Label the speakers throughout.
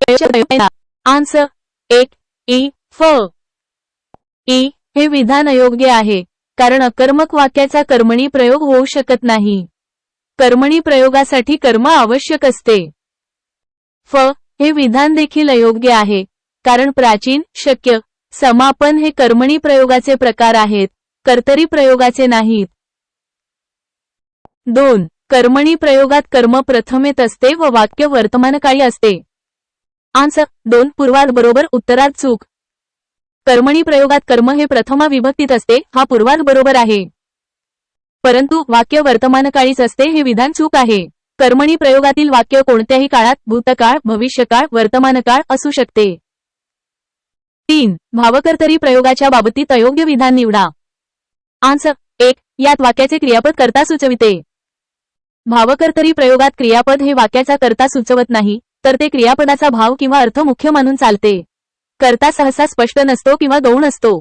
Speaker 1: Answer 1 E फ E हे विधान अयोग्य आहे कारण अकर्मक वाक्याचा कर्मणी प्रयोग होऊ शकत नाही। कर्मणी प्रयोगासाठी कर्म आवश्यक असते। फ हे विधान देखील अयोग्य आहे कारण प्राचीन, शक्य, समापन हे कर्मणी प्रयोगाचे प्रकार आहेत, कर्तरी प्रयोगाचे नाहीत। 2 कर्मणी प्रयोगात कर्म प्रथमेत असते व वाक्य वर्तमानकाळी असते। आन्सर 2 पूर्वार्ध बरोबर, उत्तरार्ध चूक। कर्मणी प्रयोगात कर्म हे प्रथमा विभक्तीत असते, हा पूर्वार्ध बरोबर आहे, परंतु वाक्य वर्तमानकाळीच असते हे विधान चूक आहे। कर्मणी प्रयोगातील वाक्य कोणत्याही काळात भूतकाळ, भविष्यकाळ, वर्तमानकाळ असू शकते। 3 भावकर्तरी प्रयोगाच्या बाबतीत अयोग्य विधान निवडा। आन्सर 1 यात वाक्याचे क्रियापद कर्ता सुचविते। भावकर्तरी प्रयोगात क्रियापद हे वाक्याचा कर्ता सुचवत नाही, तर ते क्रियापदाचा भाव किंवा अर्थ मुख्य मानून चालते। कर्ता सहसा स्पष्ट नसतो किंवा गौण असतो।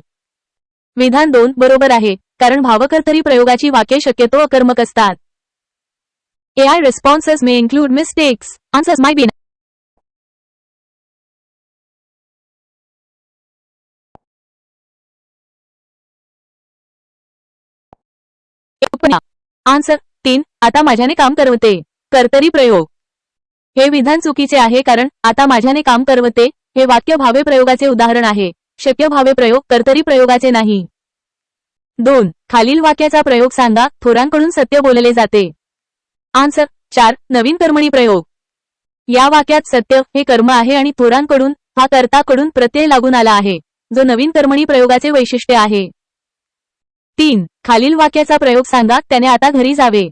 Speaker 1: विधान 2 बरोबर आहे कारण भावकर्तरी प्रयोगाची वाक्ये शक्यतो अकर्मक असतात। AI responses may include mistakes. Answers might be answer 3 आता माझ्याने काम करवते। कर्तरी प्रयोग हे विधान चुकीचे आहे कारण आता माझ्याने काम करवते हे वाक्य भावे प्रयोगाचे उदाहरण आहे, शक्य भावे प्रयोग कर्तरी प्रयोगाचे नाही। 2 खालील वाक्याचा प्रयोग सांगा, थोरांकडून सत्य बोलले जाते। आन्सर 4 नवीन कर्मणी प्रयोग। या वाक्यात सत्य हे कर्म आहे आणि थोरांकडून हा कर्ताकडून प्रत्यय लागून आला आहे, जो नवीन कर्मणी प्रयोगाचे वैशिष्ट्य आहे। 3 खालील वाक्याचा प्रयोग सांगा, त्याने आता घरी जावे।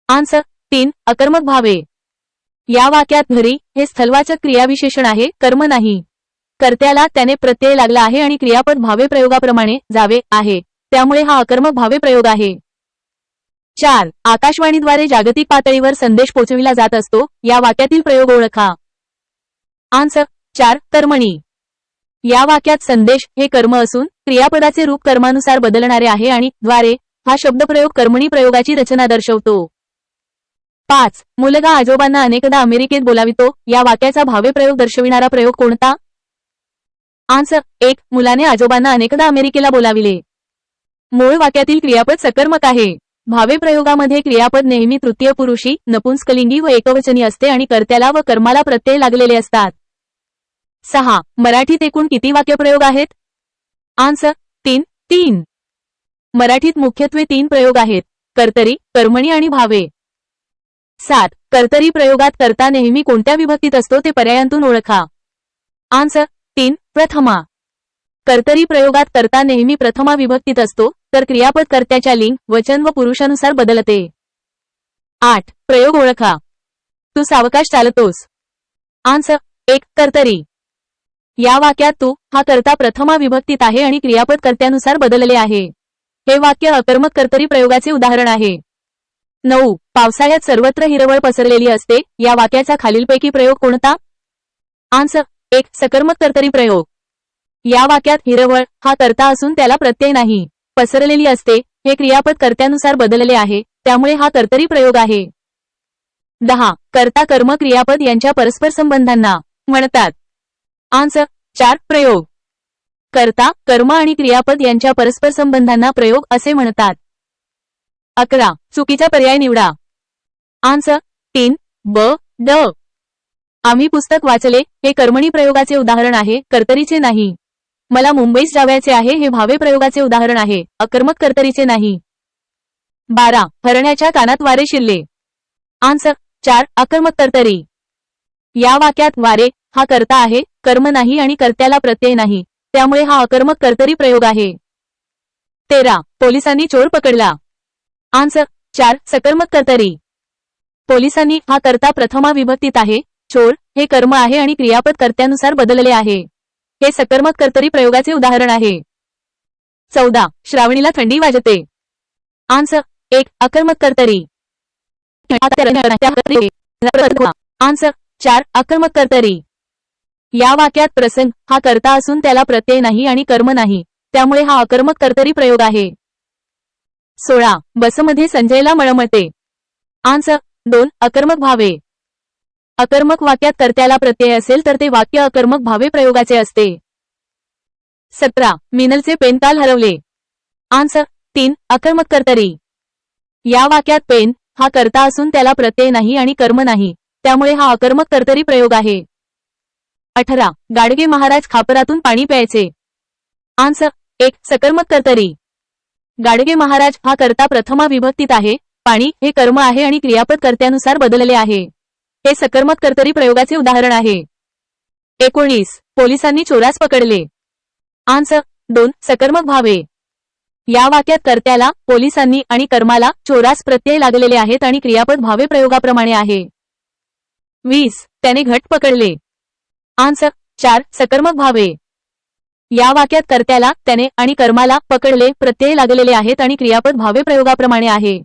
Speaker 1: आन्सर 3 अकर्मक भावे। या वाक्यात घरी हे स्थलवाचक क्रियाविशेषण आहे, कर्म नाही। कर्त्याला त्याने प्रत्यय लागला आहे आणि क्रियापद भावे प्रयोगाप्रमाणे जावे आहे, त्यामुळे हा अकर्मक भावे प्रयोग आहे। 4 आकाशवाणीद्वारे जागतिक पातळीवर संदेश पोचविला जात असतो, या वाक्यातील प्रयोग ओळखा। आन्सर 4 कर्मणी। या वाक्यात संदेश हे कर्म असून क्रियापदाचे रूप कर्मानुसार बदलणारे आहे आणि द्वारे हा शब्दप्रयोग कर्मणी प्रयोगाची रचना दर्शवतो। 5 मुलगा आजोबांना अनेकदा अमेरिकेत बोलावितो, या वाक्याचा भावे प्रयोग दर्शविणारा प्रयोग कोणता? आन्सर 1 मुलाने आजोबांना अनेकदा अमेरिकेला बोलाविले। मूळ वाक्यातील क्रियापद सकर्मक आहे। भावे प्रयोगामध्ये क्रियापद नेहमी तृतीय पुरुषी, नपुंसकलिंगी व एकवचनी असते आणि कर्त्याला व कर्माला प्रत्यय लागलेले असतात। 6 मराठीत एकूण किती वाक्यप्रयोग आहेत? आन्सर 3 मराठीत मुख्यत्वे 3 प्रयोग आहेत, कर्तरी, कर्मणी आणि भावे। 7 कर्तरी प्रयोगात कर्ता नेहमी कोणत्या विभक्तीत असतो ते पर्यायांतून ओळखा। आन्सर 3 प्रथमा। कर्तरी प्रयोगात कर्ता नेहमी प्रथमा विभक्तीत असतो, तर क्रियापद कर्त्याच्या लिंग, वचन व पुरुषानुसार बदलते। 8 प्रयोग ओळखा। तू सावकाश चालतोस। आन्सर 1 कर्तरी। या वाक्यात तू हा कर्ता प्रथमा विभक्तीत आहे आणि क्रियापद कर्त्यानुसार बदलले आहे, हे वाक्य अकर्मक कर्तरी प्रयोगाचे उदाहरण आहे। 9 पावसाळ्यात सर्वत्र हिरवळ पसरलेली असते, या वाक्याचा खालीलपैकी प्रयोग कोणता? आन्सर 1 सकर्मक कर्तरी प्रयोग। या वाक्यात हिरवळ हा कर्ता असून त्याला प्रत्यय नाही, पसरलेली असते हे क्रियापद कर्त्यानुसार बदलले आहे, त्यामुळे हा कर्तरी प्रयोग आहे। 10 कर्ता कर्म क्रियापद यांच्या परस्पर संबंधांना म्हणतात। आन्सर 4 प्रयोग। कर्ता, कर्म आणि क्रियापद यांच्या परस्पर संबंधांना प्रयोग असे म्हणतात। 11 चुकीचा पर्याय निवडा। आन्सर 3 ब ड। आम्ही पुस्तक वाचले हे कर्मणी प्रयोगाचे उदाहरण आहे, कर्तरीचे नाही। मला मुंबईस जावयाचे आहे हे भावे प्रयोगाचे उदाहरण आहे, अकर्मक कर्तरीचे नाही। 12 हरण्याच्या कानात वारे शिरले। आन्सर 4 अकर्मक कर्तरी। या वाक्यात वारे हा कर्ता आहे, कर्म नाही आणि कर्त्याला प्रत्यय नाही, त्यामुळे हा अकर्मक कर्तरी प्रयोग आहे। 13 पोलिसांनी चोर पकडला। आन्सर 4 सकर्मक कर्तरी। पोलिसांनी हा कर्ता प्रथमा विभक्तीत आहे, चोर हे कर्म आहे आणि क्रियापद कर्त्यानुसार बदलले आहे, हे सकर्मक कर्तरी प्रयोगाचे उदाहरण आहे। 14 श्रावणीला थंडी वाजते। आन्सर 1 अकर्मक कर्तरी। आन्सर 4 अकर्मक कर्तरी। या वाक्यात प्रसंग हा कर्ता असून त्याला प्रत्यय नाही आणि कर्म नाही, त्यामुळे हा अकर्मक कर्तरी प्रयोग आहे। 16 बसमध्ये संजयला मळमळते। आन्सर 2 अकर्मक भावे। अकर्मक वाक्यात कर्त्याला प्रत्यय असेल तर ते वाक्य अकर्मक भावे प्रयोगाचे असते. 17. मिनलचे पेन काल हरवले. आन्सर 3. अकर्मक कर्तरी. या वाक्यात पेन हा कर्ता असून त्याला प्रत्यय नाही आणि कर्म नाही, त्यामुळे हा अकर्मक कर्तरी प्रयोग आहे. 18. गाडगे महाराज खापरातून पाणी प्यायचे. आन्सर 1. सकर्मक कर्तरी. गाडगे महाराज हा कर्ता प्रथमा विभक्तीत आहे. पाणी हे कर्म आहे आणि क्रियापद कर्त्यानुसार बदलले आहे. हे सकर्मक कर्तरी प्रयोगाचे उदाहरण आहे. 19. पोलिसांनी चोरास पकडले. आन्सर 2. सकर्मक भावे. या वाक्यात कर्त्याला, पोलिसांनी आणि कर्माला चोरास प्रत्यय लागलेले आहेत आणि क्रियापद भावे प्रयोगाप्रमाणे आहे. 20. त्याने घट पकडले. आन्सर 4. सकर्मक भावे. या वाक्यात कर्त्याला, त्याने आणि कर्माला पकडले प्रत्यय लागलेले आहेत आणि क्रियापद भावे प्रयोगाप्रमाणे आहे.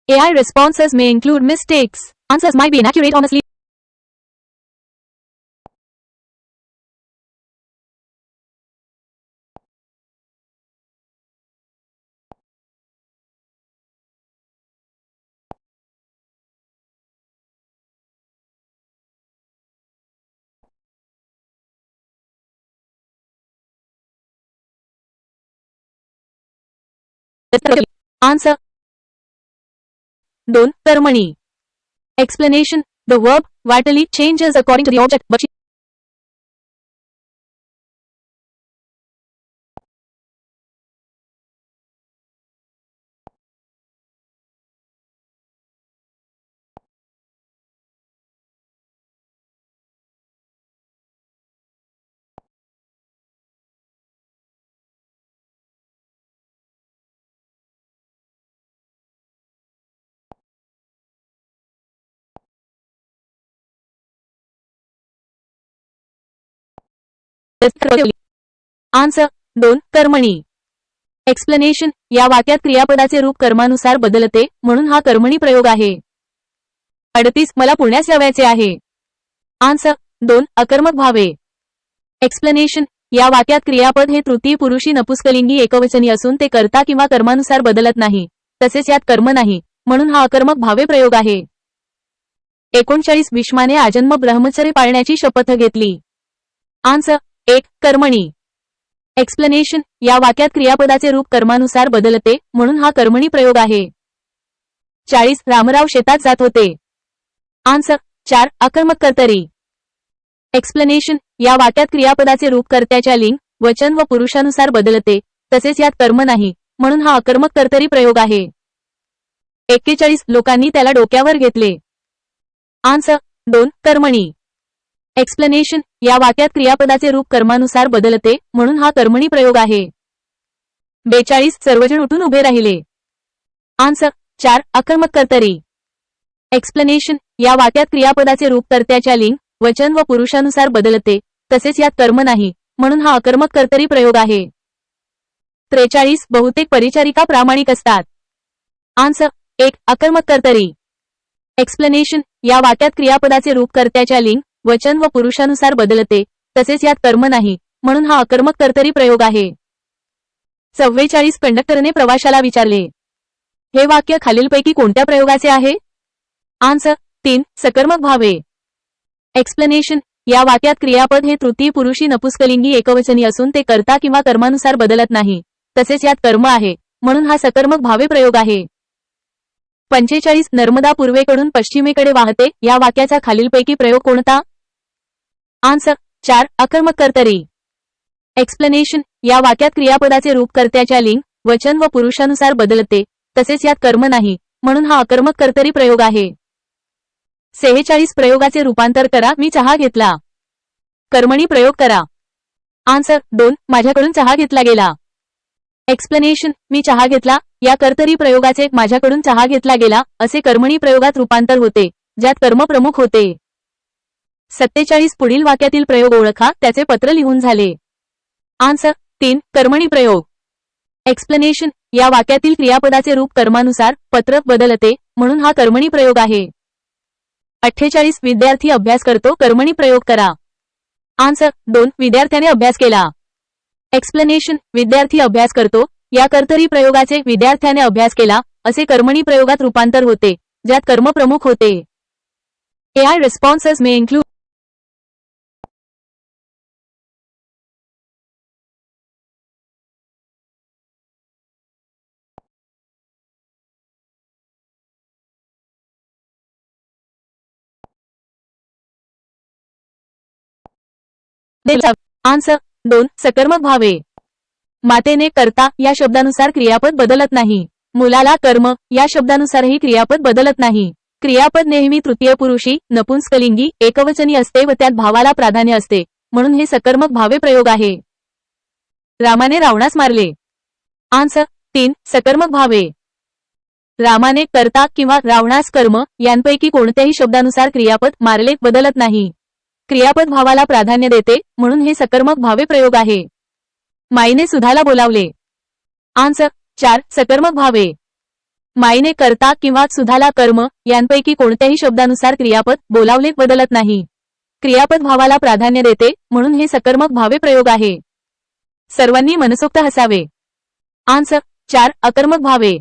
Speaker 1: AI responses may include mistakes. Answers might be inaccurate or misleading. Answer 2. कर्मणी. Explanation. The verb vitally changes according to the object, but answer 2. कर्मणी. एक्सप्लेनेशन. या वाक्यात क्रियापदाचे रूप कर्मानुसार बदलते, म्हणून हा कर्मणी प्रयोग आहे. 38. मला पुण्यास यावयाचे आहे. आन्सर 2. अकर्मक भावे. एक्सप्लेनेशन. या वाक्यात क्रियापद हे तृतीय पुरुषी नपुंसकलिंगी एकवचनी असून ते कर्ता किंवा कर्मानुसार बदलत नाही, तसेच यात कर्म नाही, म्हणून हा अकर्मक भावे प्रयोग आहे. 39. भीष्माने आजन्म ब्रह्मचर्य पाळण्याची शपथ घेतली. आन्सर 1. कर्मणी. एक्सप्लेनेशन. या वाक्यात क्रियापदाचे रूप कर्मानुसार बदलते, म्हणून हा कर्मणी प्रयोग आहे. 40. रामराव शेतात जात होते. आन्सर 4. अकर्मक कर्तरी. एक्सप्लेनेशन. या वाक्यात क्रियापदाचे रूप कर्त्याच्या लिंग, वचन व पुरुषानुसार बदलते, तसेच यात कर्म नाही, म्हणून हा अकर्मक कर्तरी प्रयोग आहे. 41. लोकांनी त्याला डोक्यावर घेतले. आन्सर 2. कर्मणी. एक्सप्लेनेशन. या वाक्यात क्रियापदाचे रूप कर्मानुसार बदलते, म्हणून हा कर्मणी प्रयोग आहे. 42. सर्वजण उठून उभे राहिले. आन्सर 4. अकर्मक कर्तरी. एक्सप्लेनेशन. या वाक्यात क्रियापदाचे रूप कर्त्याच्या लिंग, वचन व पुरुषानुसार बदलते, तसेच यात कर्म नाही, म्हणून हा अकर्मक कर्तरी प्रयोग आहे. 43. बहुतेक परिचारिका प्रामाणिक असतात. आन्सर 1. अकर्मक कर्तरी. एक्सप्लेनेशन. या वाक्यात क्रियापदाचे रूप कर्त्याच्या लिंग, वचन व पुरुषानुसार बदलते, तसेच यात कर्म नाही, म्हणून हा अकर्मक कर्तरी प्रयोग आहे. 44. कंडक्टरने प्रवाशाला विचारले. हे वाक्य खालीलपैकी कोणत्या प्रयोगाचे आहे? आन्सर 3. सकर्मक भावे. एक्सप्लेनेशन. या वाक्यात क्रियापद हे तृतीय पुरुषी नपुंसकलिंगी एकवचनी असून ते कर्ता किंवा कर्मानुसार बदलत नाही, तसेच यात कर्म आहे, म्हणून हा सकर्मक भावे प्रयोग आहे. 45. नर्मदा पूर्वेकडून पश्चिमेकडे वाहते. या वाक्याचा खालीलपैकी प्रयोग कोणता? आन्सर 4. अकर्मक कर्तरी. एक्सप्लेनेशन. या वाक्यात क्रियापदाचे रूप कर्त्याच्या लिंग, वचन व पुरुषानुसार बदलते, तसेच यात कर्म नाही, म्हणून हा अकर्मक कर्तरी प्रयोग आहे. 46. प्रयोगाचे रूपांतर करा. मी चहा घेतला. कर्मणी प्रयोग करा. आन्सर 2. माझ्याकडून चहा घेतला गेला. एक्सप्लेनेशन. मी चहा घेतला या कर्तरी प्रयोगाचे माझ्याकडून चहा घेतला गेला असे कर्मणी प्रयोगात रूपांतर होते, ज्यात कर्म प्रमुख होते. 47. पुढील वाक्यातील प्रयोग ओळखा. त्याचे पत्र लिहून झाले. आन्सर 3. कर्मणी प्रयोग. एक्सप्लेनेशन. या वाक्यातील क्रियापदाचे रूप कर्मानुसार पत्र बदलते, म्हणून हा कर्मणी प्रयोग आहे. 48. विद्यार्थी अभ्यास करतो. कर्मणी प्रयोग करा. आन्सर 2. विद्यार्थ्याने अभ्यास केला. एक्सप्लेनेशन. विद्यार्थी अभ्यास करतो या कर्तरी प्रयोगाचे विद्यार्थ्याने अभ्यास केला असे कर्मणी प्रयोगात रूपांतर होते, ज्यात कर्म प्रमुख होते. AI responses may include answer 2 सकर्मक भावे. मातेने कर्ता या शब्दानुसार क्रियापद बदलत नाही. मुलाला कर्म या शब्दानुसारही क्रियापद बदलत नाही. क्रियापद नेहमी तृतीय पुरुषी नपुंसकलिंगी एकवचनी असते व त्यात भावाला प्राधान्य असते, म्हणून हे सकर्मक भावे प्रयोग आहे. रामाने रावणास मारले. आन्सर 3 सकर्मक भावे. रामाने कर्ता किंवा रावणास कर्म यांपैकी कोणत्याही शब्दानुसार क्रियापद मारले बदलत नाही. क्रियापद भावाला प्राधान्य देते, म्हणून हे सकर्मक भावे प्रयोग आहे. माईने सुधाला बोलावले. आन्सर 4 सकर्मक भावे. माईने कर्ता किंवा सुधाला कर्म यांपैकी कोणत्याही शब्दानुसार क्रियापद बोलावले बदलत नाही. क्रियापद भावाला प्राधान्य देते, म्हणून हे सकर्मक भावे प्रयोग आहे. सर्वांनी मनसोक्त हसावे. आन्सर 4 अकर्मक भावे.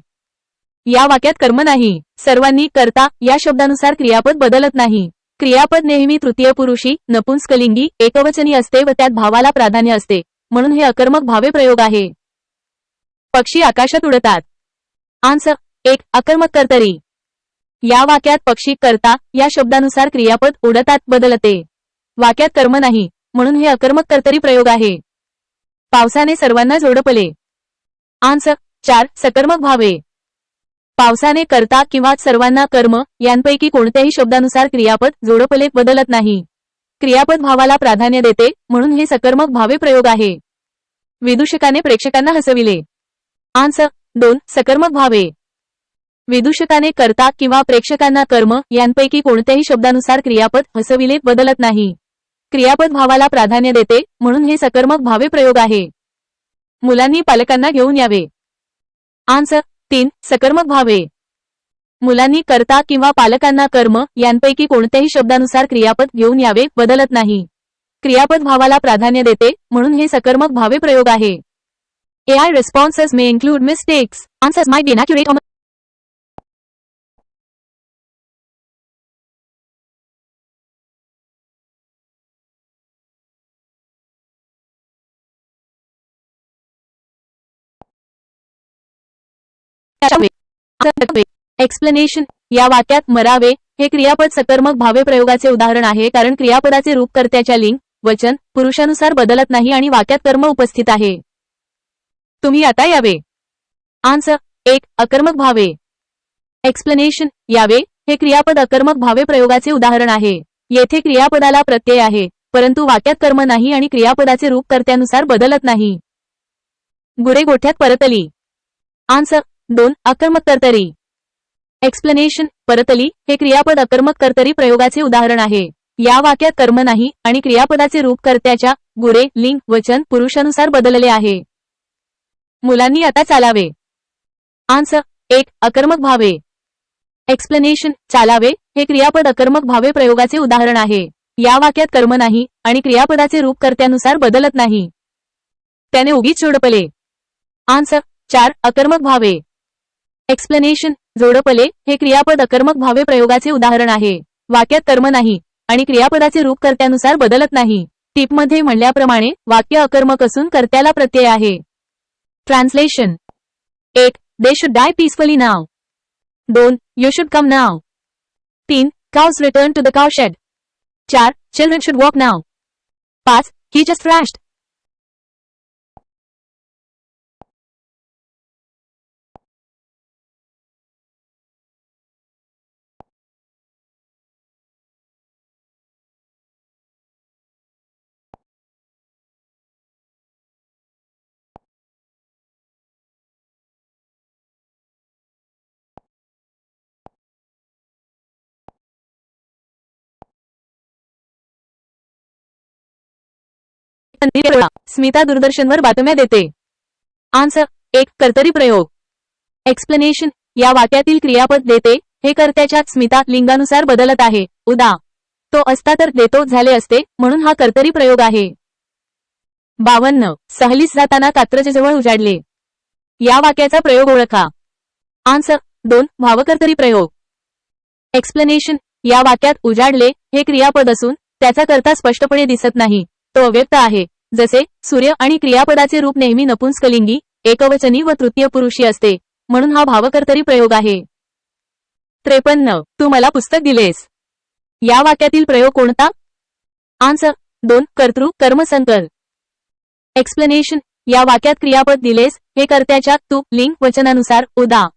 Speaker 1: या वाक्यात कर्म नाही. सर्वांनी कर्ता या शब्दानुसार क्रियापद बदलत नाही. क्रियापद नेहमी तृतीय पुरुषी नपुंसकलिंगी एकवचनी असते व त्यात भावाला प्राधान्य असते, म्हणून हे अकर्मक भावे प्रयोग आहे. पक्षी आकाशात उडतात. आन्सर 1 अकर्मक कर्तरी. या वाक्यात पक्षी कर्ता या शब्दानुसार क्रियापद उडतात बदलते. वाक्यात कर्म नाही, म्हणून हे अकर्मक कर्तरी प्रयोग आहे. पावसाने सर्वांना झोडपले. आन्सर 4 सकर्मक भावे. पावसाने कर्ता किंवा सर्वांना कर्म यांपैकी कोणत्याही शब्दानुसार क्रियापद जोडपले बदलत नाही. क्रियापद भावाला प्राधान्य देते, म्हणून हे सकर्मक भावे प्रयोग आहे. विदूषकाने प्रेक्षकांना हसविले. आन्सर 2 सकर्मक भावे. विदूषकाने कर्ता किंवा प्रेक्षकांना कर्म यांपैकी कोणत्याही शब्दानुसार क्रियापद हसविले बदलत नाही. क्रियापद भावाला प्राधान्य देते, म्हणून हे सकर्मक भावे प्रयोग आहे. मुलांनी पालकांना घेऊन यावे. आन्सर 3 सकर्मक भावे. मुलांनी कर्ता किंवा पालकांना कर्म यांपैकी कोणत्याही शब्दानुसार क्रियापद घेऊन यावे बदलत नाही. क्रियापद भावाला प्राधान्य देते, म्हणून हे सकर्मक भावे प्रयोग आहे. AI responses may include mistakes. Answers might be inaccurate or explanation. या वाक्यात मरावे हे क्रियापद सकर्मक भावे प्रयोगाचे उदाहरण आहे, कारण क्रियापदाचे रूप कर्त्याच्या लिंग वचन पुरुषानुसार बदलत नाही आणि वाक्यात कर्म उपस्थित आहे. तुम्ही आता यावे. आन्सर 1 अकर्मक भावे. एक्सप्लेनेशन. यावे हे क्रियापद अकर्मक भावे प्रयोगाचे उदाहरण आहे. येथे क्रियापदाला प्रत्यय आहे, परंतु वाक्यात कर्म नाही आणि क्रियापदाचे रूप कर्त्यानुसार बदलत नाही. गुरे गोठ्यात परतली. आन्सर 2 अकर्मक कर्तरी. एक्सप्लेनेशन. परतली हे क्रियापद अकर्मक कर्तरी प्रयोगाचे उदाहरण आहे. या वाक्यात कर्म नाही आणि क्रियापदाचे रूप कर्त्याच्या गुरे लिंग वचन पुरुषानुसार बदलले आहे. मुलांनी आता चालावे. आन्सर 1 अकर्मक भावे. एक्सप्लेनेशन. चालावे हे क्रियापद अकर्मक भावे प्रयोगाचे उदाहरण आहे. या वाक्यात कर्म नाही आणि क्रियापदाचे रूप कर्त्यानुसार बदलत नाही. त्याने उगीच जोडपले. आन्सर 4 अकर्मक भावे. एक्सप्लेनेशन. जोडपले हे क्रियापद अकर्मक भावे प्रयोगाचे उदाहरण आहे. वाक्यात कर्म नाही आणि क्रियापदाचे रूप कर्त्यानुसार बदलत नाही. टिपमध्ये म्हणल्याप्रमाणे वाक्य अकर्मक असून कर्त्याला प्रत्यय आहे. Translation. 1 They should die peacefully now. 2 You should come now. 3 Cows return to the cowshed. 4 Children should walk now. 5 He just thrashed. Smita दूरदर्शनवर बातम्या देते. आन्सर 1 कर्तरी प्रयोग. एक्सप्लेनेशन. या वाक्यातील क्रियापद देते हे कर्त्याच्या स्मिता लिंगानुसार बदलत आहे. उदा. तो असता तर देतो झाले असते, म्हणून हा कर्तरी प्रयोग आहे. 52 सहलीस जाताना कात्रजजवळ जवळ उजाडले. या वाक्याचा प्रयोग ओळखा. आन्सर 2 भावकर्तरी प्रयोग. एक्सप्लेनेशन. या वाक्यात उजाडले हे क्रियापद असून त्याचा कर्ता स्पष्टपणे दिसत नाही, तो अव्यक्त आहे. जसे सूर्य आणि क्रियापदाचे रूप नेहमी नपुंसकलिंगी, एकवचनी व तृतीय पुरुषी असते, म्हणून हा भावकर्तरी प्रयोग आहे. 53. तू मला पुस्तक दिलेस. या वाक्यातील प्रयोग कोणता? आन्सर 2. कर्तृ कर्मसंकर. एक्सप्लेनेशन. या वाक्यात क्रियापद दिलेस हे कर्त्याच्या तू लिंग वचनानुसार उदा.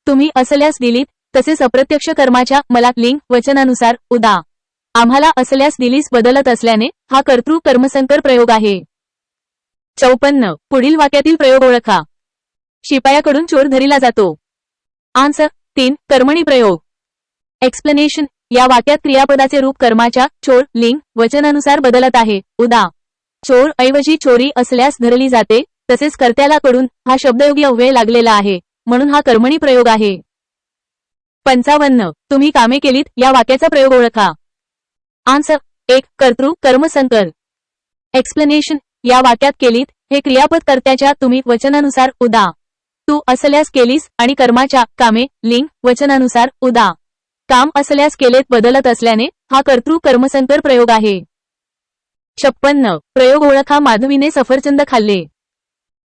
Speaker 1: तुम्ही असल्यास दिलीत, तसेच अप्रत्यक्ष कर्माच्या मला लिंग वचनानुसार उदा. आम्हाला असल्यास दिलीस बदलत असल्याने हा कर्तृ कर्मसंकर प्रयोग आहे. 54. पुढील वाक्यातील प्रयोग ओळखा. शिपायाकडून चोर धरिला जातो. आन्सर 3. कर्मणी प्रयोग. एक्सप्लेनेशन. या वाक्यात क्रियापदाचे रूप कर्माच्या चोर लिंग वचनानुसार बदलत आहे. उदा. चोर ऐवजी चोरी असल्यास धरली जाते, तसेच कर्त्याला कडून हा शब्दयोगी अव्यय लागलेला आहे, म्हणून हा कर्मणी प्रयोग आहे. 55. तुम्ही कामे केलीत या वाक्याचा प्रयोग ओळखा. आन्सर 1. कर्तृ कर्मसंकर. एक्सप्लेनेशन. या वाक्यात केलीत हे क्रियापद कर्त्याच्या तुम्ही वचनानुसार उदा. तू असल्यास केलीस आणि कर्माच्या कामे लिंग वचनानुसार उदा. काम असल्यास केलेत बदलत असल्याने हा कर्तृ कर्मसंकर प्रयोग आहे. 56. प्रयोग ओळखा. माधवीने सफरचंद खाल्ले.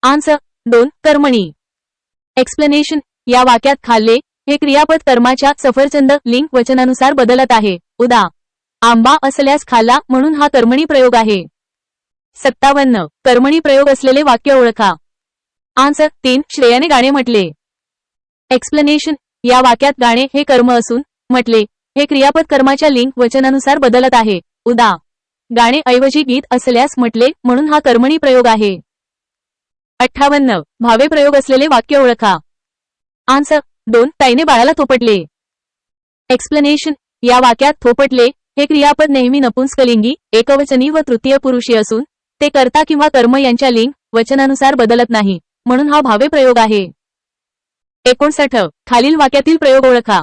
Speaker 1: आन्सर 2. कर्मणी. एक्सप्लेनेशन. या वाक्यात खाल्ले हे क्रियापद कर्माच्या सफरचंद लिंग वचनानुसार बदलत आहे. उदा. आंबा असल्यास खाल्ला, म्हणून हा कर्मणी प्रयोग आहे. 57. कर्मणी प्रयोग असलेले वाक्य ओळखा. आन्सर 3. श्रेयाने गाणे म्हटले. एक्सप्लेनेशन. या वाक्यात गाणे हे कर्म असून म्हटले हे क्रियापद कर्माच्या लिंग वचनानुसार बदलत आहे. उदा. गाणे ऐवजी गीत असल्यास म्हटले, म्हणून हा कर्मणी प्रयोग आहे. 58. भावे प्रयोग असलेले वाक्य ओळखा. आन्सर 2. ताईने बाळाला थोपटले. एक्सप्लेनेशन. या वाक्यात थोपटले हे क्रियापद नेहमी नपुंसकलिंगी, एकवचनी व तृतीय पुरुषी असून ते कर्ता किंवा कर्म यांच्या लिंग वचनानुसार बदलत नाही, म्हणून हा भावे प्रयोग आहे. 59. खालील वाक्यातील प्रयोग ओळखा.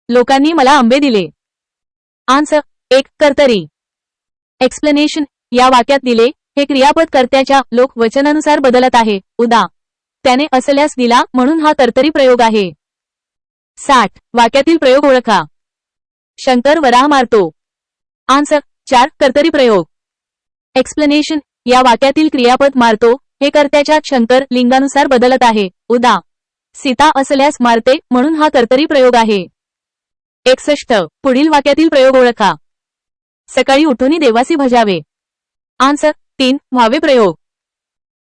Speaker 1: लोकांनी मला आंबे दिले. आन्सर 1. कर्तरी. एक्सप्लेनेशन. या वाक्यात दिले हे क्रियापद कर्त्याच्या लोक वचनानुसार बदलत आहे. उदा. त्याने असल्यास दिला, म्हणून हा कर्तरी प्रयोग आहे. 60. वाक्यातील प्रयोग ओळखा. शंकर वराह मारतो. आन्सर 4. कर्तरी प्रयोग. एक्सप्लेनेशन. या वाक्यातील क्रियापद मारतो हे कर्त्याच्या शंकर लिंगानुसार बदलत आहे. उदा. सीता असल्यास मारते, म्हणून हा कर्तरी प्रयोग आहे. 61. पुढील वाक्यातील प्रयोग ओळखा. सकाळी उठून देवासी भजावे. आन्सर 3. व्हावे प्रयोग.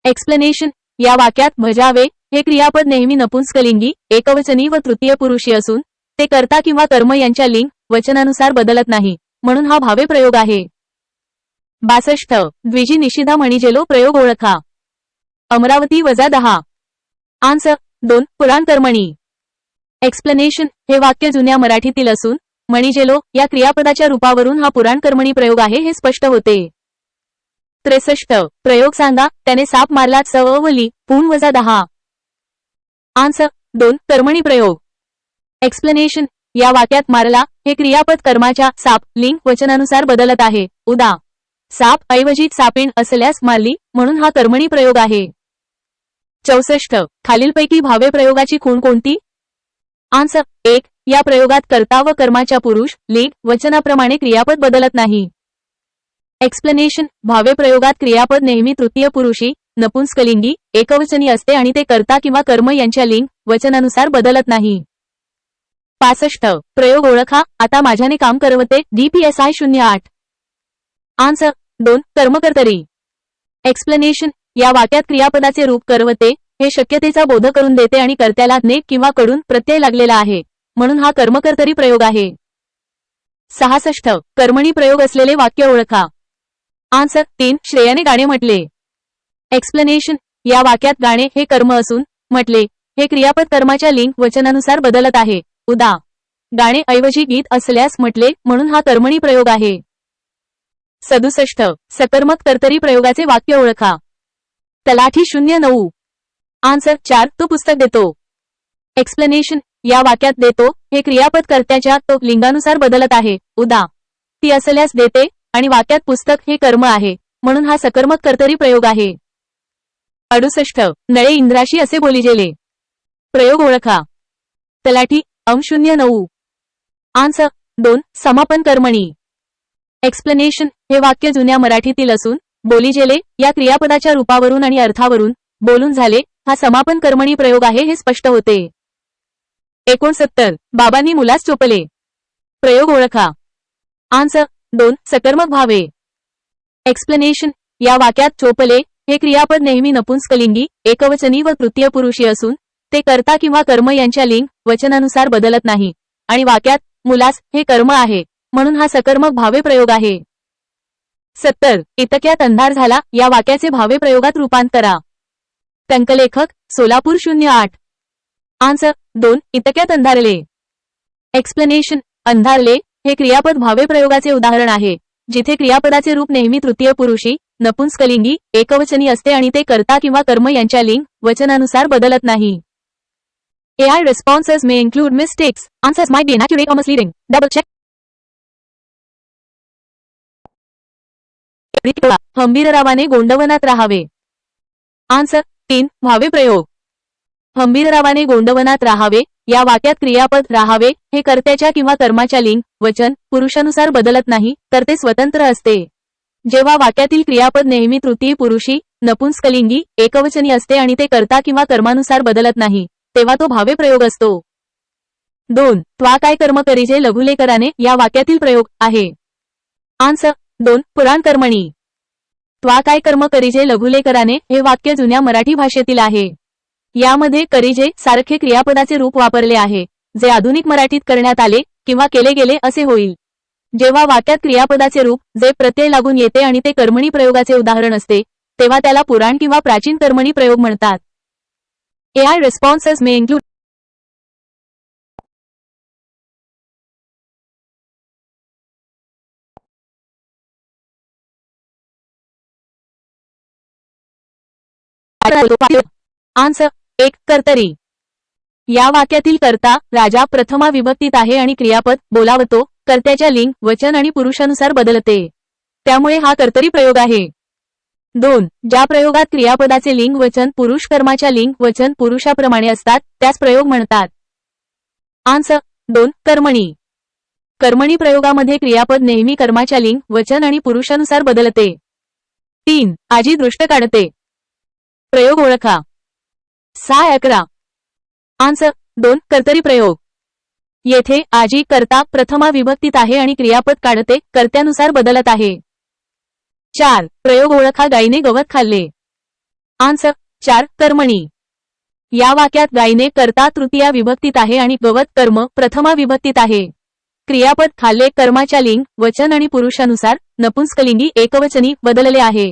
Speaker 1: एक्सप्लेनेशन. या वाक्यात भजावे हे क्रियापद नेहमी नपुंसकलिंगी, एकवचनी व तृतीय पुरुषी असून ते कर्ता किंवा कर्म यांच्या लिंग वचनानुसार बदलत नाही, म्हणून हा भावे प्रयोग आहे. 62. द्विजी निषिधा म्हणिजेलो प्रयोग ओळखा. अमरावती -10. आन्सर 2. पुराण कर्मणी. एक्सप्लेनेशन. हे वाक्य जुन्या मराठीतील असून म्हणिजेलो या क्रियापदाच्या रूपावरून हा पुराण कर्मणी प्रयोग आहे हे स्पष्ट होते. 63. प्रयोग सांगा. त्याने साप मारला सवली पून -10. आन्सर 2. कर्मणी प्रयोग. एक्सप्लेनेशन. या वाक्यात मारला हे क्रियापद कर्माच्या साप लिंग वचनानुसार बदलत आहे. उदा. साप ऐवजी सापीण असल्यास मारली, म्हणून हा कर्मणी प्रयोग आहे. 64. खालीलपैकी भावे प्रयोगाची खूण कोणती? आन्सर 1. या प्रयोगात कर्ता व कर्माच्या पुरुष लिंग वचनाप्रमाणे क्रियापद बदलत नाही. एक्सप्लेनेशन. भावे प्रयोगात क्रियापद नेहमी तृतीय पुरुषी, नपुंसकलिंगी, एकवचनी असते आणि ते कर्ता किंवा कर्म यांच्या लिंग वचनानुसार बदलत नाही. 65. प्रयोग ओळखा. आता माझ्याने काम करवते. DPSI 08. आन्सर 2. कर्मकर्तरी. एक्सप्लेनेशन. या वाक्यात क्रियापदाचे रूप करवते हे शक्यतेचा बोध करून देते आणि कर्त्याला ने किंवा कडून प्रत्यय लागलेला आहे, म्हणून हा कर्मकर्तरी प्रयोग आहे. 66. कर्मणी प्रयोग असलेले वाक्य ओळखा. आन्सर 3. श्रेयाने गाणे म्हटले. एक्सप्लेनेशन. या वाक्यात गाणे हे कर्म असून म्हटले हे क्रियापद कर्माच्या लिंग वचनानुसार बदलत आहे. उदा. गाणे ऐवजी गीत असल्यास म्हटले, म्हणून हा कर्मणी प्रयोग आहे. 67. सकर्मक कर्तरी प्रयोगाचे वाक्य ओळखा. तलाठी 09. आन्सर 4. तो पुस्तक देतो. एक्सप्लेनेशन. या वाक्यात देतो हे क्रियापद कर्त्याच्या तो लिंगानुसार बदलत आहे. उदा. ती असल्यास देते आणि वाक्यात पुस्तक हे कर्म आहे, म्हणून हा सकर्मक कर्तरी प्रयोग आहे. 68. नळे इंद्राशी असे बोलिजेले. प्रयोग ओळखा. तलाठी 09. आन्सर 2 समापन कर्मणी. एक्सप्लेनेशन हे वाक्य जुन्या मराठीतील असून बोलीजेले या क्रियापदाच्या रूपावरून आणि अर्थावरून बोलून झाले हा समापन कर्मणी प्रयोग आहे हे स्पष्ट होते. 69 बाबांनी मुलास चोपले. प्रयोग ओळखा. आन्सर 2 सकर्मक भावे. एक्सप्लेनेशन या वाक्यात चोपले हे क्रियापद नेहमी नपुंसकलिंगी एकवचनी व तृतीय पुरुषी असून ते कर्ता किंवा कर्म यांच्या लिंग वचनानुसार बदलत नाही आणि वाक्यात मुलास हे कर्म आहे म्हणून हा सकर्मक भावे प्रयोग आहे. 70 इतक्यात अंधार झाला या वाक्याचे भावे प्रयोगात रूपांतरा. टंकलेखक सोलापूर 08. आन्सर 2 इतक्यात अंधारले. एक्सप्लेनेशन अंधारले हे क्रियापद भावे प्रयोगाचे उदाहरण आहे जिथे क्रियापदाचे रूप नेहमी तृतीय पुरुषी नपुंसकलिंगी एकवचनी असते आणि ते कर्ता किंवा कर्म यांच्या लिंग वचनानुसार बदलत नाही. AI responses may include mistakes. Answers might be inaccurate or misleading. Double check. हंबीररावाने गोंडवनात राहावे. आन्सर 3 भावे प्रयोग. हंबीररावाने गोंडवनात राहावे या वाक्यात क्रियापद राहावे हे कर्त्याच्या किंवा कर्माच्या लिंग वचन पुरुषानुसार बदलत नाही तर ते स्वतंत्र असते. जेव्हा वाक्यातील क्रियापद नेहमी तृतीय पुरुषी नपुंसकलिंगी एकवचनी असते आणि ते कर्ता किंवा कर्मानुसार बदलत नाही तेव्हा तो भावे प्रयोग असतो. 2 त्वा काय कर्म करीजे लघुलेकराने या वाक्यातील प्रयोग आहे. आन्सर 2 पुराण कर्मणी. त्वा काय कर्म करीजे लघुलेकराने हे वाक्य जुन्या मराठी भाषेतील आहे. यामध्ये करीजे सारखे क्रियापदाचे रूप वापरले आहे जे आधुनिक मराठीत करण्यात आले किंवा केले गेले असे होईल. जेव्हा वाक्यात क्रियापदाचे रूप जे प्रत्यय लागून येते आणि ते कर्मणी प्रयोगाचे उदाहरण असते तेव्हा त्याला पुराण किंवा प्राचीन कर्मणी प्रयोग म्हणतात. AI responses may include answer 1 कर्तरी. या वाक्यातील कर्ता राजा प्रथमा विभक्तीत आहे आणि क्रियापद बोलावतो कर्त्याच्या लिंग वचन आणि पुरुषानुसार बदलते त्यामुळे हा कर्तरी प्रयोग आहे. 2 ज्या प्रयोगात क्रियापदाचे लिंग वचन पुरुष कर्माच्या लिंग वचन पुरुषाप्रमाणे असतात त्यास प्रयोग म्हणतात. आन्सर 2 कर्मणी. कर्मणी प्रयोगामध्ये क्रियापद नेहमी कर्माच्या लिंग वचन आणि पुरुषानुसार बदलते. 3 आजी दृष्ट काढते. प्रयोग ओळखा. 6-11. आन्सर 2 कर्तरी प्रयोग. येथे आजी कर्ता प्रथमा विभक्तीत आहे आणि क्रियापद काढते कर्त्यानुसार बदलत आहे. 4 प्रयोग ओळखा. गायीने गवत खाल्ले. आन्सर 4 कर्मणी. या वाक्यात गायीने कर्ता तृतीया विभक्तीत आहे आणि गवत कर्म प्रथमा विभक्तीत आहे. क्रियापद खाल्ले कर्माच्या लिंग वचन आणि पुरुषानुसार नपुंसकलिंगी एकवचनी बदलले आहे.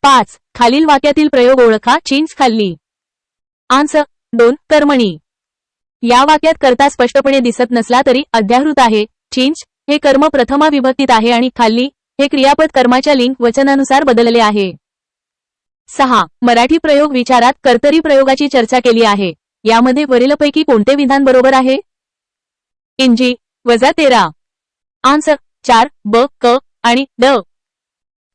Speaker 1: 5 खालील वाक्यातील प्रयोग ओळखा. चिंच खाल्ली. आन्सर 2 कर्मणी. या वाक्यात कर्ता स्पष्टपणे दिसत नसला तरी अध्याहृत आहे. चिंच हे कर्म प्रथमा विभक्तीत आहे आणि खाल्ली हे क्रियापद कर्माच्या लिंग वचनानुसार बदलले आहे. 6 मराठी प्रयोग विचारात कर्तरी प्रयोगाची चर्चा केली आहे. यामध्ये वरीलपैकी कोणते विधान बरोबर आहे? इंजी -13. आन्सर 4 ब क आणि ड.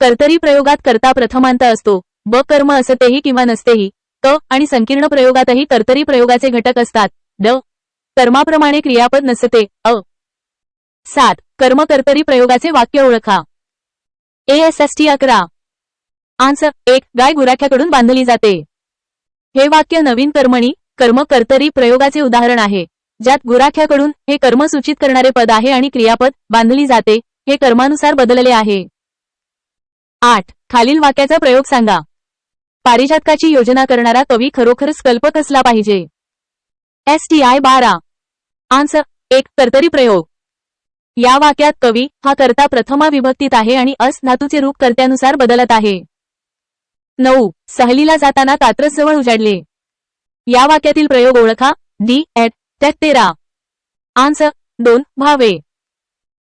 Speaker 1: कर्तरी प्रयोगात कर्ता प्रथमांत असतो. ब कर्म असतेही किंवा नसतेही. क आणि संकीर्ण प्रयोगातही कर्तरी प्रयोगाचे घटक असतात. ड कर्माप्रमाणे क्रियापद नसते. 7 कर्म कर्तरी प्रयोगाचे वाक्य ओळखा. ASST 11. आन्सर 1 गाय गुराख्याकडून बांधली जाते. हे वाक्य नवीन कर्मणी कर्म कर्तरी प्रयोगाचे उदाहरण आहे ज्यात गुराख्याकडून हे कर्म सूचित करणारे पद आहे आणि क्रियापद बांधली जाते हे कर्मानुसार बदलले आहे. 8 खालील वाक्याचा प्रयोग सांगा. पारिजातकाची योजना करणारा कवी खरोखरच कल्पक असला पाहिजे. STI 12. आन्सर 1 कर्तरी प्रयोग. या वाक्यात कवी हा कर्ता प्रथमा विभक्तीत आहे आणि अस धातूचे रूप कर्त्यानुसार बदलत आहे. 9 सहलीला जाताना कात्रज जवळ उजाडले. या वाक्यातील प्रयोग ओळखा. D13. आन्सर 2 भावे.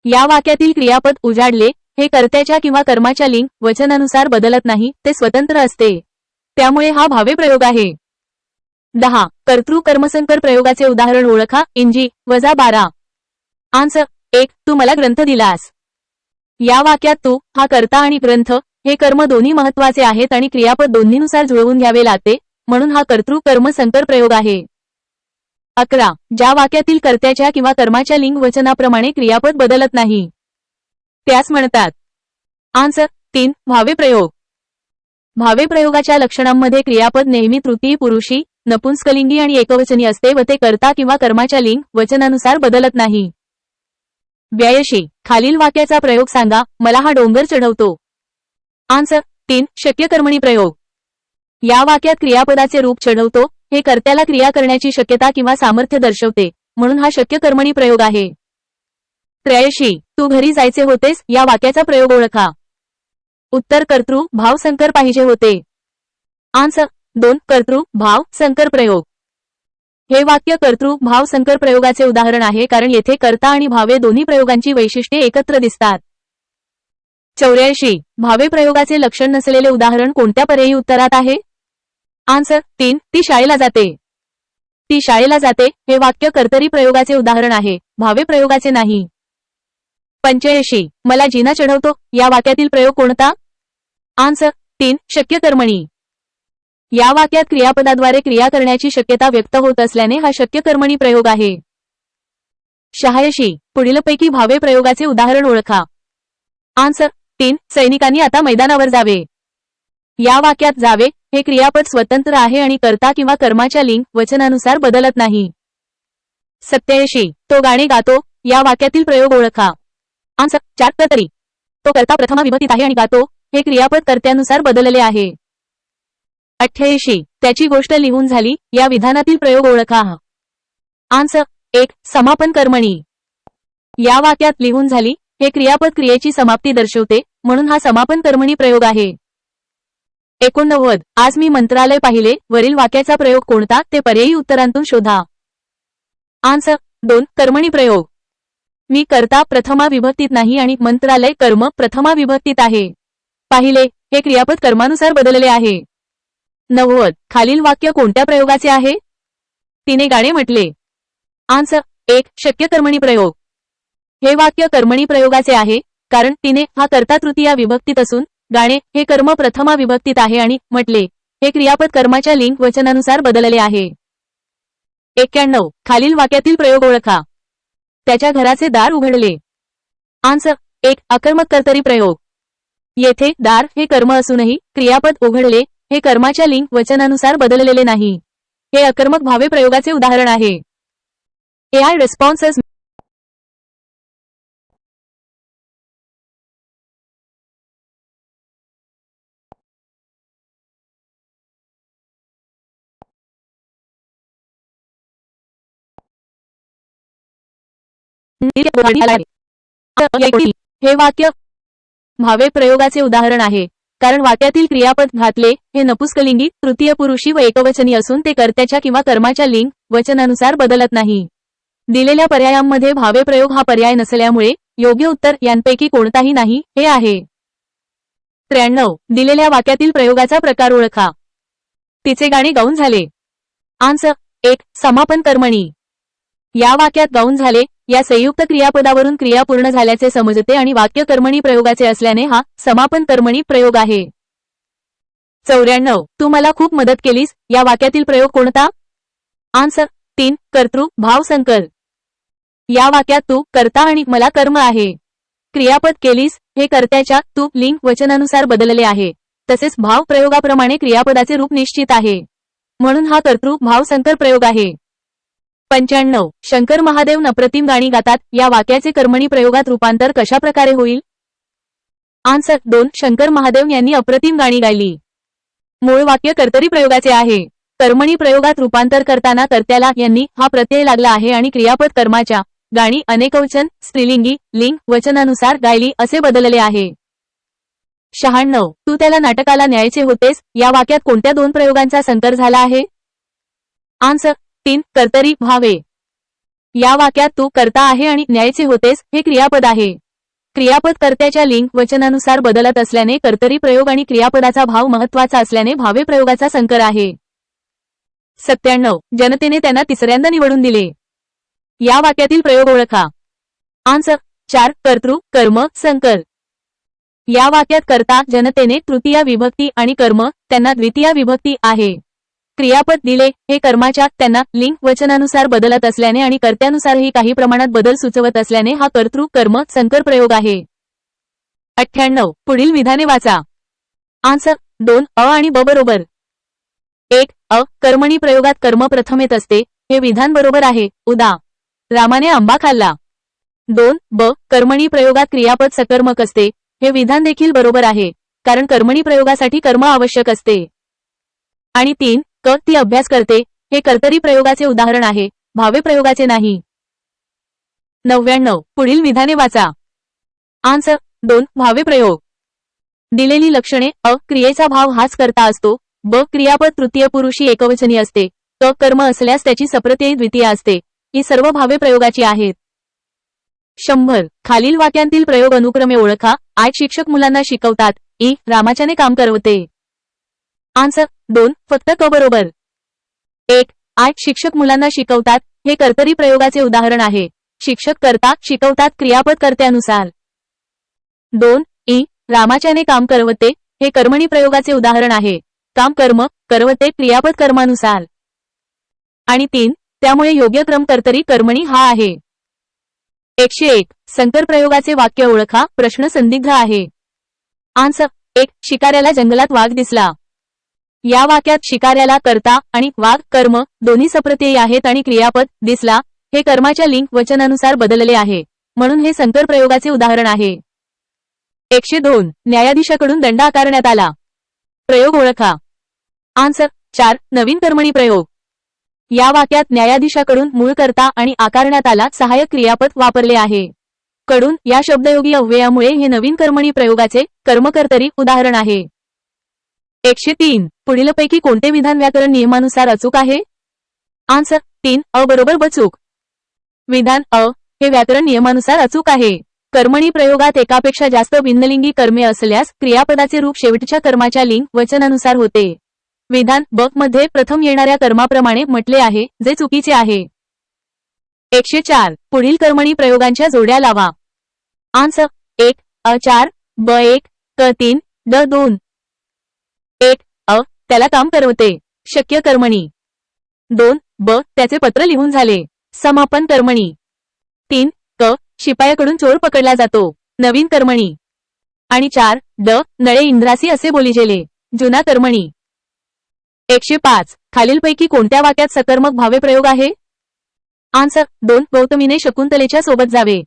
Speaker 1: या वाक्यातील क्रियापद उजाडले हे कर्त्याच्या किंवा कर्माच्या लिंग वचनानुसार बदलत नाही ते स्वतंत्र असते त्यामुळे हा भावे प्रयोग आहे. 10 कर्तृ कर्मसंकर प्रयोगाचे उदाहरण ओळखा. इंजी -12. आन्सर 1 तू मला ग्रंथ दिलास. या वाक्यात तू हा कर्ता आणि ग्रंथ हे कर्म दोन्ही महत्वाचे आहेत आणि क्रियापद दोन्हीनुसार जुळवून घ्यावे लागते म्हणून हा कर्तृ कर्म संकर प्रयोग आहे. 11. ज्या वाक्यातील कर्त्याच्या किंवा कर्माच्या लिंग वचनाप्रमाणे क्रियापद बदलत नाही त्यास म्हणतात. आन्सर 3. भावे प्रयोग. भावे प्रयोगाच्या लक्षणांमध्ये क्रियापद नेहमी तृतीय पुरुषी, नपुंसकलिंगी आणि एकवचनी असते व ते कर्ता किंवा कर्माच्या लिंग वचनानुसार बदलत नाही. 82. खालील वाक्याचा प्रयोग सांगा. मला हा डोंगर चढवतो. आन्सर 3. शक्यकर्मणी प्रयोग. या वाक्यात क्रियापदाचे रूप चढवतो हे कर्त्याला क्रिया करण्याची शक्यता किंवा सामर्थ्य दर्शवते, म्हणून हा शक्यकर्मणी प्रयोग आहे. 83. तू घरी जायचे होतेस या वाक्याचा प्रयोग ओळखा. उत्तर कर्तृ भाव संकर पाहिजे होते. आन्सर 2. कर्तृ भाव संकर प्रयोग. हे वाक्य कर्तृ भाव संकर प्रयोगाचे उदाहरण आहे कारण येथे कर्ता आणि भावे दोन्ही प्रयोगांची वैशिष्ट्ये एकत्र दिसतात. 84. भावे प्रयोगाचे लक्षण नसलेले उदाहरण कोणत्या पर्यायी उत्तरात आहे? आन्सर 3. ती शाळेला जाते. ती शाळेला जाते हे वाक्य कर्तरी प्रयोगाचे उदाहरण आहे, भावे प्रयोगाचे नाही. 85. मला जिना चढवतो या वाक्यातील प्रयोग कोणता? आन्सर 3. शक्यकर्मणी. या वाक्यात क्रियापदाद्वारे क्रिया करण्याची शक्यता व्यक्त होत असल्याने हा शक्यकर्मणी प्रयोग आहे. 86. पुढीलपैकी भावे प्रयोगाचे उदाहरण ओळखा. आन्सर 3. सैनिकांनी आता मैदानावर जावे. या वाक्यात जावे हे क्रियापद स्वतंत्र आहे आणि कर्ता किंवा कर्माच्या लिंग वचनानुसार बदलत नाही. 87. तो गाणे गातो या वाक्यातील प्रयोग ओळखा. आन्सर 4. कर्तरी. तो कर्ता प्रथमा विभक्तीत आहे आणि गातो हे क्रियापद कर्त्यानुसार बदलले आहे. 88. त्याची गोष्ट लिहून झाली या विधानातील प्रयोग ओळखा. आन्सर 1. समापन कर्मणी. या वाक्यात लिहून झाली हे क्रियापद क्रियेची समाप्ती दर्शवते, म्हणून हा समापन कर्मणी प्रयोग आहे. 89. आज मी मंत्रालय पाहिले वरील वाक्याचा प्रयोग कोणता ते पर्यायी उत्तरांतून शोधा. आन्सर 2. कर्मणी प्रयोग. मी कर्ता प्रथमा विभक्तीत नाही आणि मंत्रालय कर्म प्रथमा विभक्तीत आहे. पाहिले हे क्रियापद कर्मानुसार बदलले आहे. 90. खालील वाक्य कोणत्या प्रयोगाचे आहे? तिने गाणे म्हटले. आन्सर 1. शक्यकर्मणी प्रयोग. हे वाक्य कर्मणी प्रयोगाचे आहे कारण तिने हा कर्ता तृतीया विभक्तीत असून गाणे हे कर्म प्रथमा विभक्तीत आहे आणि म्हटले हे क्रियापद कर्माच्या लिंग वचनानुसार बदलले आहे. 91. खालील वाक्यातील प्रयोग ओळखा. त्याच्या घराचे दार उघडले. आन्सर 1. अकर्मक कर्तरी प्रयोग. येथे दार हे कर्म असूनही क्रियापद उघडले हे कर्माच्या लिंग वचनानुसार बदललेले नाही. हे अकर्मक भावे प्रयोगाचे उदाहरण आहे. AI responses. हे वाक्य भावे प्रयोगाचे उदाहरण आहे कारण वाक्यातील क्रियापद घातले हे नपुंसकलिंगी, तृतीय पुरुषी व एकवचनी असून ते कर्त्याच्या किंवा कर्माच्या लिंग वचनानुसार बदलत नाही. दिलेल्या पर्यायांमध्ये भावे प्रयोग हा पर्याय नसल्यामुळे योग्य उत्तर यांपैकी कोणताही नाही हे आहे. 93. दिलेल्या वाक्यातील प्रयोगाचा प्रकार ओळखा. तिचे गाणे गाऊन झाले. आन्सर 1. समापन कर्मणी. या वाक्यात गाऊन झाले या संयुक्त क्रियापदावरून क्रिया पूर्ण झाल्याचे समजते आणि वाक्य कर्मणी प्रयोगाचे असल्याने हा समापन कर्मणी प्रयोग आहे. 94. तू मला खूप मदत केलीस या वाक्यातील प्रयोग कोणता? आन्सर 3. कर्तृ भाव संकर. या वाक्यात तू कर्ता आणि मला कर्म आहे. क्रियापद केलीस हे कर्त्याच्या तू लिंग वचनानुसार बदलले आहे, तसेच भाव प्रयोगाप्रमाणे क्रियापदाचे रूप निश्चित आहे, म्हणून हा कर्तृ भाव संकर प्रयोग आहे. 95. शंकर महादेव अप्रतिम गाणी गातात या वाक्याचे कर्मणी प्रयोगात रूपांतर कशा प्रकारे होईल? आन्सर 2. शंकर महादेव यांनी अप्रतिम गाणी गायली. मूळ वाक्य कर्तरी प्रयोगाचे आहे. कर्मणी प्रयोगात रूपांतर करताना कर्त्याला यांनी हा प्रत्यय लागला आहे आणि क्रियापद कर्माच्या गाणी अनेकवचन स्त्रीलिंगी लिंग वचनानुसार गायली असे बदलले आहे. 96. तू त्याला नाटकाला न्यायचे होतेस या वाक्यात कोणत्या दोन प्रयोगांचा संकर झाला आहे? आन्सर 3. कर्तरी भावे. या वाक्यात तू कर्ता आहे आणि न्यायचे होतेस हे क्रियापद आहे. क्रियापद कर्त्याच्या लिंग वचनानुसार बदलत असल्याने कर्तरी प्रयोग आणि क्रियापदाचा भाव महत्वाचा असल्याने भावे प्रयोगाचा संकर आहे. 97. जनतेने त्यांना तिसऱ्यांदा निवडून दिले. या वाक्यातील प्रयोग ओळखा. आन्सर 4. कर्तृ कर्म संकर. या वाक्यात कर्ता जनतेने तृतीया विभक्ती आणि कर्म त्यांना द्वितीया विभक्ती आहे. क्रियापद दिले हे कर्माच्या त्यांना लिंग वचनानुसार बदलत असल्याने आणि कर्त्यानुसारही काही प्रमाणात बदल सुचवत असल्याने हा कर्तृ कर्म संकर प्रयोग आहे. 98. पुढील विधाने वाचा. आन्सर 2 अ आणि ब बरोबर. 1 अ कर्मणी प्रयोगात कर्म प्रथमेत असते, हे विधान बरोबर आहे. उदा. रामाने आंबा खाल्ला. 2 ब कर्मणी प्रयोगात क्रियापद सकर्मक असते, हे विधान देखील बरोबर आहे, कारण कर्मणी प्रयोगासाठी कर्म आवश्यक असते. आणि 3 क ती अभ्यास करते, हे कर्तरी प्रयोगाचे उदाहरण आहे, भावे प्रयोगाचे नाही. 99. पुढील विधाने वाचा. आन्सर 2 भावे प्रयोग. दिलेली लक्षणे अ क्रियेचा भाव हाच कर्ता असतो, ब क्रियापद तृतीय पुरुषी एकवचनी असते, क कर्म असल्यास त्याची सप्रत्ययी द्वितीय असते. ही सर्व भावे प्रयोगाची आहेत. 100. खालील वाक्यांतील प्रयोग अनुक्रमे ओळखा. आय शिक्षक मुलांना शिकवतात. ई रामाच्याने काम करवते. आन्सर 2 फक्त क बरोबर. 1 आय शिक्षक मुलांना शिकवतात हे कर्तरी प्रयोगाचे उदाहरण आहे. शिक्षक करता शिकवतात क्रियापद कर्त्यानुसार. 2 ई रामाच्याने काम करवते हे कर्मणी प्रयोगाचे उदाहरण आहे. काम कर्म करवते क्रियापद कर्मानुसार. आणि 3 त्यामुळे योग्य क्रम कर्तरी कर्मणी हा आहे. 101 संकर प्रयोगाचे वाक्य ओळखा. प्रश्न संदिग्ध आहे. आन्सर 1 शिकाऱ्याला जंगलात वाघ दिसला. या वाक्यात शिकाऱ्याला कर्ता आणि वाघ कर्म दोन्ही सप्रत्ययी आहेत आणि क्रियापद दिसला हे कर्माच्या लिंग वचनानुसार बदलले आहे, म्हणून हे संकर प्रयोगाचे उदाहरण आहे. 102 न्यायाधीशाकडून दंड आकारण्यात आला. प्रयोग ओळखा. आन्सर 4 नवीन कर्मणी प्रयोग. या वाक्यात न्यायाधीशाकडून मूळ कर्ता आणि आकारण्यात आला सहाय्यक क्रियापद वापरले आहे. कडून या शब्दयोगी अव्ययामुळे हे नवीन कर्मणी प्रयोगाचे कर्मकर्तरी उदाहरण आहे. 103 पुढीलपैकी कोणते विधान व्याकरण नियमानुसार अचूक आहे. आन्सर 3 अ बरोबर ब चूक. विधान अ हे व्याकरण नियमानुसार अचूक आहे. कर्मणी प्रयोगात एकापेक्षा जास्त भिन्नलिंगी कर्मे असल्यास क्रियापदाचे रूप शेवटच्या कर्माच्या लिंग वचनानुसार होते. विधान ब मध्ये प्रथम येणाऱ्या कर्माप्रमाणे म्हटले आहे, जे चुकीचे आहे. 104 पुढील कर्मणी प्रयोगांच्या जोड्या लावा. आन्सर 1 अ 4 ब 1 क 3 ड 2. 1 अ त्याला काम करवते. शक्य कर्मणी. 2 ब त्याचे पत्र लिहून झाले. समापन कर्मणी. 3 क शिपायाकडून चोर पकडला जातो. नवीन कर्मणी. आणि 4 ड नळे इंद्रासी असे बोलिजेले. जुना कर्मणी. 105 खालीलपैकी कोणत्या वाक्यात सकर्मक भावे प्रयोग आहे. आन्सर 2 गौतमीने शकुंतलेच्या सोबत जावे.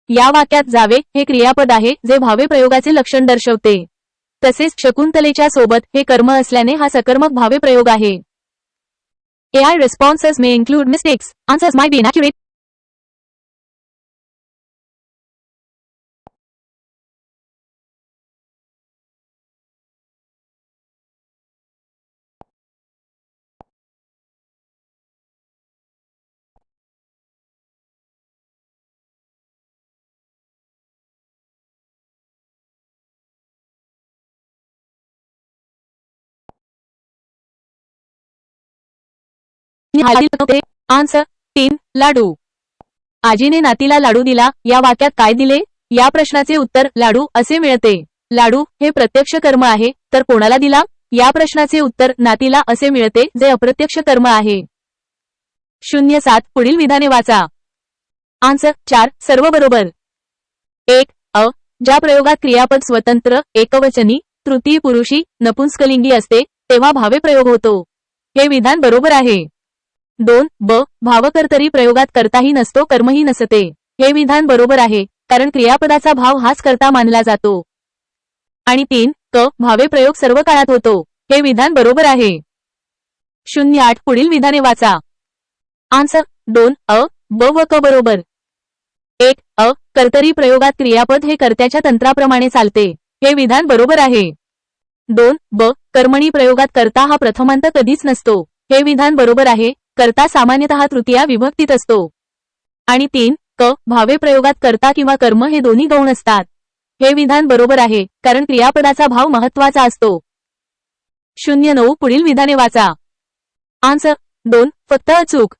Speaker 1: या वाक्यात जावे हे क्रियापद आहे, जे भावे प्रयोगाचे लक्षण दर्शवते. तसेच शकुंतलेच्या सोबत हे कर्म असल्याने हा सकर्मक भावे प्रयोग आहे. AI responses may include mistakes. Answers might be inaccurate. Answer 3 लाडू. आजीने नातीला लाडू दिला. या वाक्यात काय दिले. या प्रश्नाचे उत्तर लाडू असे मिळते. लाडू हे प्रत्यक्ष कर्म आहे, तर कोणाला दिला. या प्रश्नाचे उत्तर नातीला असे मिळते, जे अप्रत्यक्ष कर्म आहे. 07 पुढील विधाने वाचा. आन्सर 4 सर्व बरोबर. 1 अ ज्या प्रयोगात क्रियापद स्वतंत्र एकवचनी तृतीय पुरुषी नपुंसकलिंगी असते, तेव्हा भावे प्रयोग होतो. हे विधान बरोबर आहे. 2 ब भावकर्तरी प्रयोगात कर्ताही नसतो कर्मही नसते. हे विधान बरोबर आहे, कारण क्रियापदाचा भाव हाच कर्ता मानला जातो. आणि 3 क भावे प्रयोग सर्व काळात होतो. हे विधान बरोबर आहे. 08 पुढील विधाने वाचा. आन्सर 2 अ ब व क बरोबर. 1 अ कर्तरी प्रयोगात क्रियापद हे कर्त्याच्या तंत्राप्रमाणे चालते. हे विधान बरोबर आहे. 2 ब कर्मणी प्रयोगात कर्ता हा प्रथमांत कधीच नसतो. हे विधान बरोबर आहे, कर्ता सामान्यतः तृतीया विभक्तीत असतो. आणि 3 क भावे प्रयोगात कर्ता किंवा कर्म हे दोन्ही गौण असतात. हे विधान बरोबर आहे, कारण क्रियापदाचा भाव महत्वाचा असतो. 09 पुढील विधाने वाचा. आन्सर 2 फक्त अचूक.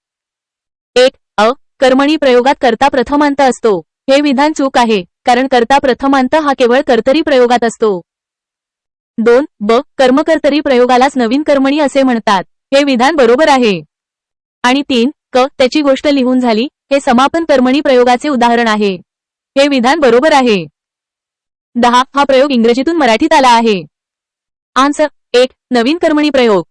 Speaker 1: 1 अ कर्मणी प्रयोगात कर्ता प्रथमांत असतो. हे विधान चूक आहे, कारण कर्ता प्रथमांत हा केवळ कर्तरी प्रयोगात असतो. 2 ब कर्मकर्तरी प्रयोगालाच नवीन कर्मणी असे म्हणतात. हे विधान बरोबर आहे. आणि 3 क त्याची गोष्ट लिहून झाली हे समापन कर्मणी प्रयोगाचे उदाहरण आहे. हे विधान बरोबर आहे. 10 हा प्रयोग इंग्रजीतून मराठीत आला आहे. आन्सर 1 नवीन कर्मणी प्रयोग.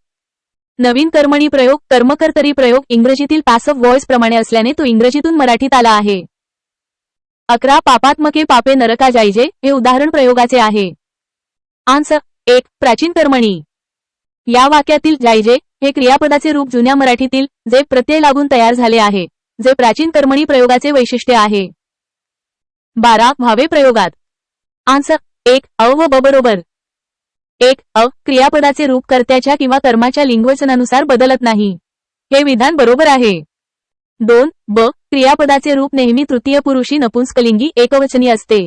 Speaker 1: नवीन कर्मणी प्रयोग कर्मकर्तरी प्रयोग इंग्रजीतील पॅसिव्ह व्हॉइस प्रमाणे असल्याने तो इंग्रजीतून मराठीत आला आहे. 11 पापात्मके पापे नरका जायजे हे उदाहरण प्रयोगाचे आहे. आन्सर 1 प्राचीन कर्मणी. या वाक्यातील जायजे हे क्रियापदाचे रूप जुन्या मराठीतील जे प्रत्यय लागून तयार झाले आहे, जे प्राचीन कर्मणी प्रयोगाचे वैशिष्ट्य आहे. 12 भावे प्रयोगात. आन्सर 1 अ व ब बरोबर. 1 अ क्रियापदाचे रूप कर्त्याच्या किंवा कर्माच्या लिंगवचनानुसार बदलत नाही. हे विधान बरोबर आहे. 2 ब क्रियापदाचे रूप नेहमी तृतीय पुरुषी नपुंसकलिंगी एकवचनी असते.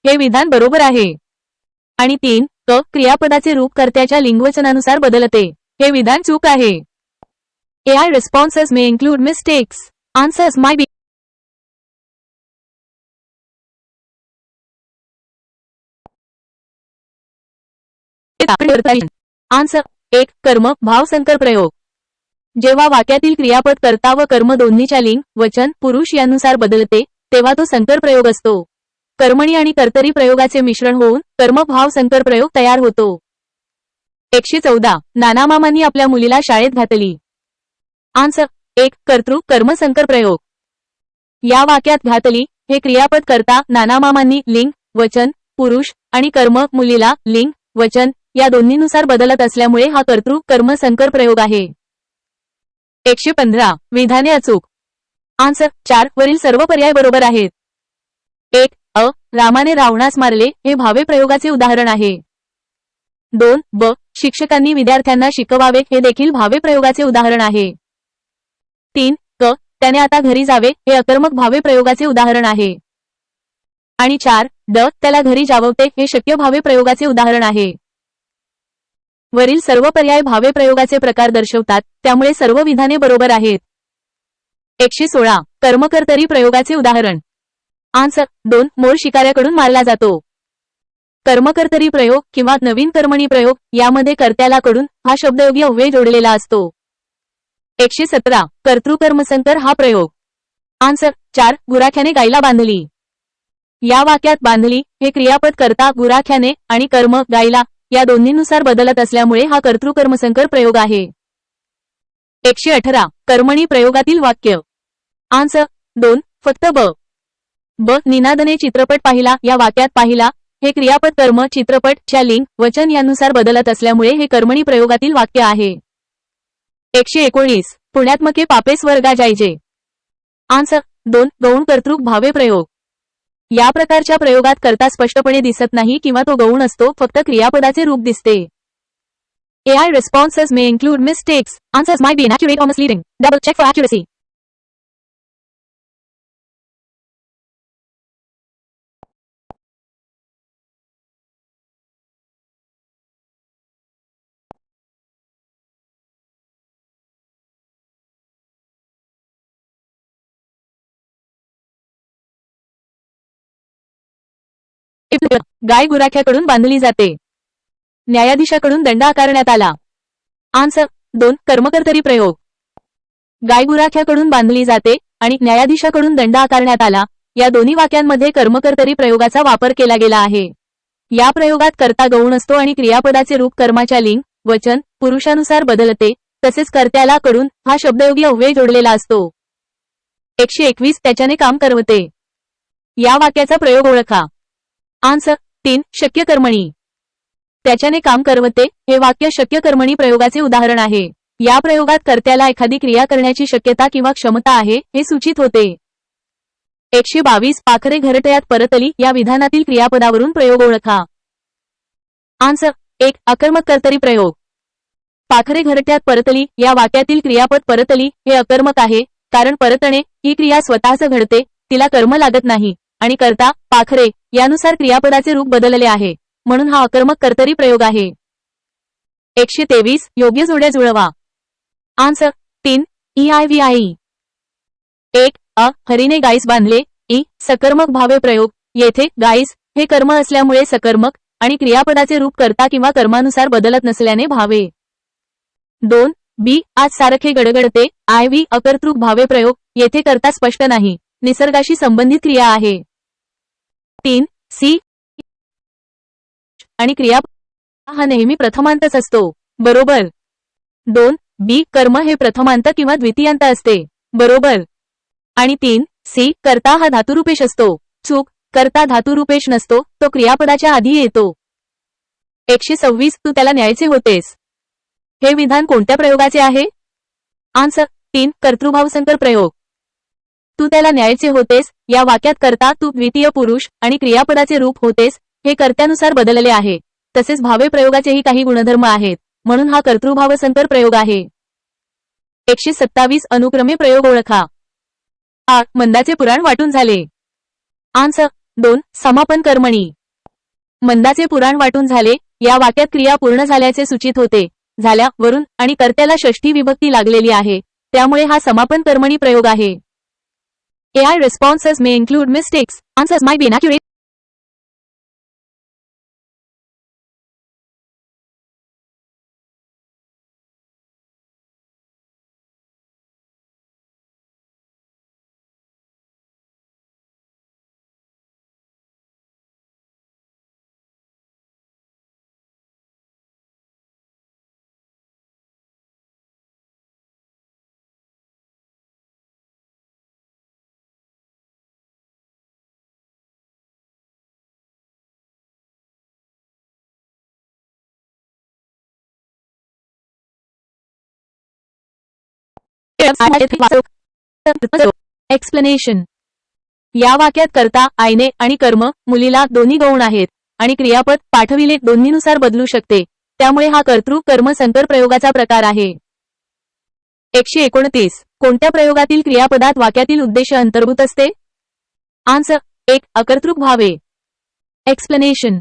Speaker 1: हे विधान बरोबर आहे. आणि 3 क क्रियापदाचे रूप कर्त्याच्या लिंगवचनानुसार बदलते. हे विधान चूक आहे. AI responses may include mistakes. Answers might be answer 1 कर्म भाव संकर प्रयोग. जेव्हा वाक्यातील क्रियापद कर्ता व कर्म दोन्हीच्या लिंग वचन पुरुष यानुसार बदलते तेव्हा तो संकर प्रयोग असतो. कर्मणी आणि कर्तरी प्रयोगाचे मिश्रण होऊन कर्मभाव संकर प्रयोग तयार होतो. 114 नानामामांनी आपल्या मुलीला शाळेत घातली. आन्सर 1 कर्तृ कर्म संकर प्रयोग. या वाक्यात घातली हे क्रियापद कर्ता नानामामांनी लिंग वचन पुरुष आणि कर्म मुलीला लिंग वचन या दोन्हीनुसार बदलत असल्यामुळे हा कर्तृ कर्म संकर प्रयोग आहे. 115 विधाने अचूक. आन्सर 4 वरील सर्व पर्याय बरोबर आहेत. 1 अ रामाने रावणास मारले हे भावे प्रयोगाचे उदाहरण आहे. 2 ब शिक्षकांनी विद्यार्थ्यांना शिकवावे हे देखील भावे प्रयोगाचे उदाहरण आहे. 3 क त्याने आता घरी जावे हे अकर्मक भावे प्रयोगाचे उदाहरण आहे. आणि 4 ड त्याला घरी जाववते हे शक्य भावे प्रयोगाचे उदाहरण आहे. वरील सर्व पर्याय भावे प्रयोगाचे प्रकार दर्शवतात त्यामुळे सर्व विधाने बरोबर आहेत. 116 कर्मकर्तरी प्रयोगाचे उदाहरण. आन्सर 2 मोर शिकाऱ्याकडून मारला जातो. कर्मकर्तरी प्रयोग किंवा नवीन कर्मणी प्रयोग यामध्ये कर्त्याला कडून हा शब्दयोगी अव्यय जोडलेला असतो. 117 कर्तृकर्मसंकर हा प्रयोग. आन्सर 4 गुराख्याने गायला बांधली. या वाक्यात बांधली हे क्रियापद कर्ता गुराख्याने आणि कर्म गायला या दोन्हीनुसार बदलत असल्यामुळे हा कर्तृकर्मसंकर प्रयोग आहे. 118 कर्मणी प्रयोगातील वाक्य. आन्सर 2 फक्त ब निनादने चित्रपट पाहिला या वाक्यात पाहिला हे क्रियापद कर्म चित्रपट च्या लिंग वचन यानुसार बदलत असल्यामुळे हे कर्मणी प्रयोगातील वाक्य आहे. 119 पुण्यात्मके पापे स्वर्गा जायजे. आन्सर 2 गौण कर्तृक भावे प्रयोग. या प्रकारच्या प्रयोगात कर्ता स्पष्टपणे दिसत नाही किंवा तो गौण असतो, फक्त क्रियापदाचे रूप दिसते. AI responses may include mistakes. Answers might be inaccurate or misleading. Double check for accuracy. गाय गुराख्याकडून बांधली जाते. न्यायाधीशाकडून दंड आकारण्यात आला. आन्सर 2 कर्मकर्तरी प्रयोग. गाय गुराख्याकडून बांधली जाते आणि न्यायाधीशाकडून दंड आकारण्यात आला या दोन्ही वाक्यांमध्ये कर्मकर्तरी प्रयोगाचा वापर केला गेला आहे. या प्रयोगात कर्ता गौण असतो आणि क्रियापदाचे रूप कर्माच्या लिंग वचन पुरुषानुसार बदलते, तसेच कर्त्याला कडून हा शब्दयोगी अव्यय जोडलेला असतो. 121 त्याच्याने काम करवते. या वाक्याचा प्रयोग ओळखा. आन्सर 3 शक्य कर्मणी. त्याच्याने काम करवते हे वाक्य शक्य कर्मणी प्रयोगाचे उदाहरण आहे. या प्रयोगात कर्त्याला एखादी क्रिया करण्याची शक्यता किंवा क्षमता आहे हे सूचित होते. 122 पाखरे घरटयात परतली या विधानातील क्रियापदावरून प्रयोग ओळखा. आन्सर 1 अकर्मक कर्तरी प्रयोग. पाखरे घरट्यात परतली या वाक्यातील क्रियापद परतली हे अकर्मक आहे, कारण परतणे ही क्रिया स्वतःच घडते, तिला कर्म लागत नाही आणि कर्ता पाखरे यानुसार क्रियापदाचे रूप बदलले आहे, म्हणून हा अकर्मक कर्तरी प्रयोग आहे. 123 योग्य जोड्या जुळवा. Answer 3 EIVI. 1 अ हरीने गाईस बांधले. ई सकर्मक भावे प्रयोग. येथे गाईस हे कर्म असल्यामुळे सकर्मक आणि क्रियापदाचे रूप कर्ता किंवा कर्मानुसार बदलत नसल्याने भावे. 2 बी आज सारखे गडगडते. आय व्ही अकर्तृक भावे प्रयोग. येथे कर्ता स्पष्ट नाही. निसर्गाशी संबंधित क्रिया आहे. 3 सी आणि क्रियापद हा नेहमी प्रथमांतच असतो. बरोबर. 2 बी कर्म हे प्रथमांत किंवा द्वितीयांत असते. बरोबर. आणि 3 सी कर्ता हा धातुरूपेश असतो. चूक. कर्ता धातुरूपेश नसतो, तो क्रियापदाच्या आधी येतो. 126 तू त्याला न्यायचे होतेस. हे विधान कोणत्या प्रयोगाचे आहे? आन्सर 3 कर्तृभावसंकर प्रयोग. तू त्याला न्यायचे होतेस या वाक्यात कर्ता तू द्वितीय पुरुष आणि क्रियापदाचे रूप होतेस हे कर्त्यानुसार बदलले आहे. तसेच भावे प्रयोगाचेही काही गुणधर्म आहेत, म्हणून हा कर्तृभावसंकर प्रयोग आहे. 127 अनुक्रमे प्रयोग ओळखा. आ मंदाचे पुराण वाटून झाले. आन्सर 2 समापन कर्मणी. मंदाचे पुराण वाटून झाले या वाक्यात क्रिया पूर्ण झाल्याचे सूचित होते. झाल्या वरून आणि कर्त्याला षष्ठी विभक्ती लागलेली आहे, त्यामुळे हा समापन कर्मणी प्रयोग आहे. AI responses may include mistakes. Answers might be inaccurate. Explanation. या वाक्यात कर्ता आईने आणि कर्म मुलीला दोन्ही गौण आहेत आणि क्रियापद पाठविले दोन्हीनुसार बदलू शकते, त्यामुळे हा कर्तृ कर्म संकर प्रयोगाचा प्रकार आहे. 129 कोणत्या प्रयोगातील क्रियापदात वाक्यातील उद्देश अंतर्भूत असते? आन्सर 1 अकर्तृक भावे. एक्सप्लेनेशन.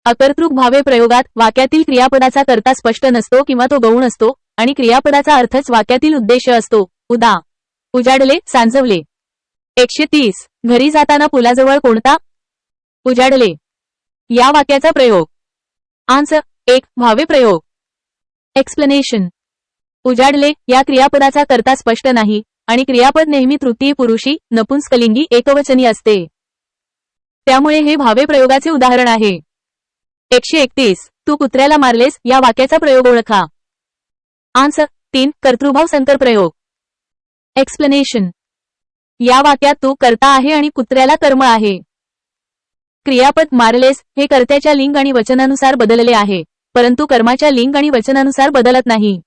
Speaker 1: अकर्तृक भावे प्रयोगात वाक्यातील क्रियापदाचा कर्ता स्पष्ट नसतो किंवा तो गौण असतो आणि क्रियापदाचा अर्थच वाक्यातील उद्देश असतो. उदा. उजाडले सांजवले. 130 घरी जाताना पुलाजवळ कोणता? उजाडले. या वाक्याचा प्रयोग. आन्सर 1 भावे प्रयोग. एक्सप्लेनेशन. उजाडले या क्रियापदाचा कर्ता स्पष्ट नाही आणि क्रियापद नेहमी तृतीय पुरुषी नपुंसकलिंगी एकवचनी असते, त्यामुळे हे भावे प्रयोगाचे उदाहरण आहे. 131 तू कुत्र्याला मारलेस या वाक्याचा प्रयोग ओळखा. आन्सर 3 कर्तृभाव संकर प्रयोग. एक्सप्लेनेशन. या वाक्यात तू कर्ता आहे आणि कुत्र्याला कर्म आहे. क्रियापद मारलेस हे कर्त्याच्या लिंग आणि वचनानुसार बदलले आहे, परंतु कर्माच्या लिंग आणि वचनानुसार बदलत नाही,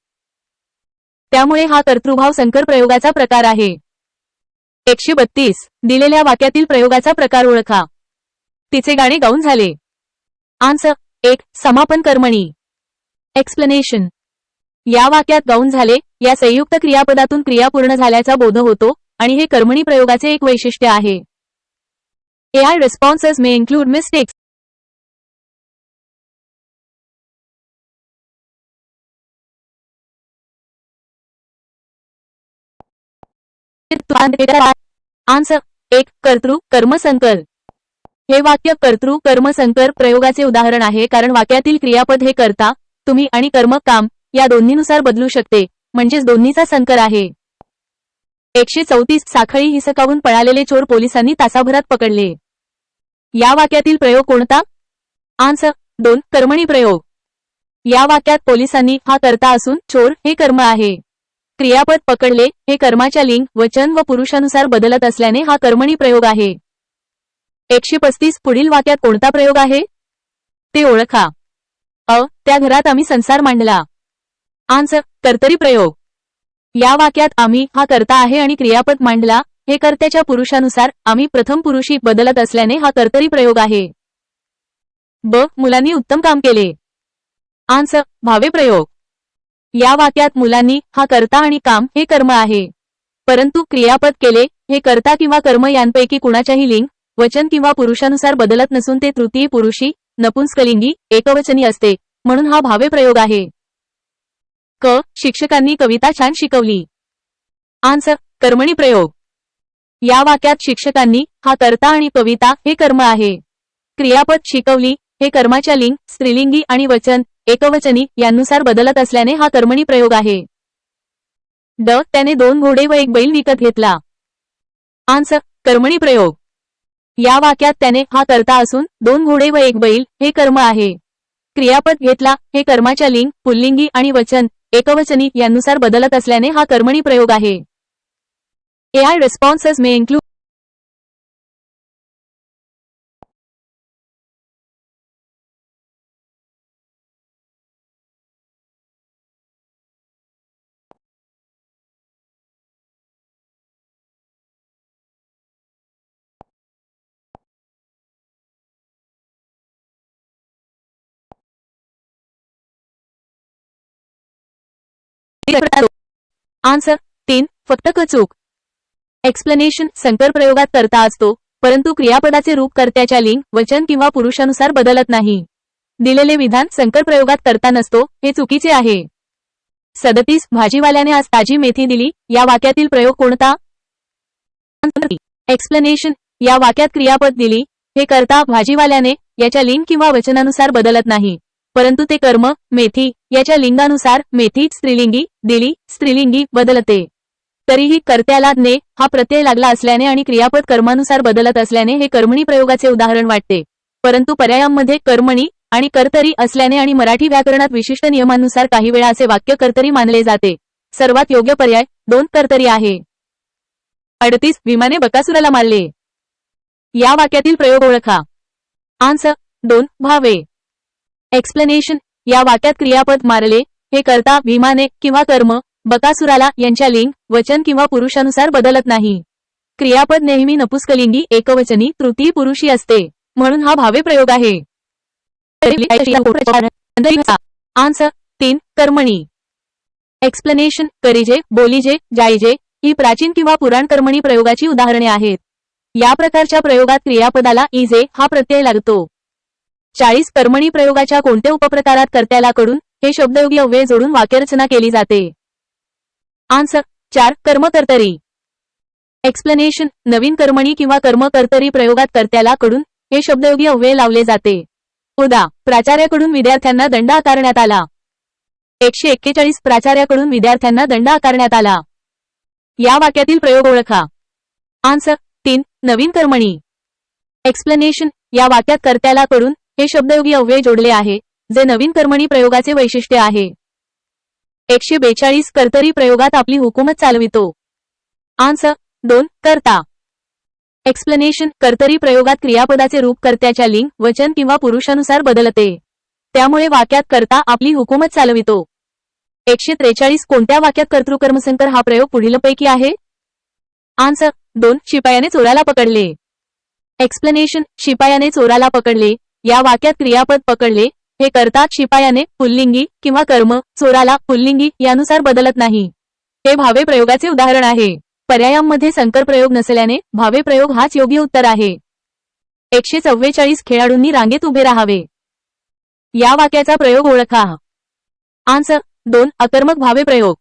Speaker 1: त्यामुळे हा कर्तृभाव संकर प्रयोगाचा प्रकार आहे. 132 दिलेल्या वाक्यातील प्रयोगाचा प्रकार ओळखा. तिचे गाणे गाऊन झाले. आन्सर 1 समापन कर्मणी. एक्सप्लेनेशन. या वाक्यात गाऊन झाले या संयुक्त क्रियापदातून क्रिया पूर्ण झाल्याचा बोध होतो आणि हे कर्मणी प्रयोगाचे एक वैशिष्ट्य आहे. AI responses may include mistakes. Answer 1 कर्तृ कर्मसंकर. हे वाक्य कर्तृ कर्मसंकर प्रयोगाचे उदाहरण आहे, कारण वाक्यातील क्रियापद हे कर्ता तुम्ही आणि कर्म काम या दोन्हीनुसार बदलू शकते, म्हणजेच दोन्हीचा संकर आहे. 134 साखळी हिसकावून पळालेले चोर पोलिसांनी तासाभरात पकडले. या वाक्यातील प्रयोग कोणता? आन्सर 2 कर्मणी प्रयोग. या वाक्यात पोलिसांनी हा कर्ता असून चोर हे कर्म आहे. क्रियापद पकडले हे कर्माच्या लिंग वचन व पुरुषानुसार बदलत असल्याने हा कर्मणी प्रयोग आहे. 135 पुढील वाक्यात कोणता प्रयोग आहे ते ओळखा. त्या घरात आम्ही संसार मांडला. आन्सर कर्तरी प्रयोग. या वाक्यात आम्ही हा कर्ता आहे आणि क्रियापद मांडला हे कर्त्याच्या पुरुषानुसार आम्ही प्रथम पुरुषी बदलत असल्याने हा कर्तरी प्रयोग आहे. मुलांनी उत्तम काम केले. आन्सर भावे प्रयोग. या वाक्यात मुलांनी हा कर्ता आणि काम हे कर्म आहे, परंतु क्रियापद केले हे कर्ता किंवा कर्म यांपैकी कुणाच्याही लिंग वचन किंवा पुरुषानुसार बदलत नसून ते तृतीय पुरुषी नपुंसकलिंगी एकवचनी असते, म्हणून हा भावे प्रयोग आहे. शिक्षकांनी कविता छान शिकवली. आन्सर कर्मणी प्रयोग. या वाक्यात शिक्षकांनी हा कर्ता आणि कविता हे कर्म आहे. क्रियापद शिकवली हे कर्माच्या लिंग स्त्रीलिंगी आणि वचन एकवचनी यांनुसार बदलत असल्याने हा कर्मणी प्रयोग आहे. ड. त्याने 2 घोडे व 1 बैल विकत घेतला. आन्सर. कर्मणी प्रयोग. या वाक्यात त्याने हा कर्ता असून 2 घोडे व 1 बैल हे कर्म आहे. क्रियापद घेतला हे कर्माच्या लिंग, पुल्लिंगी आणि वचन एकवचनी यानुसार बदलत असल्याने हा कर्मणी प्रयोग आहे. AI responses may include answer. 3. फक्त कचूक. एक्सप्लेनेशन. संकर प्रयोगात कर्ता असतो, परंतु क्रियापदाचे रूप कर्त्याच्या लिंग, वचन किंवा पुरुषानुसार बदलत नाही. दिलेले विधान संकर प्रयोगात कर्ता नसतो हे चुकीचे आहे. 37. भाजीवाल्याने आज ताजी मेथी दिली या वाक्यातील प्रयोग कोणता? एक्सप्लेनेशन. या वाक्यात क्रियापद दिली हे कर्ता भाजीवाल्याने याच्या लिंग किंवा वचनानुसार बदलत नाही, परंतु ते कर्म मेथी याच्या लिंगानुसार मेथी स्त्रीलिंगी, दिली स्त्रीलिंगी बदलते. तरीही कर्त्याला ने हा प्रत्यय लागला असल्याने आणि क्रियापद कर्मानुसार बदलत असल्याने हे कर्मणी प्रयोगाचे उदाहरण वाटते, परंतु पर्यायांमध्ये कर्मणी आणि कर्तरी असल्याने आणि मराठी व्याकरणात विशिष्ट नियमांनुसार काही वेळा असे वाक्य कर्तरी मानले जाते. सर्वात योग्य पर्याय 2 कर्तरी आहे. 38. भीमाने बकासुराला मारले. या वाक्यातील प्रयोग ओळखा. आन्सर. 2 भावे. एक्सप्लेनेशन. या वाक्यात क्रियापद मारले हे कर्ता भीमाने किंवा कर्म बकासुराला यांच्या लिंग, वचन किंवा पुरुषानुसार बदलत नाही. क्रियापद नेहमी नपुंसकलिंगी, एकवचनी, तृतीय पुरुषी असते, म्हणून हा भावे प्रयोग आहे. आन्सर. 3 कर्मणी. एक्सप्लेनेशन. करीजे, बोलीजे, जाईजे ही प्राचीन किंवा पुराण कर्मणी प्रयोगाची उदाहरणे आहेत. या प्रकारच्या प्रयोगात क्रियापदाला इजे हा प्रत्यय लागतो. 40. कर्मणी प्रयोगाच्या कोणत्या उपप्रकारात कर्त्याला कडून हे शब्दयोगी अव्यय जोडून वाक्यरचना केली जाते? आन्सर. 4 कर्मकर्तरी. एक्सप्लेनेशन. नवीन कर्मणी किंवा कर्मकर्तरी प्रयोगात कर्त्याला कडून हे शब्दयोगी अव्यय लावले जाते. उदा. प्राचार्याकडून विद्यार्थ्यांना दंड आकारण्यात आला. 141. प्राचार्याकडून विद्यार्थ्यांना दंड आकारण्यात आला. या वाक्यातील प्रयोग ओळखा. आन्सर. 3 नवीन कर्मणी. एक्सप्लेनेशन. या वाक्यात कर्त्याला कडून हे शब्दयोगी अव्यय जोडले आहे, जे नवीन कर्मणी प्रयोगाचे वैशिष्ट्य आहे. 142. कर्तरी प्रयोगात आपली हुकूमत चालवितो. आन्सर. 2 कर्ता. एक्सप्लेनेशन. कर्तरी प्रयोगात क्रियापदाचे रूप कर्त्याच्या लिंग, वचन किंवा पुरुषानुसार बदलते, त्यामुळे वाक्यात कर्ता आपली हुकूमत चालवितो. 143. कोणत्या वाक्यात कर्तृकर्मसंकर हा प्रयोग पुढीलपैकी आहे? आन्सर. 2 शिपायाने चोराला पकडले. एक्सप्लेनेशन. शिपायाने चोराला पकडले या वाक्यात क्रियापद पकडले हे कर्ता शिपायाने पुल्लिंगी किंवा कर्म चोराला पुल्लिंगी यानुसार बदलत नाही. हे भावे प्रयोगाचे उदाहरण आहे. पर्यायांमध्ये संकर प्रयोग नसल्याने भावे प्रयोग हाच योग्य उत्तर आहे. 144. खेळाडूंनी रांगेत उभे राहावे. या वाक्याचा प्रयोग ओळखा. आन्सर. 2 अकर्मक भावे प्रयोग.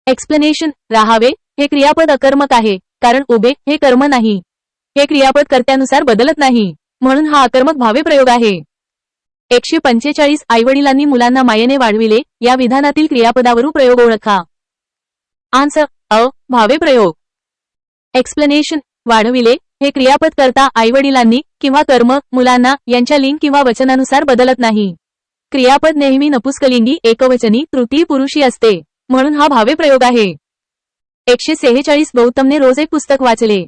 Speaker 1: एक्सप्लेनेशन. राहावे हे क्रियापद अकर्मक आहे, कारण उभे हे कर्म नाही. हे क्रियापद कर्त्यानुसार बदलत नाही, म्हणून हा अकर्मक भावे प्रयोग आहे. 145. आईवडिलांनी मुलांना मायेने वाढविले या विधानातील क्रियापदावरून प्रयोग ओळखा. आन्सर. अ भावे प्रयोग. एक्सप्लेनेशन. वाढविले हे क्रियापद कर्ता आईवडिलांनी किंवा कर्म मुलांना यांच्या लिंग किंवा वचनानुसार बदलत नाही. क्रियापद नेहमी नपुंसकलिंगी, एकवचनी, तृतीय पुरुषी असते, म्हणून हा भावे प्रयोग आहे. 146. गौतमने रोज एक पुस्तक वाचले.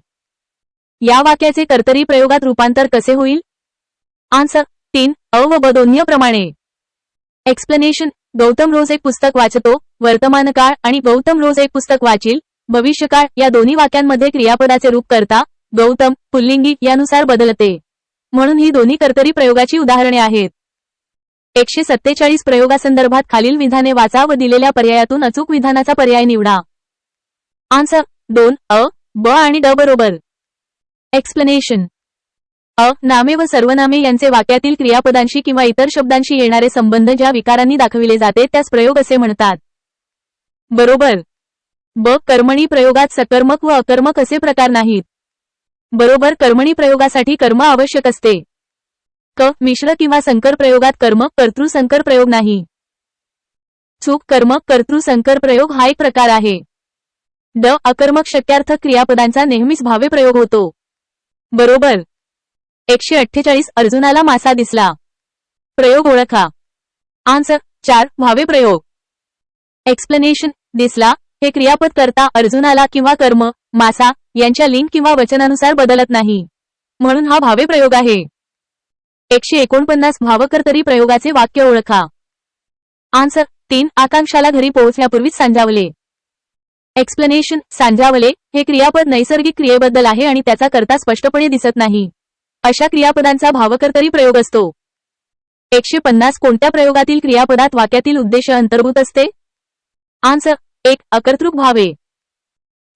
Speaker 1: या वाक्याचे कर्तरी प्रयोगात रूपांतर कसे होईल? आन्सर. 3 अ व ब दोन्हीप्रमाणे. एक्सप्लेनेशन. गौतम रोज एक पुस्तक वाचतो वर्तमानकाळ आणि गौतम रोज एक पुस्तक वाचील भविष्यकाळ या दोन्ही वाक्यांमध्ये क्रियापदाचे रूप कर्ता गौतम पुल्लिंगी यानुसार बदलते, म्हणून ही दोन्ही कर्तरी प्रयोगाची उदाहरणे आहेत. 147. प्रयोगासंदर्भात खालील विधाने वाचा व दिलेल्या पर्यायातून अचूक विधानाचा पर्याय निवडा. आन्सर. 2 अ ब आणि ड बरोबर. एक्सप्लेनेशन. अ नामे व सर्वनामे यांचे वाक्यातील क्रियापदांशी किंवा इतर शब्दांशी येणारे संबंध ज्या विकारांनी दाखविले जाते त्यास प्रयोग असे म्हणतात. बरोबर. ब कर्मणी प्रयोगात सकर्मक व अकर्मक असे प्रकार नाहीत. बरोबर. कर्मणी प्रयोगासाठी कर्म आवश्यक असते. क मिश्र किंवा संकर प्रयोगात कर्म कर्तृ संकर प्रयोग नाही. चूक. कर्म कर्तृ संकर प्रयोग हा एक प्रकार आहे. ड. अकर्मक शक्यार्थक क्रियापदांचा नेहमीच भावे प्रयोग होतो. बरोबर. 148 अर्जुनाला मासा दिसला. प्रयोग ओळखा. आन्सर 4 भावे प्रयोग. एक्सप्लेनेशन. दिसला हे क्रियापद करता अर्जुनाला किंवा कर्म मासा यांच्या लिंग किंवा वचनानुसार बदलत नाही, म्हणून हा भावे प्रयोग आहे. 149 भावकर्तरी प्रयोगाचे वाक्य ओळखा. आन्सर 3 आकांक्षाला घरी पोहोचण्यापूर्वीच सांजावले. एक्सप्लेनेशन. सांजावले हे क्रियापद नैसर्गिक क्रियेबद्दल आहे आणि त्याचा कर्ता स्पष्टपणे दिसत नाही. अशा क्रियापदांचा भावकर्तरी प्रयोग असतो. 150 कोणत्या प्रयोगातील क्रियापदात वाक्यातील उद्देश अंतर्भूत असते? आन्सर 1 अकर्तृक भावे.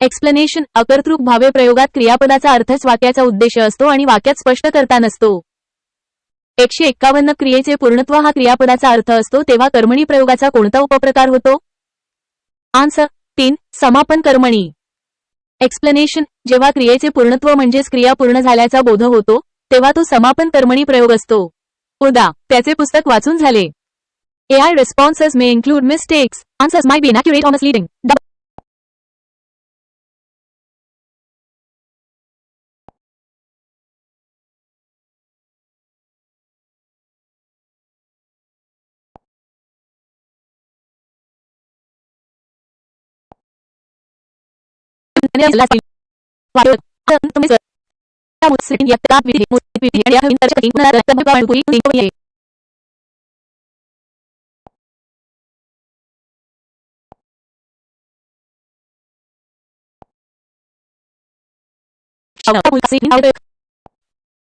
Speaker 1: एक्सप्लेनेशन. अकर्तृक भावे प्रयोगात क्रियापदाचा अर्थच वाक्याचा उद्देश असतो आणि वाक्यात स्पष्ट करता नसतो. 151 क्रियेचे पूर्णत्व हा क्रियापदाचा अर्थ असतो तेव्हा कर्मणी प्रयोगाचा कोणता उपप्रकार होतो? आन्सर 3 समापन कर्मणी. एक्सप्लेनेशन. जेव्हा क्रियेचे पूर्णत्व म्हणजेच क्रिया पूर्ण झाल्याचा बोध होतो तेव्हा तो समापन कर्मणी प्रयोग असतो. उदा. त्याचे पुस्तक वाचून झाले. AI responses may include mistakes. Answers might be inaccurate or misleading.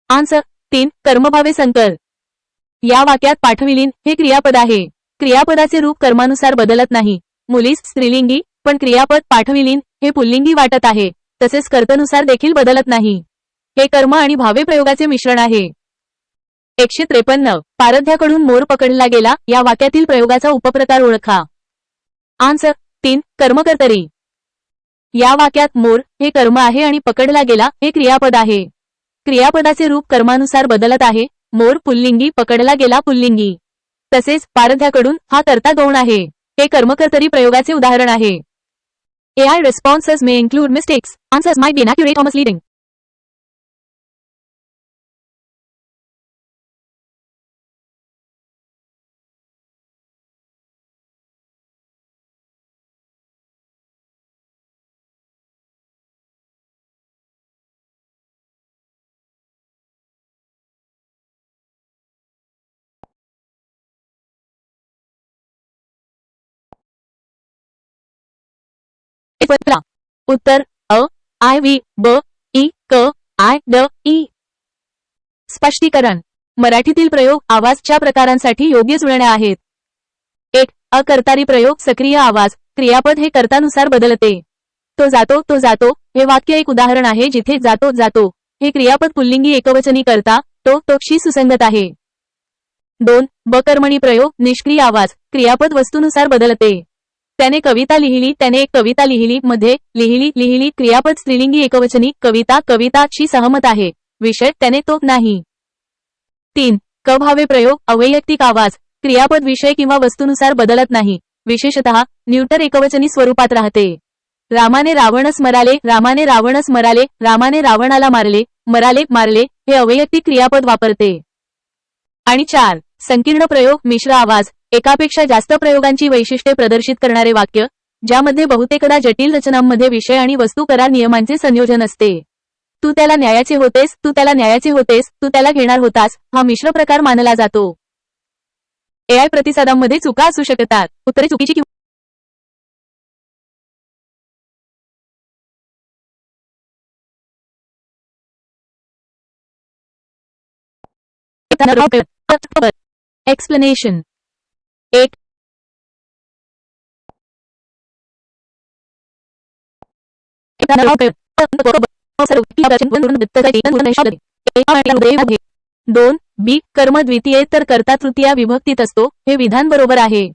Speaker 1: Answer 3 कर्मभावे संकर. या वाक्यात पाठविलीन हे क्रियापद आहे. क्रियापदाचे रूप कर्मानुसार बदलत नाही. मुलीस स्त्रीलिंगी पण क्रियापद पाठविलीन हे पुल्लिंगी वाटत आहे, तसेच कर्तनुसार देखील बदलत नाही. हे कर्म आणि भावे प्रयोगाचे मिश्रण आहे. 153 पारध्याकडून मोर पकडला गेला या वाक्यातील प्रयोगाचा उपप्रकार ओळखा. आन्सर 3 कर्मकर्तरी. या वाक्यात मोर हे कर्म आहे आणि पकडला गेला हे क्रियापद आहे. क्रियापदाचे रूप कर्मानुसार बदलत आहे. मोर पुल्लिंगी पकडला गेला पुल्लिंगी. तसेच पारध्याकडून हा कर्ता गौण आहे. हे कर्मकर्तरी प्रयोगाचे उदाहरण आहे. AI responses may include mistakes. Answers might be inaccurate or misleading. उत्तर अ आय व्ही ब ई क आय ड ई. स्पष्टीकरण. मराठीतील प्रयोग आवाजच्या प्रकारांसाठी योग्य जुळण्या आहेत. 1 अकर्तारी प्रयोग सक्रिय आवाज. क्रियापद हे कर्तानुसार बदलते. तो जातो हे वाक्य एक उदाहरण आहे जिथे जातो हे क्रियापद पुल्लिंगी एकवचनी करता तोशी सुसंगत आहे. 2 बकर्मणी प्रयोग निष्क्रिय आवाज. क्रियापद वस्तूनुसार बदलते. त्याने कविता लिहिली त्याने एक कविता लिहिली मध्ये लिहिली क्रियापद स्त्रीलिंगी एकवचनी कविताची सहमत आहे. विषय त्याने तो नाही. 3 कभावे प्रयोग अवैयक्तिक आवाज. क्रियापद विषय किंवा वस्तूनुसार बदलत नाही. विशेषतः न्यूटर एकवचनी स्वरूपात राहते. रामाने रावणस मराले रामाने रावणाला मारले हे अवैयक्तिक क्रियापद वापरते. आणि 4 संकीर्ण प्रयोग मिश्र आवाज. एकापेक्षा जास्त प्रयोगांची वैशिष्ट्ये प्रदर्शित करणारे वाक्य ज्यामध्ये बहुतेकदा जटिल रचनांमध्ये विषय आणि वस्तू करार नियमांचे संयोजन असते. तू त्याला न्यायाचे होतेस तू त्याला घेणार होतास हा मिश्र प्रकार मानला जातो. AI प्रतिसादांमध्ये चुका असू शकतात. उत्तरे चुकीची एक्सप्लेनेशन. 1 2 बी कर्म द्वितीय तर कर्ता तृतीया विभक्तीत असतो हे विधान बरोबर आहे.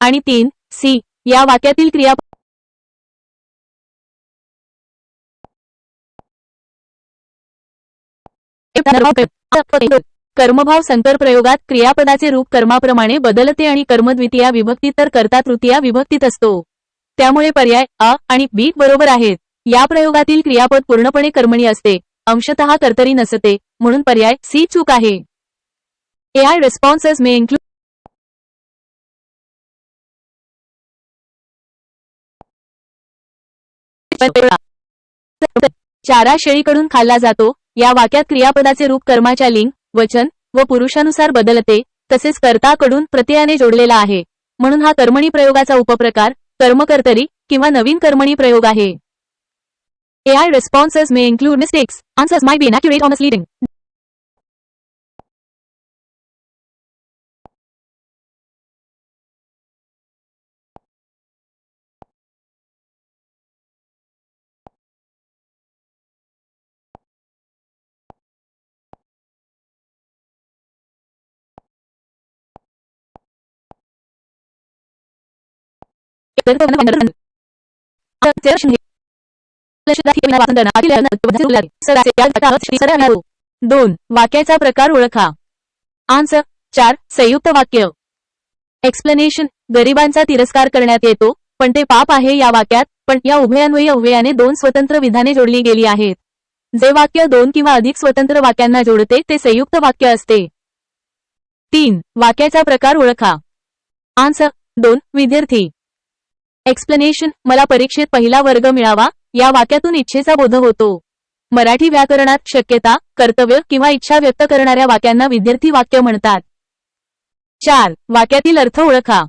Speaker 1: आणि 3 सी या वाक्यातील क्रिया कर्मभाव संकर प्रयोगात क्रियापदाचे रूप कर्माप्रमाणे बदलते आणि कर्मद्वितीया विभक्तीत तर कर्ता तृतीया विभक्तीत असतो. त्यामुळे पर्याय अ आणि बी बरोबर आहेत. या प्रयोगातील क्रियापद पूर्णपणे कर्मणी असते, अंशतः कर्तरी नसते, म्हणून पर्याय सी चूक आहे. AI responses may include चारा शेळीकडून खाल्ला जातो या वाक्यात क्रियापदाचे रूप कर्माच्या लिंग, वचन व पुरुषानुसार बदलते, तसेच कर्ताकडून प्रत्ययाने जोडलेला आहे, म्हणून हा कर्मणी प्रयोगाचा उपप्रकार कर्मकर्तरी किंवा नवीन कर्मणी प्रयोग आहे. AI responses may include mistakes. Answers might be inaccurate or misleading. दोन वाक्याचा प्रकार ओळखा. आन्सर 4 संयुक्त वाक्य. एक्सप्लेनेशन गरिबांचा तिरस्कार करण्यात येतो, पण ते पाप आहे या वाक्यात पण या उभयान्वयी अव्ययाने दोन स्वतंत्र विधाने जोडली गेली आहेत. जे वाक्य दोन किंवा अधिक स्वतंत्र वाक्यांना जोडते ते संयुक्त वाक्य असते. 3 वाक्याचा प्रकार ओळखा. आन्सर 2 विद्यार्थी. एक्सप्लेनेशन मला परीक्षेत पहिला वर्ग मिळावा या वाक्यातून इच्छेचा बोध होतो. मराठी व्याकरणात शक्यता, कर्तव्य किंवा इच्छा व्यक्त करणाऱ्या वाक्यांना विद्यार्थी वाक्य म्हणतात. 4 वाक्यातील अर्थ ओळखा.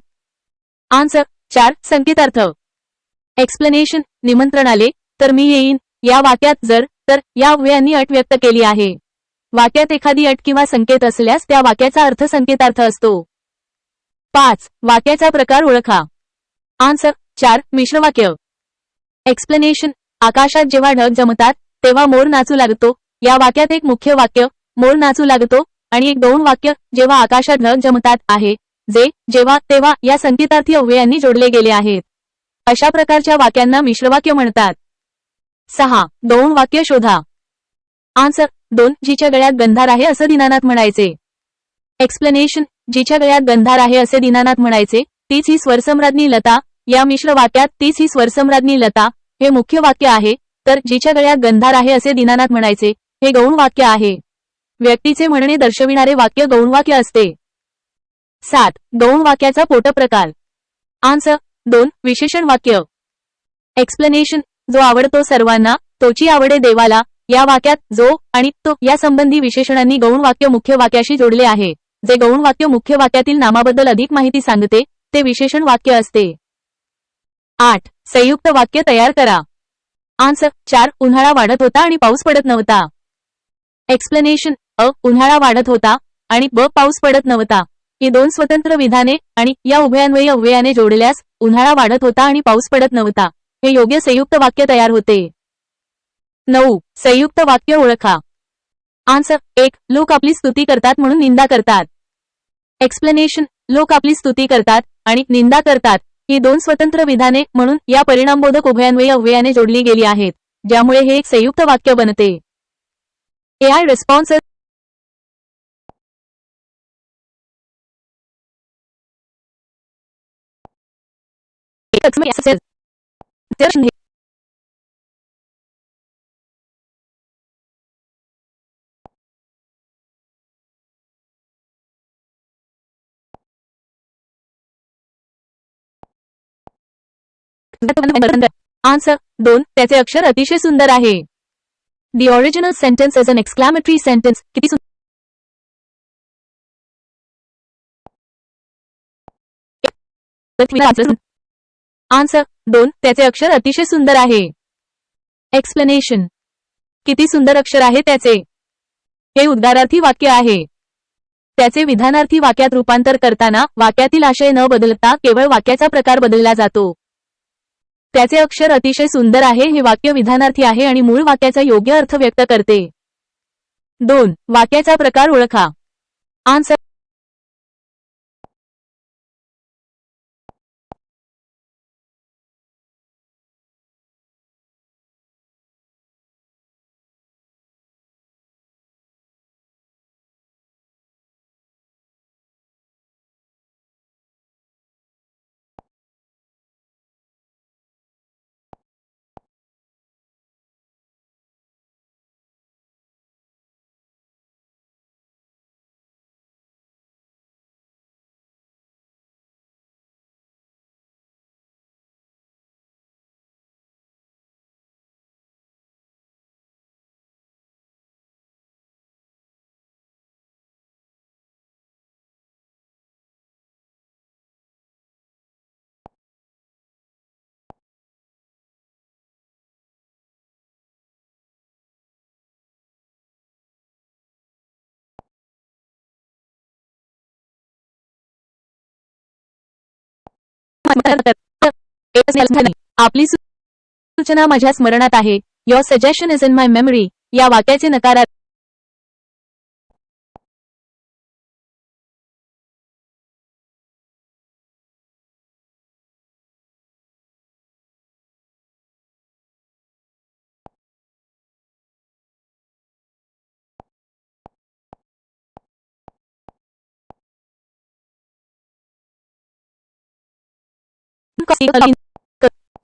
Speaker 1: आन्सर 4 संकेतार्थ. एक्सप्लेनेशन निमंत्रण आले तर मी येईन या वाक्यात जर तर या अव्ययांनी अट व्यक्त केली आहे. वाक्यात एखादी अट किंवा संकेत असल्यास त्या वाक्याचा अर्थ संकेतार्थ असतो. 5 वाक्याचा प्रकार ओळखा. आन्सर 4 मिश्रवाक्य. एक्सप्लेनेशन आकाशात जेव्हा ढग जमतात तेव्हा मोर नाचू लागतो या वाक्यात एक मुख्य वाक्य मोर नाचू लागतो आणि एक दोन वाक्य जेव्हा आकाशात ढग जमतात आहे, जे जेव्हा तेव्हा या संकेतार्थी अव्ययांनी जोडले गेले आहेत. अशा प्रकारच्या वाक्यांना मिश्रवाक्य म्हणतात. 6 दोन वाक्य शोधा. आन्सर 2 जिच्या गळ्यात गंधार आहे असं दीनानाथ म्हणायचे. एक्सप्लेनेशन जिच्या गळ्यात गंधार आहे असे दीनानाथ म्हणायचे तीच ही स्वरसम्राज्ञी लता या मिश्र वाक्यात तीच ही स्वरसम्राज्ञी लता हे मुख्य वाक्य आहे, तर जिच्या गळ्यात गंधार आहे असे दीनानाथ म्हणायचे हे गौण वाक्य आहे. व्यक्तीचे म्हणणे दर्शविणारे वाक्य गौण वाक्य असते. 7 गौण वाक्याचा पोटप्रकार. आन्सर 2 विशेषण वाक्य. एक्सप्लेनेशन जो आवडतो सर्वांना तोची आवडे देवाला या वाक्यात जो आणि तो या संबंधी विशेषणांनी गौण वाक्य मुख्य वाक्याशी जोडले आहे. जे गौण वाक्य मुख्य वाक्यातील नामाबद्दल अधिक माहिती सांगते ते विशेषण वाक्य असते. 8 संयुक्त वाक्य तयार करा. आन्सर 4 उन्हाळा वाढत होता आणि पाऊस पडत नव्हता. एक्सप्लेनेशन अ उन्हाळा वाढत होता आणि ब पाऊस पडत नव्हता ही दोन स्वतंत्र विधाने आणि या उभयान्वयी अव्ययाने जोडल्यास उन्हाळा वाढत होता आणि पाऊस पडत नव्हता हे योग्य संयुक्त वाक्य तयार होते. 9 संयुक्त वाक्य ओळखा. आन्सर 1 लोक आपली स्तुती करतात म्हणून निंदा करतात. एक्सप्लेनेशन लोक आपली स्तुती करतात आणि निंदा करतात ही दोन स्वतंत्र विधाने म्हणून या परिणामबोधक उभयान्वयी अव्ययाने जोडली गेली आहेत, ज्यामुळे हे एक संयुक्त वाक्य बनते. AI responses आन्सर 2 त्याचे अक्षर अतिशय सुंदर आहे. The original sentence is an exclamatory sentence. किती सुंदर. आन्सर 2 त्याचे अक्षर अतिशय सुंदर आहे. एक्सप्लेनेशन किती सुंदर अक्षर आहे त्याचे. हे उद्गारार्थी वाक्य आहे. त्याचे विधानार्थी वाक्यात रूपांतर करताना वाक्यातील आशय न बदलता केवळ वाक्याचा प्रकार बदलला जातो. त्याचे अक्षर अतिशय सुंदर आहे हे वाक्य विधानार्थी आहे आणि मूळ वाक्याचा योग्य अर्थ व्यक्त करते. 2 वाक्याचा प्रकार ओळखा. आन्सर आपली सूचना माझ्या स्मरणात आहे. Your suggestion is in my memory. या वाक्याचे नकारार्थी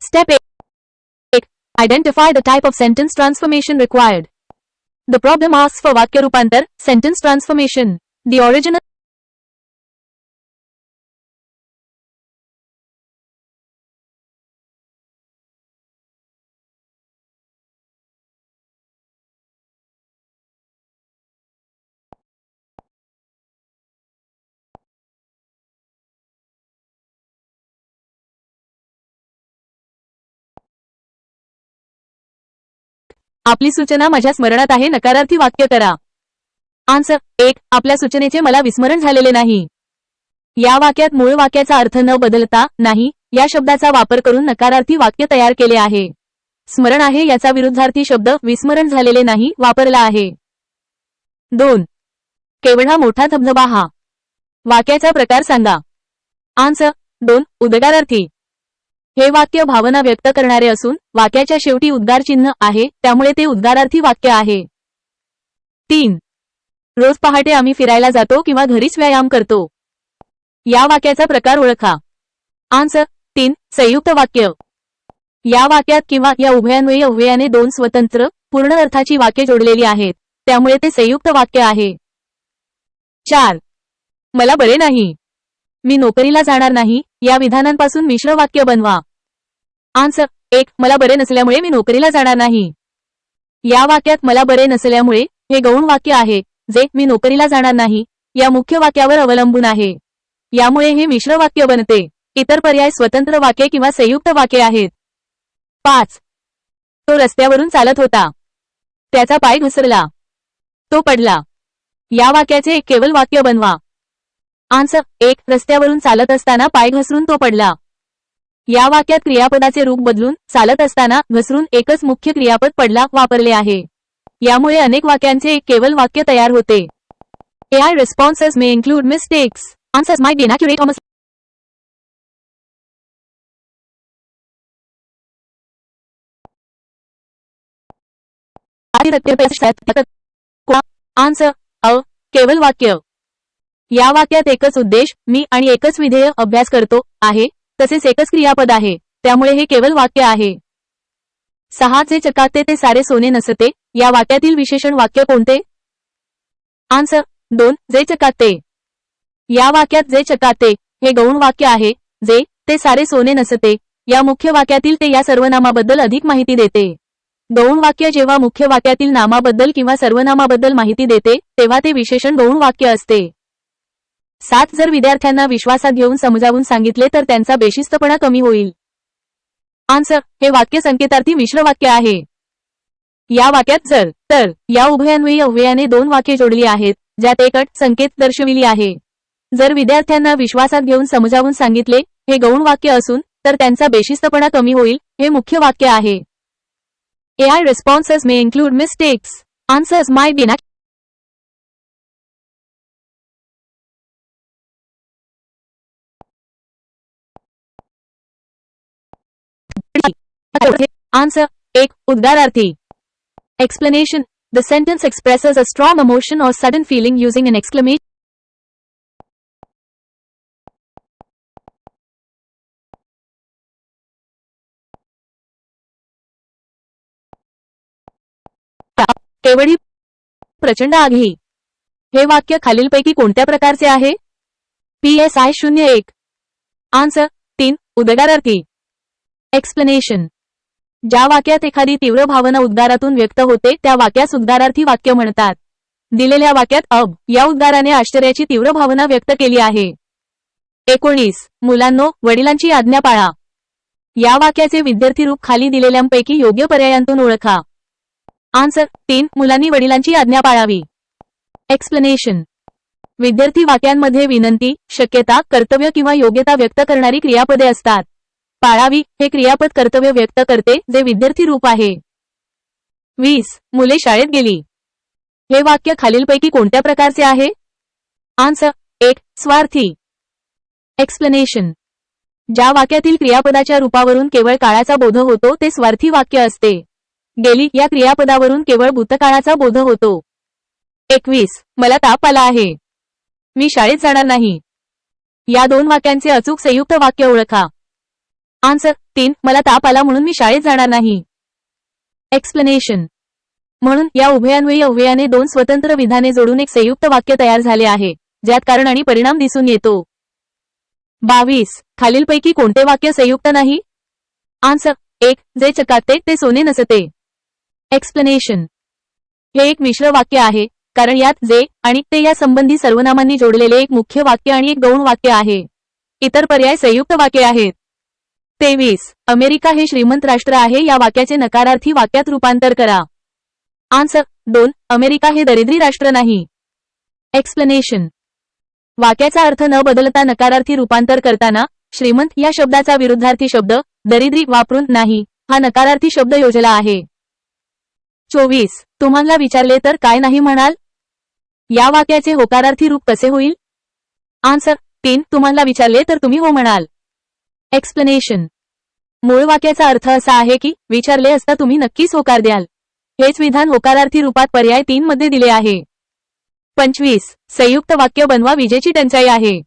Speaker 1: Step 8. Identify the type of sentence transformation required. The problem asks for वाक्य रूपांतर, sentence transformation. The original आपली सूचना माझ्या स्मरणात आहे. नकारार्थी वाक्य करा. आन्सर 1. आपल्या सूचनेचे मला विस्मरण झालेले नाही. या वाक्यात मूळ वाक्याचा अर्थ न बदलता नाही या शब्दाचा वापर करून नकारार्थी वाक्य तयार केले आहे. स्मरण आहे याचा विरुद्धार्थी शब्द विस्मरण झालेले नाही वापरला आहे. 2. केवढा मोठा धबधबा हा. वाक्याचा प्रकार सांगा. आन्सर 2. उद्गारार्थी. हे वाक्य भावना व्यक्त करणारे असून वाक्याच्या शेवटी उद्गार चिन्ह आहे त्यामुळे ते उद्गारार्थी वाक्य आहे. 3. रोज पहाटे आम्ही फिरायला जातो किंवा घरीच व्यायाम करतो. या वाक्याचा प्रकार ओळखा. आन्सर 3. संयुक्त वाक्य. या वाक्यात किंवा या उभयान्वयी अव्ययाने दोन स्वतंत्र पूर्ण अर्थाची वाक्ये जोडलेली आहेत त्यामुळे ते संयुक्त वाक्य आहे. 4. मला बरे नाही. मी नोकरीला जाणार नाही या विधानांपासून मिश्र वाक्य बनवा. आन्सर 1. मला बरे नसल्यामुळे मी नोकरीला जाणार नाही. या वाक्यात मला बरे नसल्यामुळे हे गौण वाक्य आहे जे मी नोकरीला जाणार नाही या मुख्य वाक्यावर अवलंबून आहे. यामुळे हे मिश्र वाक्य बनते. इतर पर्याय स्वतंत्र वाक्ये किंवा संयुक्त वाक्ये आहेत. 5. तो रस्त्यावरून चालत होता. त्याचा पाय घसरला. तो पडला. या वाक्याचे एक केवळ वाक्य बनवा. आन्सर 1. रस्त्यावरून चालत असताना पाय घसरून तो पडला. या वाक्यात क्रियापदाचे रूप बदलून चालत असताना घसरून एकच मुख्य क्रियापद पडला वापरले आहे. यामुळे अनेक वाक्यांचे एक केवळ वाक्य तयार होते. AI responses may include mistakes. Answers might be inaccurate or answer अ. केवळ वाक्य. या वाक्यात एकच उद्देश मी आणि एकच विधेय अभ्यास करतो आहे तसेच एकच क्रियापद आहे त्यामुळे हे केवळ वाक्य आहे. 6. जे चकाकते ते सारे सोने नसते. या वाक्यातील विशेषण वाक्य कोणते. आन्सर 2. जे चकाकते. या वाक्यात जे चकाकते हे गौण वाक्य आहे. जे ते सारे सोने नसते या मुख्य वाक्यातील ते या सर्वनामाबद्दल अधिक माहिती देते. गौण वाक्य जेव्हा मुख्य वाक्यातील नामाबद्दल किंवा सर्वनामाबद्दल माहिती देते तेव्हा ते विशेषण गौण वाक्य असते. 7. जर विद्यार्थ्यांना विश्वासात घेऊन समजावून सांगितले तर त्यांचा बेशिस्तपणा कमी होईल. आन्सर हे वाक्य संकेतार्थी मिश्र वाक्य आहे. या वाक्यात जर तर या उभयान्वयी अव्ययाने दोन वाक्ये जोडली आहेत ज्यात एक अट संकेत दर्शविली आहे. जर विद्यार्थ्यांना विश्वासात घेऊन समजावून सांगितले हे गौण वाक्य असून तर त्यांचा बेशिस्तपणा कमी होईल हे मुख्य वाक्य आहे. AI responses may include mistakes. Answers might be inaccurate. Answer 1. उद्गारार्थी. Explanation. The sentence expresses a strong emotion or sudden feeling using an exclamation. केवढी प्रचंड आगी. हे वाक्य खालीलपैकी कोणत्या प्रकारचे आहे. PSI 01. आन्सर 3. उद्गारार्थी. एक्सप्लेनेशन. ज्या वाक्यात एखादी तीव्र भावना उद्गारातून व्यक्त होते त्या वाक्यास उद्गारार्थी वाक्य म्हणतात. दिलेल्या वाक्यात अब या उद्गाराने आश्चर्याची तीव्र भावना व्यक्त केली आहे. 19. मुलांनो वडिलांची आज्ञा पाळा. या वाक्याचे विद्यार्थी रूप खाली दिलेल्यांपैकी योग्य पर्यायांतून ओळखा. आन्सर 3. मुलांनी वडिलांची आज्ञा पाळावी. एक्सप्लेनेशन. विद्यार्थी वाक्यांमध्ये विनंती, शक्यता, कर्तव्य किंवा योग्यता व्यक्त करणारी क्रियापदे असतात. पाळावी हे क्रियापद कर्तव्य व्यक्त करते जे विद्यार्थी रूप आहे. 20. मुले शाळेत गेली. हे वाक्य खालीलपैकी कोणत्या प्रकारचे आहे? आन्सर 1. स्वार्थी. एक्सप्लेनेशन. ज्या वाक्यातील क्रियापदाच्या रूपावरून केवळ काळाचा बोध होतो ते स्वार्थी वाक्य असते. गेली या क्रियापदावरून केवळ भूतकाळाचा बोध होतो. 21. मला ताप आला आहे. मी शाळेत जाणार नाही. या दोन वाक्यांचे अचूक संयुक्त वाक्य ओळखा. आन्सर 3. मला ताप आला म्हणून मी शाळेत जाणार नाही. एक्सप्लेनेशन. म्हणून या उभयान्वयी अव्ययाने दोन स्वतंत्र विधाने जोडून एक संयुक्त वाक्य तयार झाले आहे ज्यात कारण आणि परिणाम दिसून येतो. 22. खालीलपैकी कोणते वाक्य संयुक्त नाही? आन्सर 1. जे चकाकते ते सोने नसते. एक्सप्लेनेशन. हे एक मिश्र वाक्य आहे कारण यात जे आणि ते या संबंधी सर्वनामांनी जोडलेले एक मुख्य वाक्य आणि एक गौण वाक्य आहे. इतर पर्याय संयुक्त वाक्य आहेत. 23. अमेरिका हे श्रीमंत राष्ट्र आहे या वाक्याचे नकारार्थी वाक्यात रूपांतर करा. आन्सर 2. अमेरिका हे दरिद्री राष्ट्र नाही. एक्सप्लेनेशन. वाक्याचा अर्थ न बदलता नकारार्थी रूपांतर करताना श्रीमंत या शब्दाचा विरुद्धार्थी शब्द दरिद्री वापरून नाही हा नकारार्थी शब्द योजला आहे. 24. तुम्हाला विचारले तर काय नाही म्हणाल? या वाक्याचे होकारार्थी रूप कसे होईल? आन्सर 3. तुम्हाला विचारले तर तुम्ही हो म्हणाल. एक्सप्लेनेशन. मूळ वाक्याचा अर्थ असा आहे की विचारले असता तुम्ही नक्कीच होकार द्याल. हेच विधान होकारार्थी रूपात पर्याय 3 मध्ये दिले आहे. 25. संयुक्त वाक्य बनवा विजेची टंचाई आहे.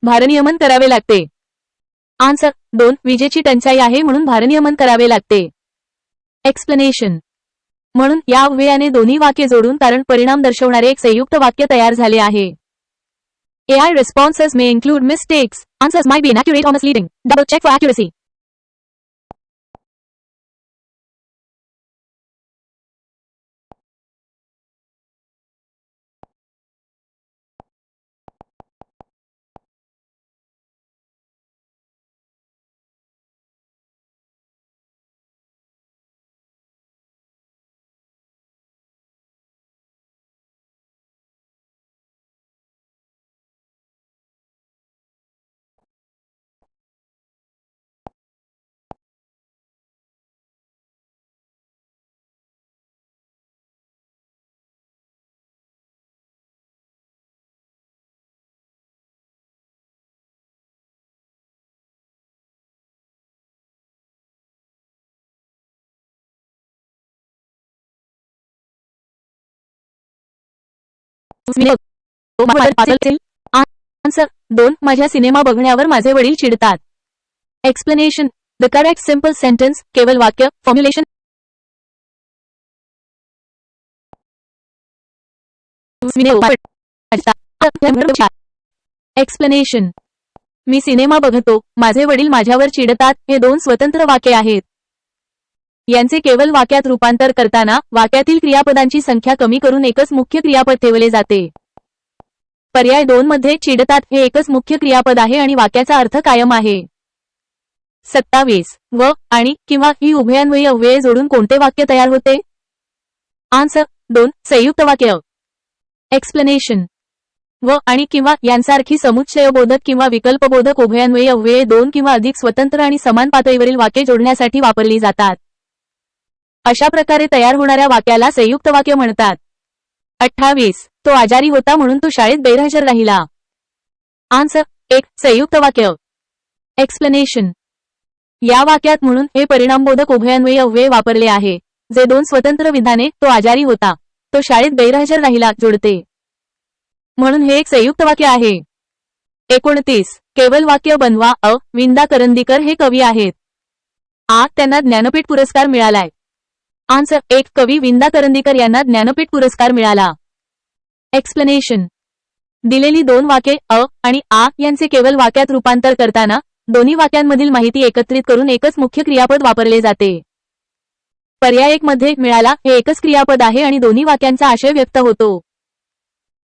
Speaker 1: भारनियमन करावे लागते. आन्सर 2. विजेची टंचाई आहे म्हणून भारनियमन करावे लागते. एक्सप्लेनेशन. म्हणून या अव्ययाने दोन्ही वाक्ये जोडून कारण परिणाम दर्शवणारे एक संयुक्त वाक्य तयार झाले आहे. AI responses may include mistakes. Answers might be inaccurate or misleading. Double check for accuracy. Answer 2. माझ्या सिनेमा बघण्यावर माझे वडील चिडतात. Explanation. The correct simple sentence केवल वाक्य फॉर्म्युलेशन. एक्सप्लेनेशन. मी सिनेमा बघतो माझे वडील माझ्यावर चिडतात हे दोन स्वतंत्र वाक्ये आहेत. यांचे केवल वाक्यात रूपांतर करताना वाक्यातील क्रियापदांची संख्या कमी करून एकच मुख्य क्रियापद ठेवले जाते. पर्याय 2 मध्ये चिडतात हे एकच मुख्य क्रियापद आहे आणि वाक्याचा अर्थ कायम आहे. 27. व आणि किंवा ही उभयान्वयी अव्यये जोडून कोणते वाक्य तयार होते? आन्सर 2. संयुक्त वाक्य. एक्सप्लेनेशन. व आणि किंवा यांसारखी समुच्चयबोधक किंवा विकल्पबोधक उभयान्वयी अव्यये 2 किंवा अधिक स्वतंत्र आणि समान पातळीवरील वाक्ये जोडण्यासाठी वापरली जातात. अशा प्रकारे तयार होणाऱ्या वाक्याला संयुक्त वाक्य म्हणतात. 28. तो आजारी होता म्हणून तो शाळेत गैरहजर राहिला. आन्सर 1. संयुक्त वाक्य. एक्सप्लेनेशन. या वाक्यात म्हणून हे परिणामबोधक उभयान्वयी अव्यय वापरले आहे जे दोन स्वतंत्र विधाने तो आजारी होता तो शाळेत गैरहजर राहिला जोडते. म्हणून हे एक संयुक्त वाक्य आहे. 29. केवल वाक्य बनवा. विंदा करंदीकर हे कवी आहेत. त्यांना ज्ञानपीठ पुरस्कार मिळालाय. आन्सर 1. कवी विंदा करंदीकर यांना ज्ञानपीठ पुरस्कार मिळाला. एक्सप्लेनेशन. दिलेली दोन वाक्ये आणि यांचे केवल वाक्यात रूपांतर करताना दोन्ही वाक्यांमधील माहिती एकत्रित करून एकच मुख्य क्रियापद वापरले जाते. पर्याय 1 मध्ये मिळाला हे एकच क्रियापद आहे आणि दोन्ही वाक्यांचा आशय व्यक्त होतो.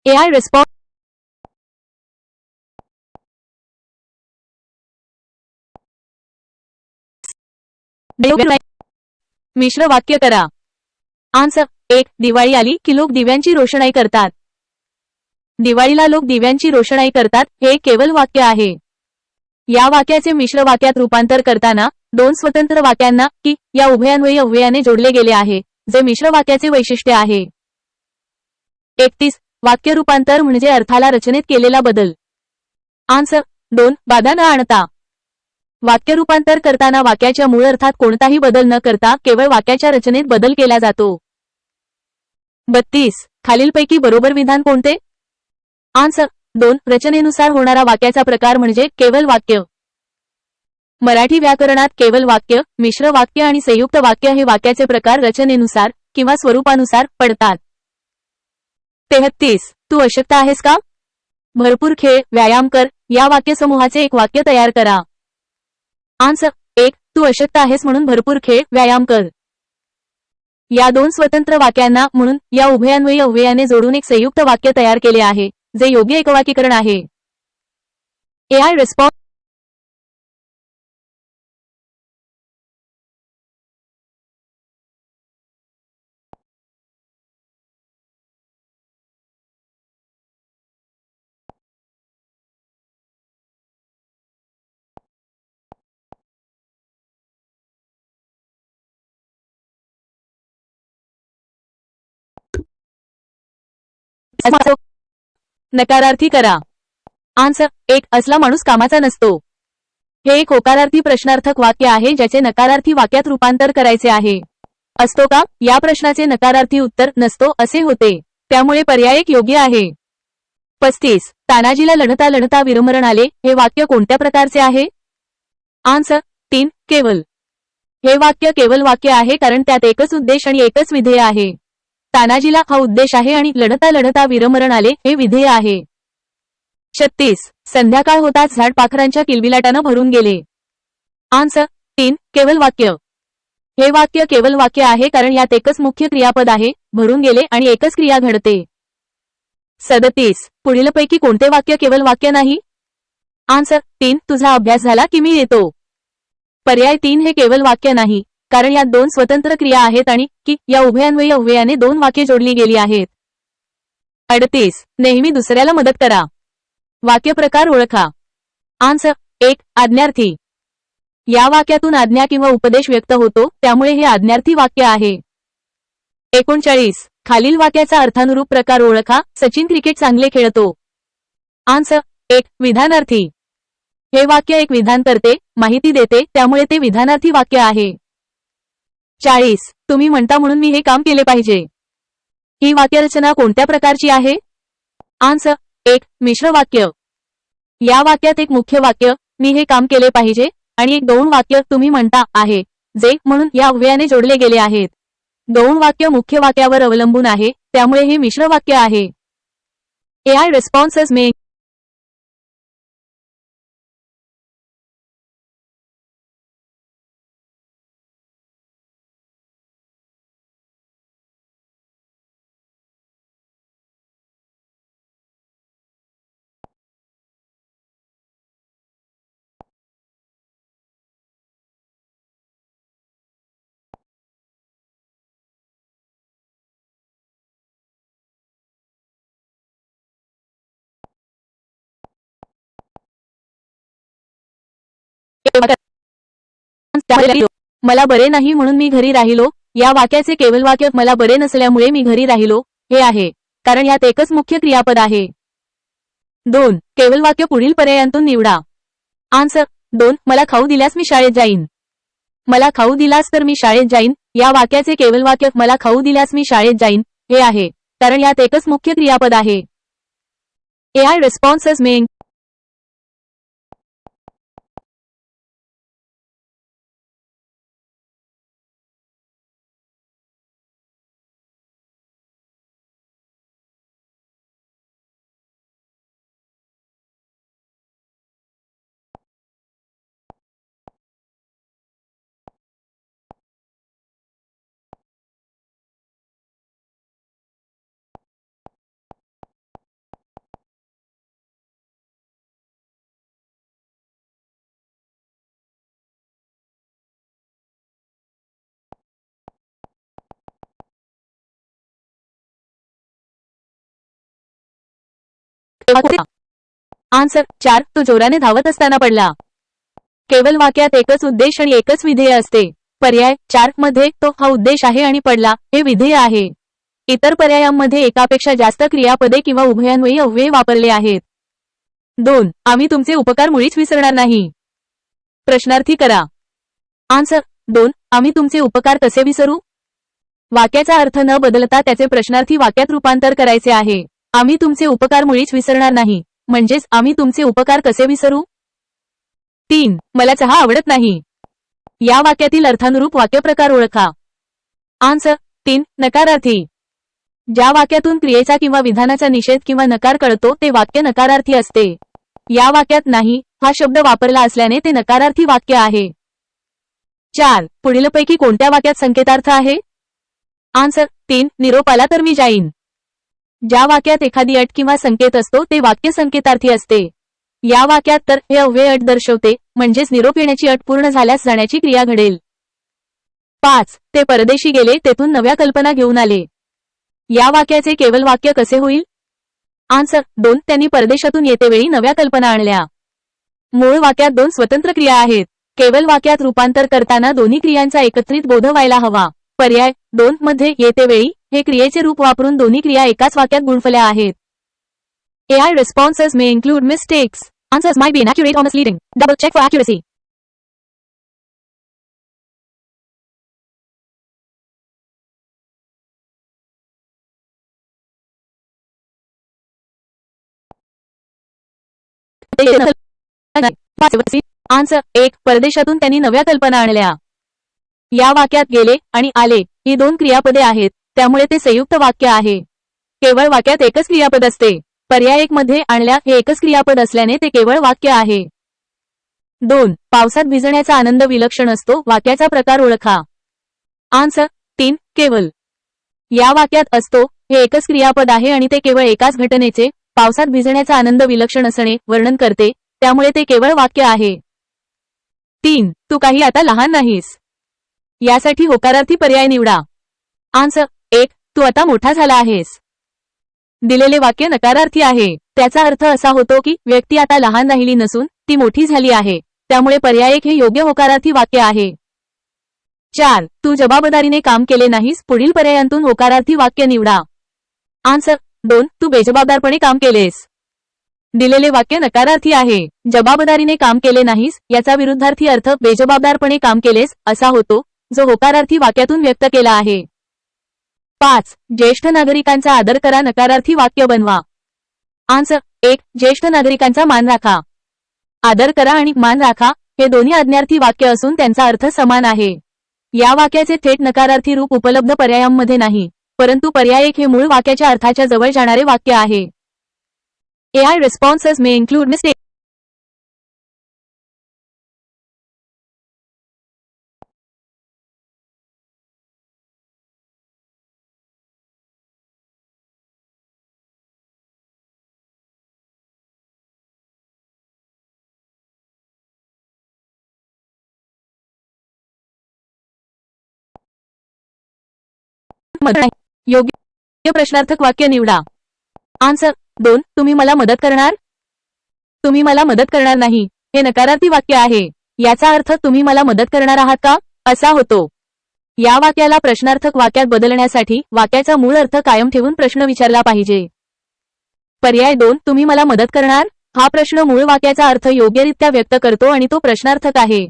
Speaker 1: AI response. मिश्र वाक्य करा. आन्सर 1. दिवाळी आली की लोक दिव्यांची रोषणाई करतात. दिवाळीला लोक दिव्यांची रोषणाई करतात हे एक केवल वाक्य आहे. या वाक्याचे मिश्र वाक्यात रूपांतर करताना दोन स्वतंत्र वाक्यांना की या उभयान्वयी अव्ययाने जोडले गेले आहे, जे मिश्र वाक्याचे वैशिष्ट्य आहे. 31. वाक्य रूपांतर म्हणजे अर्थाला रचनेत केलेला बदल. आन्सर 2. बाधा न आणता. वाक्य रूपांतर करताना वाक्याच्या मूळ अर्थात कोणताही बदल न करता केवळ वाक्याच्या रचनेत बदल केला जातो. 32. खालीलपैकी बरोबर विधान कोणते? आन्सर 2. रचनेनुसार होणारा वाक्याचा प्रकार म्हणजे केवल वाक्य. मराठी व्याकरणात केवल वाक्य, मिश्र वाक्य आणि संयुक्त वाक्य हे वाक्याचे प्रकार रचनेनुसार किंवा स्वरूपानुसार पडतात. 33. तू अशक्त आहेस का? भरपूर खेळ, व्यायाम कर या वाक्यसमूहाचे एक वाक्य तयार करा. आन्सर 1. तू अशक्त आहेस म्हणून भरपूर खेळ, व्यायाम कर. या दोन स्वतंत्र वाक्यांना म्हणून या उभयान्वयी अव्ययाने जोडून एक संयुक्त वाक्य तयार केले आहे, जे योग्य एकवाकीकरण आहे. AI रिस्पॉन्स नकारार्थी करा. आन्सर 1. असला माणूस कामाचा नसतो. हे एक होकारार्थी प्रश्नार्थक वाक्य आहे ज्याचे नकारार्थी वाक्यात रूपांतर करायचे आहे. असतो का या प्रश्नाचे नकारार्थी उत्तर नसतो असे होते, त्यामुळे पर्याय एक योग्य आहे. 35. तानाजीला लढता लढता वीरमरण आले हे वाक्य कोणत्या प्रकारचे आहे? आन्सर 3. केवल. हे वाक्य केवल वाक्य आहे कारण त्यात एकच उद्देश आणि एकच विधेय आहे. तानाजीला हा उद्देश आहे आणि लढता लढता वीरमरण आले हे विधेय आहे. 36. संध्याकाळ होताच झाड पाखरांच्या किलबिलाटानं भरून गेले. आन्सर 3. केवल वाक्य. हे वाक्य केवल वाक्य आहे कारण यात एकच मुख्य क्रियापद आहे, भरून गेले आणि एकच क्रिया घडते. 37. पुढीलपैकी कोणते वाक्य केवल वाक्य नाही? आन्सर 3. तुझा अभ्यास झाला की मी येतो. पर्याय 3 हे केवल वाक्य नाही, कारण यात दोन स्वतंत्र क्रिया आहेत आणि की या उभयान्वयी अव्ययाने दोन वाक्ये जोडली गेली आहेत. 38. नेहमी दुसऱ्याला मदत करा. वाक्य प्रकार ओळखा. आन्सर 1. आज्ञार्थी. या वाक्यातून आज्ञा किंवा उपदेश व्यक्त होतो, त्यामुळे हे आज्ञार्थी वाक्य आहे. 39. खालील वाक्याचा अर्थानुरूप प्रकार ओळखा. सचिन क्रिकेट चांगले खेळतो. आन्सर 1. विधानार्थी. हे वाक्य एक विधान करते, माहिती देते, त्यामुळे ते विधानार्थी वाक्य आहे. 40. तुम्ही म्हणता म्हणून मी हे काम केले पाहिजे. ही वाक्यरचना कोणत्या प्रकारची आहे? आन्सर 1. मिश्र वाक्य. या वाक्यात एक मुख्य वाक्य मी हे काम केले पाहिजे आणि एक गौण वाक्य तुम्ही म्हणता आहे, जे म्हणून या अव्ययाने जोडले गेले आहेत. गौण वाक्य मुख्य वाक्यावर अवलंबून आहे, त्यामुळे हे मिश्र वाक्य आहे. AI responses may मला बरे नाही म्हणून मी घरी राहिलो. या वाक्याचे केवल वाक्य मला बरे नसल्यामुळे मी घरी राहिलो हे आहे, कारण यात एकच मुख्य क्रियापद आहे. 2. केवल वाक्य पुढील पर्यायांतून निवडा. आन्सर 2. मला खाऊ दिल्यास मी शाळेत जाईन. मला खाऊ दिलास तर मी शाळेत जाईन या वाक्याचे केवल वाक्य मला खाऊ दिल्यास मी शाळेत जाईन हे आहे, कारण यात एकच मुख्य क्रियापद आहे. AI responses may answer 4. तो जोराने धावत असताना पडला. केवळ वाक्यात एकच उद्देश आणि एकच विधेय असते. पर्याय 4 मध्ये तो हा उद्देश आहे आणि पडला हे विधेय आहे. इतर पर्यायांमध्ये एकापेक्षा जास्त क्रियापदे किंवा उभयान्वयी अव्यय वापरले आहेत. 2. आम्ही तुमचे उपकार मुळीच विसरणार नाही. प्रश्नार्थी करा. आन्सर 2. आम्ही तुमचे उपकार कसे विसरू? वाक्याचा अर्थ न बदलता त्याचे प्रश्नार्थी वाक्यात रूपांतर करायचे आहे. आम्ही तुमचे उपकार मुळीच विसरणार नाही म्हणजेच आम्ही तुमचे उपकार कसे विसरू? 3. मला चहा आवडत नाही. या वाक्यातील अर्थानुरूप वाक्यप्रकार ओळखा. आन्सर 3. नकारार्थी. ज्या वाक्यातून क्रियेचा किंवा विधानाचा निषेध किंवा नकार कळतो ते वाक्य नकारार्थी असते. या वाक्यात नाही हा शब्द वापरला असल्याने ते नकारार्थी वाक्य आहे. 4. पुढीलपैकी कोणत्या वाक्यात संकेतार्थ आहे? आन्सर 3. निरोप आला तर मी जाईन. ज्या वाक्यात एखादी अट किंवा संकेत असतो ते वाक्य संकेतार्थी असते. या वाक्यात तर हे अव्यय अट दर्शवते म्हणजेच निरोप येण्याची अट पूर्ण झाल्यास जाण्याची क्रिया घडेल. 5. ते परदेशी गेले तेथून नव्या कल्पना घेऊन आले. या वाक्याचे केवळ वाक्य कसे होईल? आन्सर 2. त्यांनी परदेशातून येतेवेळी नव्या कल्पना आणल्या. मूळ वाक्यात 2 स्वतंत्र क्रिया आहेत. केवळ वाक्यात रूपांतर करताना दोन्ही क्रियांचा एकत्रित बोध व्हायला हवा. पर्याय 2 मध्ये येतेवेळी हे क्रियेचे रूप वापरून दोन्ही क्रिया एकाच वाक्यात गुंफल्या आहेत. AI responses may include mistakes. Answers might be inaccurate or misleading. Double check for accuracy. Answer 1. परदेशातून त्यांनी नव्या कल्पना आणल्या. या वाक्यात गेले आणि आले ही 2 क्रियापदे आहेत त्यामुळे ते संयुक्त वाक्य आहे. केवळ वाक्यात एकच क्रियापद असते. पर्याय 1 मध्ये आणल्या हे एकच क्रियापद असल्याने ते केवळ वाक्य आहे. 2. पावसात भिजण्याचा आनंद विलक्षण असतो. वाक्याचा प्रकार ओळखा. आन्सर 3. केवळ. या वाक्यात असतो हे एकच क्रियापद आहे आणि ते केवळ एकाच घटनेचे पावसात भिजण्याचा आनंद विलक्षण असणे वर्णन करते त्यामुळे ते केवळ वाक्य आहे. 3. तू काही आता लहान नाहीस. यासाठी होकारार्थी पर्याय निवडा. आन्सर 1. तू आता मोठा झाला आहेस. दिलेले वाक्य नकारार्थी आहे. त्याचा अर्थ असा होतो की व्यक्ती आता लहान राहिली नसून ती मोठी झाली आहे त्यामुळे पर्याय 1 हे योग्य होकारार्थी वाक्य आहे. 4. तू जबाबदारीने काम केले नाहीस. पुढील पर्यायांतून होकारार्थी वाक्य निवडा. आन्सर 2. तू बेजबाबदारपणे काम केलेस. दिलेले वाक्य नकारार्थी आहे. जबाबदारीने काम केले नाहीस याचा विरुद्धार्थी अर्थ बेजबाबदारपणे काम केलेस असा होतो जो होकारार्थी वाक्यातून व्यक्त केला आहे. 5. ज्येष्ठ नागरिकांचा आदर करा. नकारार्थी वाक्य बनवा. आन्सर 1. ज्येष्ठ नागरिकांचा मान राखा. आदर करा आणि मान राखा हे दोन्ही आज्ञार्थी वाक्य असून त्यांचा अर्थ समान आहे. या वाक्याचे थेट नकारार्थी रूप उपलब्ध पर्यायांमध्ये नाही परंतु पर्याय 1 हे मूळ वाक्याच्या अर्थाच्या जवळ जाणारे वाक्य आहे. AI responses may include mistakes. योग्य प्रश्नार्थक वाक्य निवडा. आन्सर 2. तुम्ही मला मदत करणार. तुम्ही मला मदत करणार नाही हे नकारार्थी वाक्य आहे. याचा अर्थ तुम्ही मला मदत करणार आहात का असा होतो. या वाक्याला प्रश्नार्थक वाक्यात बदलण्यासाठी वाक्याचा मूळ अर्थ कायम ठेवून प्रश्न विचारला पाहिजे. पर्याय 2 तुम्ही मला मदत करणार हा प्रश्न मूळ वाक्याचा अर्थ योग्यरित्या व्यक्त करतो आणि तो प्रश्नार्थक आहे.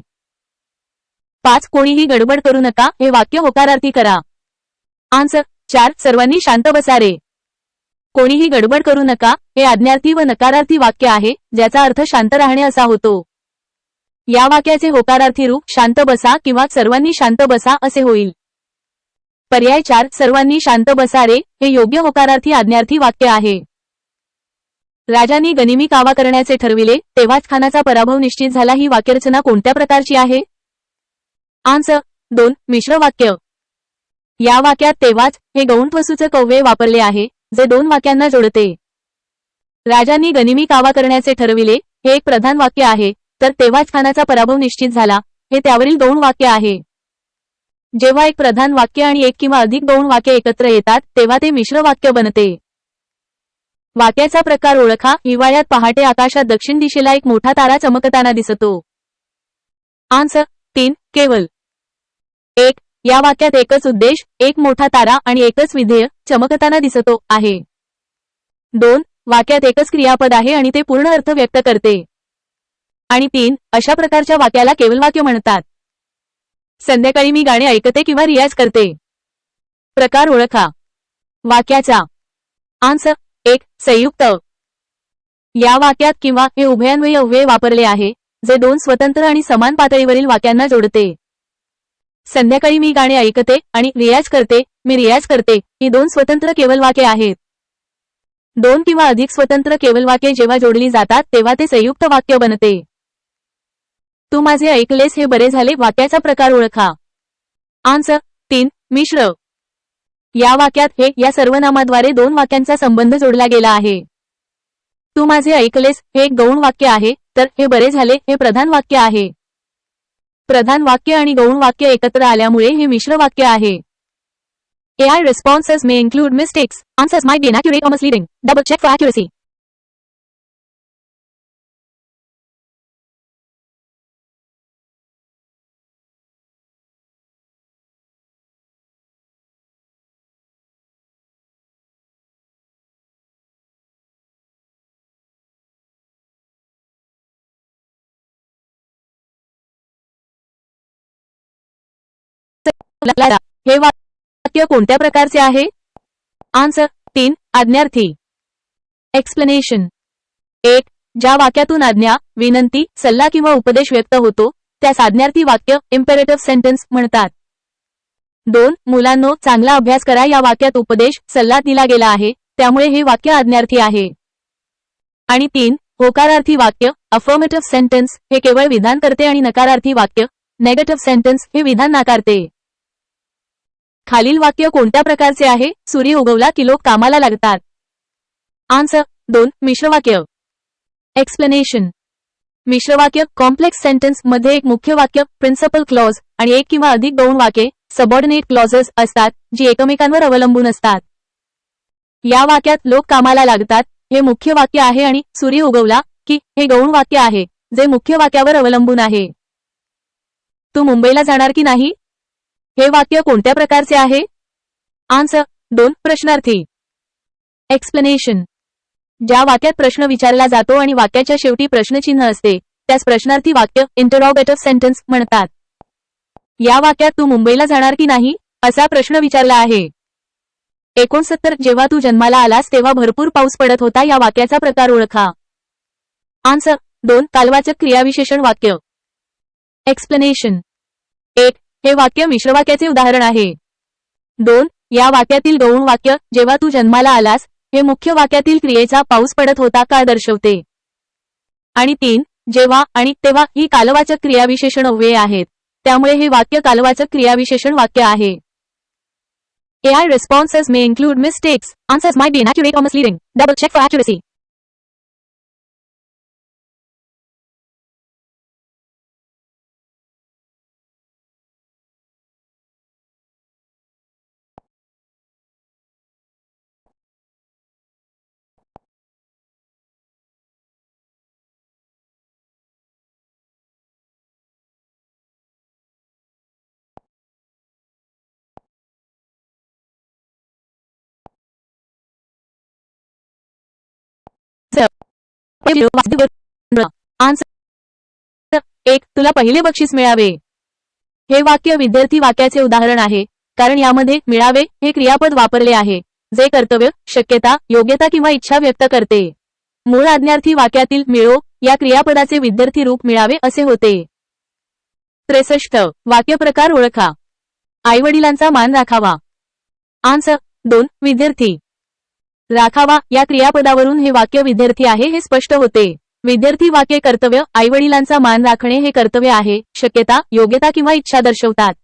Speaker 1: 5. कोणीही गडबड करू नका हे वाक्य होकारार्थी करा. आन्सर 4. सर्वांनी शांत बसा रे. कोणीही गडबड करू नका हे आज्ञार्थी व नकारार्थी वाक्य आहे ज्याचा अर्थ शांत राहणे असा होतो. या वाक्याचे होकारार्थी रूप शांत बसा किंवा सर्वांनी शांत बसा असे होईल. पर्याय 4 सर्वांनी शांत बसा रे हे योग्य होकारार्थी आज्ञार्थी वाक्य आहे. राजांनी गनिमी कावा करण्याचे ठरविले तेव्हाच खानाचा पराभव निश्चित झाला. ही वाक्यरचना कोणत्या प्रकारची आहे? आन्सर 2. मिश्र वाक्य. या वाक्यात तेव्हाच हे गौणत्वसूचक अव्यय वापरले आहे जे 2 वाक्यांना जोडते. राजांनी गनिमी कावा करण्याचे ठरविले हे एक प्रधान वाक्य आहे तर तेव्हाच खानाचा पराभव निश्चित झाला हे त्यावरील 2 वाक्य आहे. जेव्हा एक प्रधान वाक्य आणि एक किंवा अधिक 2 वाक्य एकत्र येतात तेव्हा ते मिश्र वाक्य बनते. वाक्याचा प्रकार ओळखा. हिवाळ्यात पहाटे आकाशात दक्षिण दिशेला एक मोठा तारा चमकताना दिसतो. आन्सर 3. केवल. 1. या वाक्यात एकच उद्देश, एक मोठा तारा आणि एकच विधेय चमकताना दिसतो आहे. 2. वाक्यात एकच क्रियापद आहे आणि ते पूर्ण अर्थ व्यक्त करते. आणि 3. अशा प्रकारच्या वाक्याला केवल वाक्य म्हणतात. संध्याकाळी मी गाणे ऐकते किंवा रियाज करते. प्रकार ओळखा. वाक्याचा. आन्सर 1. संयुक्त. या वाक्यात किंवा हे उभयान्वयी अव्यय वापरले आहे, जे दोन स्वतंत्र आणि समान पातळीवरील वाक्यांना जोडते. संध्याकाळी मी गाणे ऐकते आणि रियाज करते, मी रियाज करते ही दोन स्वतंत्र केवल वाक्ये आहेत. दोन किंवा अधिक स्वतंत्र केवल वाक्ये जेव्हा जोडली जातात तेव्हा ते संयुक्त वाक्य बनते. तू माझे ऐकलेस हे बरे झाले. वाक्याचा प्रकार ओळखा. आन्सर 3. मिश्र. या वाक्यात हे या सर्वनामाद्वारे दोन वाक्यांचा संबंध जोडला गेला आहे. तू माझे ऐकलेस हे एक गौण वाक्य आहे, तर हे बरे झाले हे प्रधान वाक्य आहे. प्रधान वाक्य आणि गौण वाक्य एकत्र आल्यामुळे हे मिश्र वाक्य आहे. AI responses may include mistakes. Answers might be inaccurate or misleading. Double check for accuracy. हे वाक्य कोणत्या प्रकारचे आहे? आन्सर 3. आज्ञार्थी. एक्सप्लेनेशन. 1. ज्या वाक्यातून आज्ञा, विनंती, सल्ला किंवा उपदेश व्यक्त होतो त्यास आज्ञार्थी वाक्य इम्पेरेटिव्ह सेंटेन्स म्हणतात. 2. मुलांनो चांगला अभ्यास करा. या वाक्यात उपदेश, सल्ला दिला गेला आहे, त्यामुळे हे वाक्य आज्ञार्थी आहे. आणि 3. होकारार्थी वाक्य अफर्मेटिव्ह सेंटेन्स हे केवळ विधान करते आणि नकारार्थी वाक्य नेगेटिव्ह सेंटेन्स हे विधान नाकारते. खालील वाक्य कोणत्या प्रकारचे आहे? सूर्य उगवला की लोक कामाला लागतात. आन्सर 2. मिश्रवाक्य. एक्सप्लेनेशन. मिश्रवाक्य कॉम्प्लेक्स सेंटेन्स मध्ये एक मुख्य वाक्य प्रिन्सिपल क्लॉज आणि एक किंवा अधिक गौण वाक्ये सबऑर्डिनेट क्लॉजेस असतात, जी एकमेकांवर अवलंबून असतात. या वाक्यात लोक कामाला लागतात हे मुख्य वाक्य आहे आणि सूर्य उगवला की हे गौण वाक्य आहे, जे मुख्य वाक्यावर अवलंबून आहे. तू मुंबईला जाणार की नाही? हे वाक्य कोणत्या प्रकारचे आहे? आन्सर 2. प्रश्नार्थी. एक्सप्लेनेशन. ज्या वाक्यात प्रश्न विचारला जातो आणि वाक्याच्या शेवटी प्रश्नचिन्ह असते त्यास प्रश्नार्थी वाक्य इंटरॉगेटिव्ह सेंटेन्स म्हणतात. या वाक्यात तू मुंबईला जाणार की नाही असा प्रश्न विचारला आहे. 69 जेव्हा तू जन्माला आलास तेव्हा भरपूर पाऊस पडत होता. या वाक्याचा प्रकार ओळखा. आन्सर 2. कालवाचक क्रियाविशेषण वाक्य. एक्सप्लेनेशन. 1. हे वाक्य मिश्रवाक्याचे उदाहरण आहे. 2. या वाक्यातील गौण वाक्य जेव्हा तू जन्माला आलास हे मुख्य वाक्यातील क्रियेचा पाऊस पडत होता का दर्शवते. आणि 3. जेव्हा आणि तेव्हा ही कालवाचक क्रियाविशेषण अव्यये आहेत, त्यामुळे हे वाक्य कालवाचक क्रियाविशेषण वाक्य आहे. AI responses may include mistakes. Answers might be inaccurate or misleading. Double check for accuracy. Answer 1. तुला पहिले बक्षीस मिळावे. हे वाक्य विद्यार्थी वाक्याचे उदाहरण आहे, कारण यामध्ये मिळावे हे क्रियापद वापरले आहे, जे कर्तव्य, शक्यता, योग्यता किंवा इच्छा व्यक्त करते. मूळ आज्ञार्थी वाक्यातील मिळो या क्रियापदाचे विद्यार्थी रूप मिळावे असे होते. 63. वाक्य प्रकार ओळखा. आईवडिलांचा मान राखावा. आन्सर 2. विद्यार्थी. राखावा या क्रियापदावरून हे वाक्य विद्यार्थी आहे हे स्पष्ट होते. विद्यार्थी वाक्ये कर्तव्य, आईवडिलांचा मान राखणे हे कर्तव्य आहे, शक्यता, योग्यता किंवा इच्छा दर्शवतात.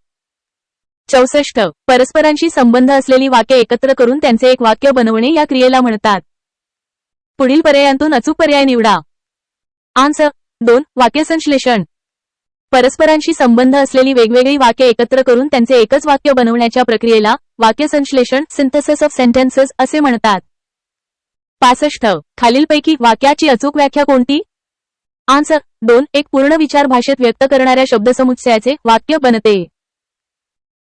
Speaker 1: 64. परस्परांशी संबंध असलेली वाक्ये एकत्र करून त्यांचे एक वाक्य बनवणे या क्रियेला म्हणतात. पुढील पर्यायांतून अचूक पर्याय निवडा. आन्सर 2. वाक्यसंश्लेषण. परस्परांशी संबंध असलेली वेगवेगळी वाक्ये एकत्र करून त्यांचे एकच वाक्य बनवण्याच्या प्रक्रियेला वाक्यसंश्लेषण सिंथेसिस ऑफ सेंटेन्सेस असे म्हणतात. 65 खालीलपैकी वाक्याची अचूक व्याख्या कोणती? आन्सर 2. एक पूर्ण विचार भाषेत व्यक्त करणाऱ्या शब्दसमुच्चयाचे वाक्य बनते.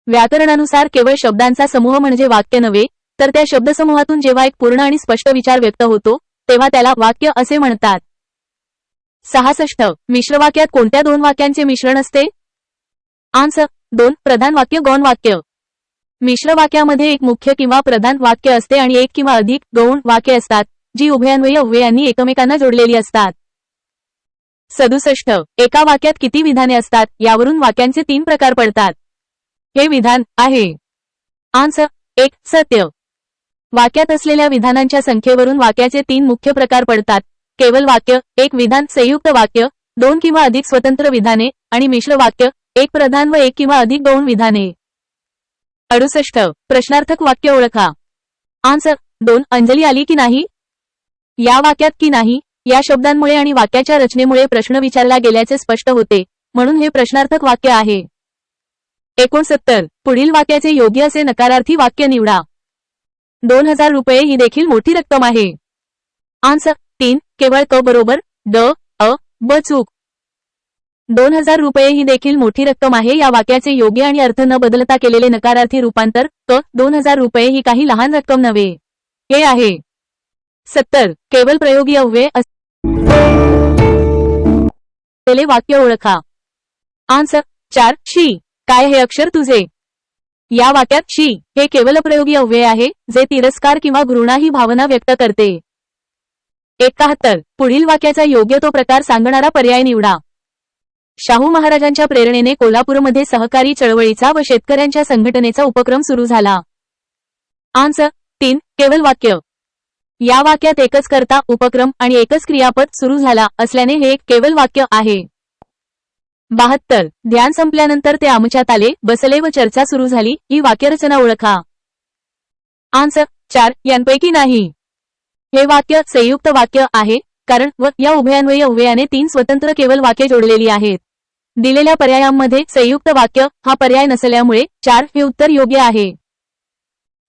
Speaker 1: व्याकरणानुसार केवळ शब्दांचा समूह म्हणजे वाक्य नव्हे, तर त्या शब्दसमूहातून जेव्हा एक पूर्ण आणि स्पष्ट विचार व्यक्त होतो तेव्हा त्याला वाक्य असे म्हणतात. 66 मिश्रवाक्यात कोणत्या दोन वाक्यांचे मिश्रण असते? आन्सर 2. प्रधान वाक्य गौण वाक्य. मिश्र वाक्यामध्ये एक मुख्य किंवा प्रधान वाक्य असते आणि एक किंवा अधिक गौण वाक्य असतात, जी उभयान्वयी अव्ययांनी एकमेकांना जोडलेली असतात. 67 एका वाक्यात किती विधाने असतात यावरून वाक्यांचे 3 प्रकार पडतात. हे विधान आहे. आन्सर 1. सत्य. वाक्यात असलेल्या विधानांच्या संख्येवरून वाक्याचे 3 मुख्य प्रकार पडतात. केवल वाक्य, एक विधान, संयुक्त वाक्य, 2 किंवा अधिक स्वतंत्र विधाने आणि मिश्र वाक्य, एक प्रधान व एक किंवा अधिक गौण विधाने. 68 प्रश्नार्थक वाक्य ओळखा. आन्सर 2. अंजली आली की नाही? या वाक्यात की नाही या शब्दांमुळे आणि वाक्याच्या रचनेमुळे प्रश्न विचारला गेल्याचे स्पष्ट होते, म्हणून हे प्रश्नार्थक वाक्य आहे. 69 पुढील वाक्याचे योग्य असे नकारार्थी वाक्य निवडा. 2000 रुपये ही देखील मोठी रक्कम आहे. आन्सर 3. केवळ क बरोबर ड अ ब चूक. 2000 रुपये ही देखील मोठी रक्कम आहे या वाक्याचे योग्य आणि अर्थ न बदलता केलेले नकारार्थी रूपांतर क 2000 रुपये ही काही लहान रक्कम नव्हे. हे आहे. 70 केवळ प्रयोगी अव्यय असलेले वाक्य ओळखा. आन्सर 4. शी. काय हे अक्षर तुझे? या वाक्यात शी हे केवळ प्रयोगी अव्यय आहे, जे तिरस्कार किंवा घृणा ही भावना व्यक्त करते. 71 पुढील वाक्याचा योग्य तो प्रकार सांगणारा पर्याय निवडा. शाहू महाराजांच्या प्रेरणेने कोल्हापूरमध्ये सहकारी चळवळीचा व शेतकऱ्यांच्या संघटनेचा उपक्रम सुरू झाला. आन्सर 3. केवळ वाक्य. या वाक्यात एकच कर्ता, उपक्रम आणि एकच क्रियापद सुरू झाला असल्याने हे एक केवळ वाक्य आहे. 72 ध्यान संपल्यानंतर ते आमच्यात आले, बसले व चर्चा सुरू झाली ही वाक्यरचना ओळखा. आन्सर 4. यांपैकी नाही. हे वाक्य संयुक्त वाक्य आहे, कारण व या उभयान्वयी अव्ययाने 3 स्वतंत्र केवळ वाक्ये जोडलेली आहेत. दिलेल्या पर्यायांमध्ये संयुक्त वाक्य हा पर्याय नसल्यामुळे 4 हे उत्तर योग्य आहे.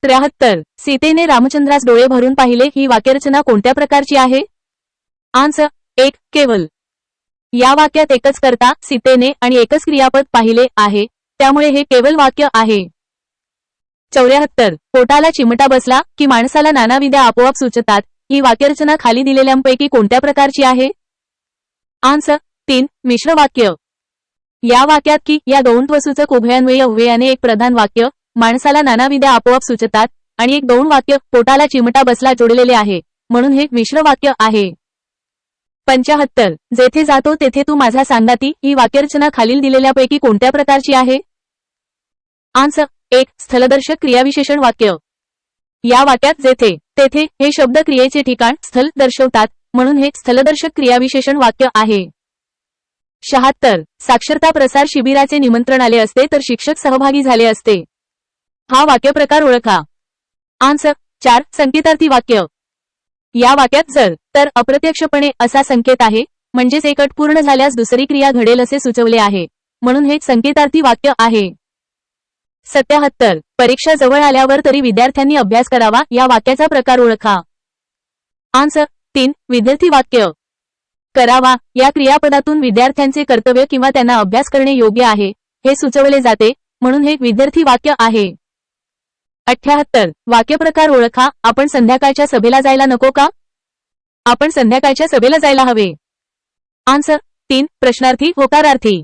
Speaker 1: 73 सीतेने रामचंद्रास डोळे भरून पाहिले ही वाक्यरचना कोणत्या प्रकारची आहे? आन्सर 1. केवळ. या वाक्यात एकच कर्ता सीतेने आणि एकच क्रियापद पाहिले आहे, त्यामुळे हे केवळ वाक्य आहे. 74 पोटाला चिमटा बसला की माणसाला नानाविद्या आपोआप सुचतात ही वाक्यरचना खाली दिलेल्यांपैकी कोणत्या प्रकारची आहे? आन्सर 3. मिश्र वाक्य. या वाक्यात की या द्वंद्वसूचक उभयान्वयी अव्ययाने एक प्रधान वाक्य माणसाला नानाविद्या आपोआप सुचतात आणि एक गौण वाक्य पोटाला चिमटा बसला जोडलेले आहे, म्हणून हे मिश्र वाक्य आहे. 75 जेथे जातो तेथे तू माझा सांगाती ही वाक्यरचना खालील दिलेल्यापैकी कोणत्या प्रकारची आहे? आन्सर 1. स्थलदर्शक क्रियाविशेषण वाक्य. या वाक्यात जेथे, तेथे हे शब्द क्रियेचे ठिकाण स्थल दर्शवतात, म्हणून हे स्थलदर्शक क्रियाविशेषण वाक्य आहे. 76 साक्षरता प्रसार शिबिराचे निमंत्रण आले असते तर शिक्षक सहभागी झाले असते. हा वाक्यप्रकार ओळखा. आन्सर 4. संकेतार्थी वाक्य. या वाक्यात जर, तर अप्रत्यक्षपणे असा संकेत आहे, म्हणजेच एक अट पूर्ण झाल्यास दुसरी क्रिया घडेल असे सुचवले आहे, म्हणून हे संकेतार्थी वाक्य आहे. 77 परीक्षा जवळ आल्यावर तरी विद्यार्थ्यांनी अभ्यास करावा या वाक्याचा प्रकार ओळखा. आन्सर 3. विद्यार्थी वाक्य. करावा या क्रियापदातून विद्यार्थ्यांचे कर्तव्य किंवा त्यांना अभ्यास करणे योग्य आहे हे सुचवले जाते, म्हणून हे विद्यार्थी वाक्य आहे. 78 वाक्यप्रकार ओळखा. आपण संध्याकाळच्या सभेला जायला नको का? आपण संध्याकाळच्या सभेला जायला हवे. आन्सर 3. प्रश्नार्थी होकारार्थी.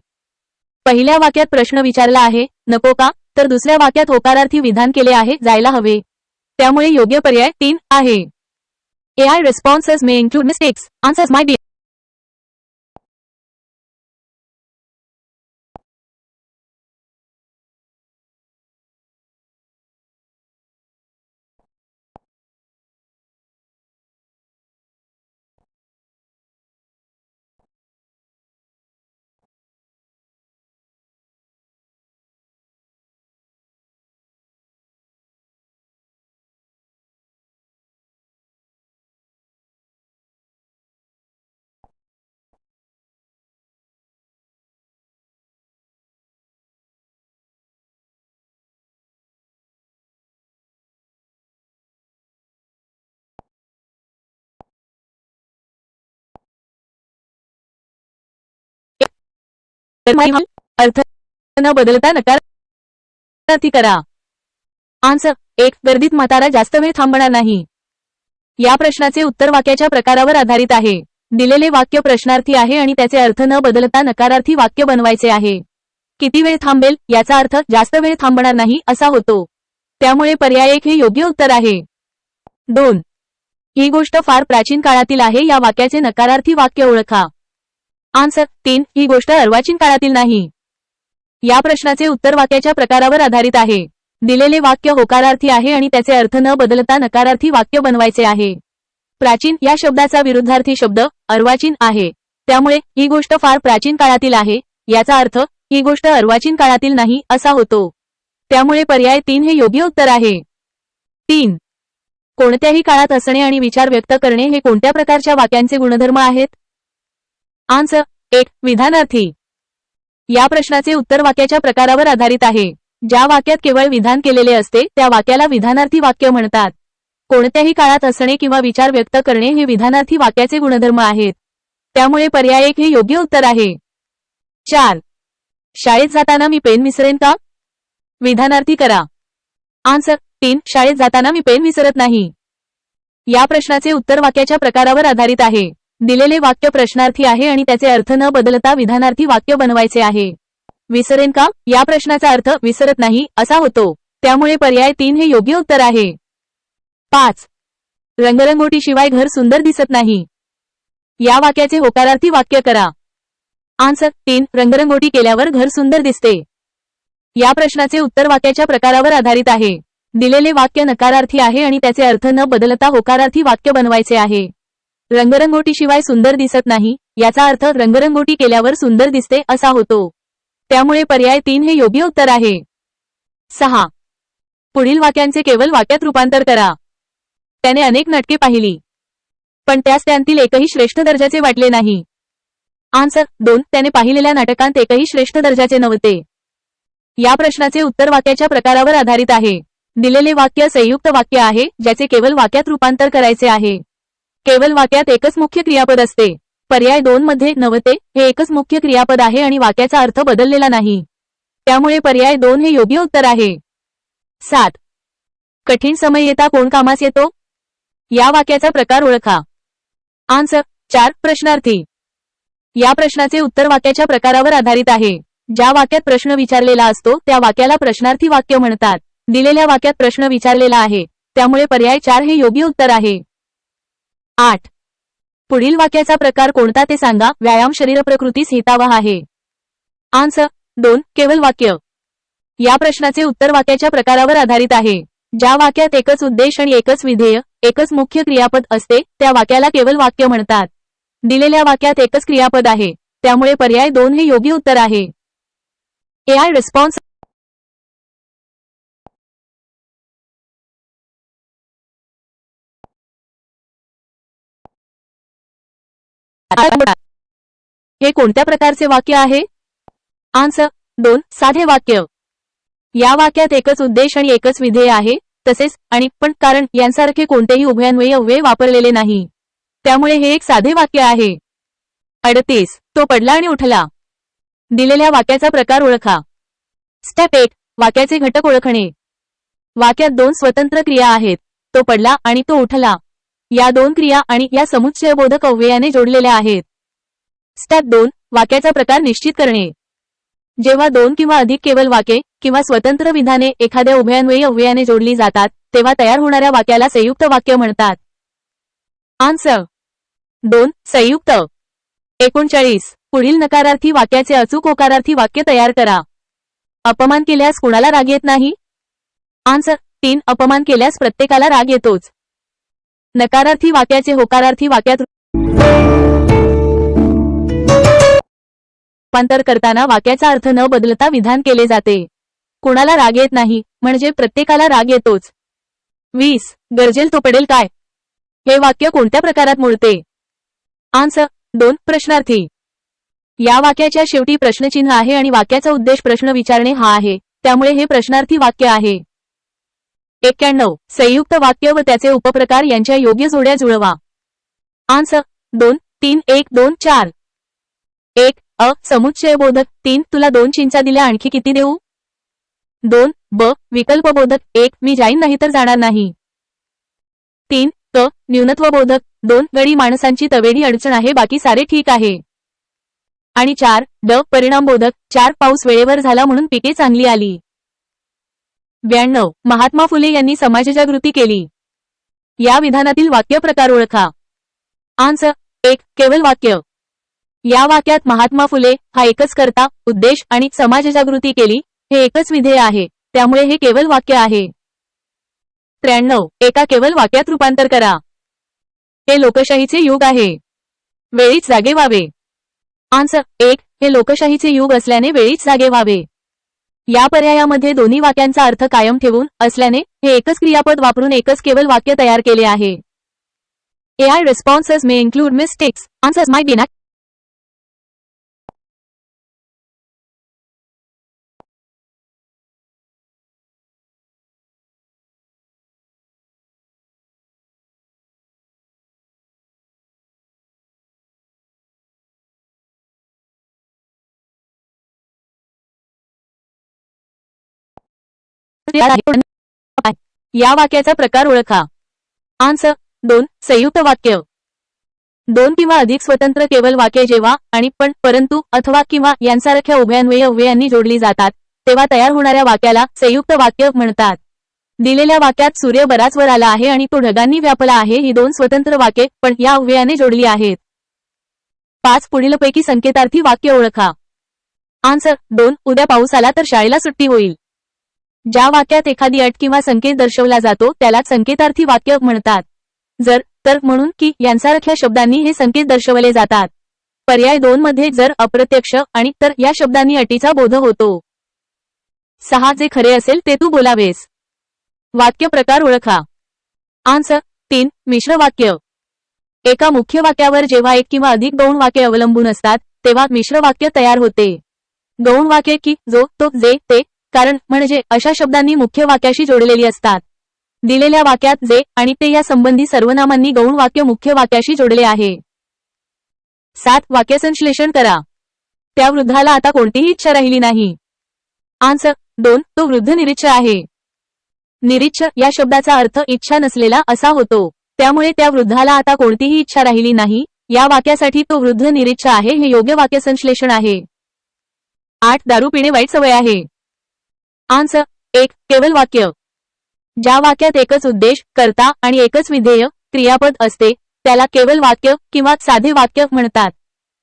Speaker 1: पहिल्या वाक्यात प्रश्न विचारला आहे, नको का, तर दुसऱ्या वाक्यात होकारार्थी विधान केले आहे, जायला हवे. त्यामुळे योग्य पर्याय 3 आहे. AI responses may include mistakes. Answers might be अर्थ न बदलता नकारार्थी करा. आन्सर 1. गर्दीत म्हातारा जास्त वेळ थांबणार नाही. या प्रश्नाचे उत्तर वाक्याच्या प्रकारावर आधारित आहे. दिलेले वाक्य प्रश्नार्थी आहे आणि त्याचे अर्थ न बदलता नकारार्थी वाक्य बनवायचे आहे. किती वेळ थांबेल याचा अर्थ जास्त वेळ थांबणार नाही असा होतो. त्यामुळे पर्याय 1 हे योग्य उत्तर आहे. 2. ही गोष्ट फार प्राचीन काळातील आहे. या वाक्याचे नकारार्थी वाक्य ओळखा. आन्सर 3. ही गोष्ट अर्वाचीन काळातील नाही. या प्रश्नाचे उत्तर वाक्याच्या प्रकारावर आधारित आहे. दिलेले वाक्य होकारार्थी आहे आणि त्याचे अर्थ न बदलता नकारार्थी वाक्य बनवायचे आहे. प्राचीन या शब्दाचा विरुद्धार्थी शब्द अर्वाचीन आहे. त्यामुळे ही गोष्ट फार प्राचीन काळातील आहे याचा अर्थ ही गोष्ट अर्वाचीन काळातील नाही असा होतो. त्यामुळे पर्याय 3 हे योग्य उत्तर आहे. 3. कोणत्याही काळात असणे आणि विचार व्यक्त करणे हे कोणत्या प्रकारच्या वाक्यांचे गुणधर्म आहेत? आन्सर 1. विधानार्थी. या प्रश्नाचे उत्तर वाक्याच्या प्रकारावर आधारित आहे. ज्या वाक्यात केवळ विधान केलेले असते त्या वाक्याला विधानार्थी वाक्य म्हणतात. कोणत्याही काळात असणे किंवा विचार व्यक्त करणे हे विधानार्थी वाक्याचे गुणधर्म आहेत. त्यामुळे पर्याय 1 हे योग्य उत्तर आहे. 4. शाळेत जाताना मी पेन विसरेन का? विधानार्थी करा. आन्सर 3. शाळेत जाताना मी पेन विसरत नाही. या प्रश्नाचे उत्तर वाक्याच्या प्रकारावर आधारित आहे. दिलेले वाक्य प्रश्नार्थी आहे आणि त्याचे अर्थ न बदलता विधानार्थी वाक्य बनवायचे आहे. विसरेन का या प्रश्नाचा अर्थ विसरत नाही असा होतो. त्यामुळे पर्याय 3 हे योग्य उत्तर आहे. 5. रंगरंगोटीशिवाय घर सुंदर दिसत नाही. या वाक्याचे होकारार्थी वाक्य करा. आन्सर 3. रंगरंगोटी केल्यावर घर सुंदर दिसते. या प्रश्नाचे उत्तर वाक्याच्या प्रकारावर आधारित आहे. दिलेले वाक्य नकारार्थी आहे आणि त्याचे अर्थ न बदलता होकारार्थी वाक्य बनवायचे आहे. रंगरंगोटीशिवाय सुंदर दिसत नाही याचा अर्थ रंगरंगोटी केल्यावर सुंदर दिसते असा होतो. त्यामुळे पर्याय 3 हे योग्य उत्तर आहे. 6. पुढील वाक्यांचे केवळ वाक्यात रूपांतर करा. त्याने अनेक नाटके पाहिली पण त्यास त्यांतील एकही श्रेष्ठ दर्जाचे वाटले नाही. आन्सर 2. त्याने पाहिलेल्या नाटकांत एकही श्रेष्ठ दर्जाचे नव्हते. या प्रश्नाचे उत्तर वाक्याच्या प्रकारावर आधारित आहे. दिलेले वाक्य संयुक्त वाक्य आहे ज्याचे केवळ वाक्यात रूपांतर करायचे आहे. केवळ वाक्यात एकच मुख्य क्रियापद असते. पर्याय 2 मध्ये नव्हते हे एकच मुख्य क्रियापद आहे आणि वाक्याचा अर्थ बदललेला नाही. त्यामुळे पर्याय 2 हे योग्य उत्तर आहे. 7. कठीण समय येता कोण कामास येतो? या वाक्याचा प्रकार ओळखा. आन्सर 4. प्रश्नार्थी. या प्रश्नाचे उत्तर वाक्याच्या प्रकारावर आधारित आहे. ज्या वाक्यात प्रश्न विचारलेला असतो त्या वाक्याला प्रश्नार्थी वाक्य म्हणतात. दिलेल्या वाक्यात प्रश्न विचारलेला आहे त्यामुळे पर्याय 4 हे योग्य उत्तर आहे. 8. पुढील वाक्याचा प्रकार कोणता ते सांगा. व्यायाम शरीर प्रकृतीस हितावह आहे. आन्सर 2. केवळ वाक्य. या प्रश्नाचे उत्तर वाक्याच्या प्रकारावर आधारित आहे. ज्या वाक्यात एकच उद्देश आणि एकच विधेय एकच मुख्य क्रियापद असते त्या वाक्याला केवळ वाक्य म्हणतात. दिलेल्या वाक्यात एकच क्रियापद आहे त्यामुळे पर्याय 2 हे योग्य उत्तर आहे. AI response. हे कोणत्या प्रकारचे वाक्य आहे? आन्सर 2. साधे वाक्य. या वाक्यात एकच उद्देश आणि एकच विधेय आहे. तसेच आणि पण कारण यांसारखे कोणतेही उभयान्वयी अव्यय वापरलेले नाही. त्यामुळे हे एक साधे वाक्य आहे. 38. तो पडला आणि उठला. दिलेल्या वाक्याचा प्रकार ओळखा. स्टेप 1. वाक्याचे घटक ओळखणे. वाक्यात 2 स्वतंत्र क्रिया आहेत. तो पडला आणि तो उठला. या 2 क्रिया आणि या समुच्चयबोधक अव्ययाने जोडलेल्या आहेत. स्टेप 2. वाक्याचा प्रकार निश्चित करणे. जेव्हा 2 किंवा अधिक केवळ वाक्ये किंवा स्वतंत्र विधाने एखाद्या उभयान्वयी अव्ययाने जोडली जातात तेव्हा तयार होणाऱ्या वाक्याला संयुक्त वाक्य म्हणतात. आन्सर 2. संयुक्त. 39. पुढील नकारार्थी वाक्याचे अचूक होकारार्थी वाक्य तयार करा. अपमान केल्यास कुणाला राग येत नाही? आन्सर 3. अपमान केल्यास प्रत्येकाला राग येतोच. नकारार्थी वाक्याचे होकारार्थी वाक्यात रूपांतर करताना वाक्याचा अर्थ न बदलता विधान केले जाते. कुणाला राग येत नाही म्हणजे प्रत्येकाला राग येतोच. 20. गरजेल तो पडेल काय? हे वाक्य कोणत्या प्रकारात मोडते? आन्सर 2. प्रश्नार्थी. या वाक्याच्या शेवटी प्रश्नचिन्ह आहे आणि वाक्याचा उद्देश प्रश्न विचारणे हा आहे त्यामुळे हे प्रश्नार्थी वाक्य आहे. 91. संयुक्त वाक्य व त्याचे उपप्रकार यांच्या योग्य जोड्या जुळवा. आन्सर 2, 3, 1, 2, 4. 1. समुच्चयबोधक 3 तुला 2 चिंचा दिल्या आणखी किती देऊ? 2 ब विकल्पबोधक 1 मी जाईन नाही तर जाणार नाही. 3 क न्यूनत्वबोधक 2 गडी माणसांची तवेडी अडचण आहे बाकी सारे ठीक आहे. आणि 4 ड परिणामबोधक 4 पाऊस वेळेवर झाला म्हणून पिके चांगली आली. 92 महात्मा फुले यांनी समाजजागृती केली. या विधानातील वाक्य प्रकार ओळखा. आन्सर 1 केवल वाक्य. या वाक्यात महात्मा फुले हा एकच करता उद्देश आणि समाजजागृती केली हे एकच विधेय आहे त्यामुळे हे केवल वाक्य आहे. 93 एका केवल वाक्यात रूपांतर करा. हे लोकशाहीचे युग आहे. वेळीच जागे व्हावे. आन्सर 1 हे लोकशाहीचे युग असल्याने वेळीच जागे व्हावे. या पर्यायामध्ये दोन्ही वाक्यांचा अर्थ कायम ठेवून असल्याने हे एकच क्रियापद वापरून एकच केवल वाक्य तयार केले आहे. AI responses may include mistakes. Answers might be inaccurate. या वाक्याचा प्रकार ओळखा. आन्सर 2 संयुक्त वाक्य. 2 किंवा अधिक स्वतंत्र केवल वाक्ये जेव्हा आणि पण परंतु अथवा किंवा यांसारख्या उभयान्वयी अव्ययांनी जोडली जातात तेव्हा तयार होणाऱ्या वाक्याला संयुक्त वाक्य म्हणतात. दिलेल्या वाक्यात सूर्य बराच वर आला आहे आणि तो ढगांनी व्यापला आहे ही 2 स्वतंत्र वाक्ये पण या अव्ययाने जोडली आहेत. 5 पुढीलपैकी संकेतार्थी वाक्य ओळखा. आन्सर 2 उद्या पाऊस आला तर शाळेला सुट्टी होईल. ज्या वाक्यात एखादी अट किंवा संकेत दर्शवला जातो त्याला संकेतार्थी वाक्य म्हणतात. जर तर म्हणून की यांसारख्या शब्दांनी हे संकेत दर्शवले जातात. पर्याय 2 मध्ये जर अप्रत्यक्ष आणि तर या शब्दांनी अटीचा बोध होतो. 6 जे खरे असेल ते तू बोलावेस. वाक्य प्रकार ओळखा. आन्सर 3 मिश्र वाक्य. एका मुख्य वाक्यावर जेव्हा एक किंवा अधिक गौण वाक्य अवलंबून असतात तेव्हा मिश्र वाक्य तयार होते. गौण वाक्य की जो तो जे ते कारण म्हणजे अशा शब्दांनी मुख्य वाक्याशी जोडलेली असतात. दिलेल्या वाक्यात जे आणि ते या संबंधी सर्वनामांनी गौण वाक्य मुख्य वाक्याशी जोडले आहे. 7 वाक्यसंश्लेषण करा. त्या वृद्धाला आता कोणतीही इच्छा राहिली नाही. आन्सर 2 तो वृद्ध निरीच्छ आहे. निरीच्छ या शब्दाचा अर्थ इच्छा नसलेला असा होतो. त्यामुळे त्या वृद्धाला आता कोणतीही इच्छा राहिली नाही या वाक्यासाठी तो वृद्ध निरीच्छ आहे हे योग्य वाक्यसंश्लेषण आहे. 8 दारू पिणे वाईट सवय आहे. आन्सर 1 केवल वाक्य. ज्या वाक्यात एकच उद्देश कर्ता आणि एकच विधेय क्रियापद असते त्याला केवल वाक्य किंवा साधे वाक्य म्हणतात.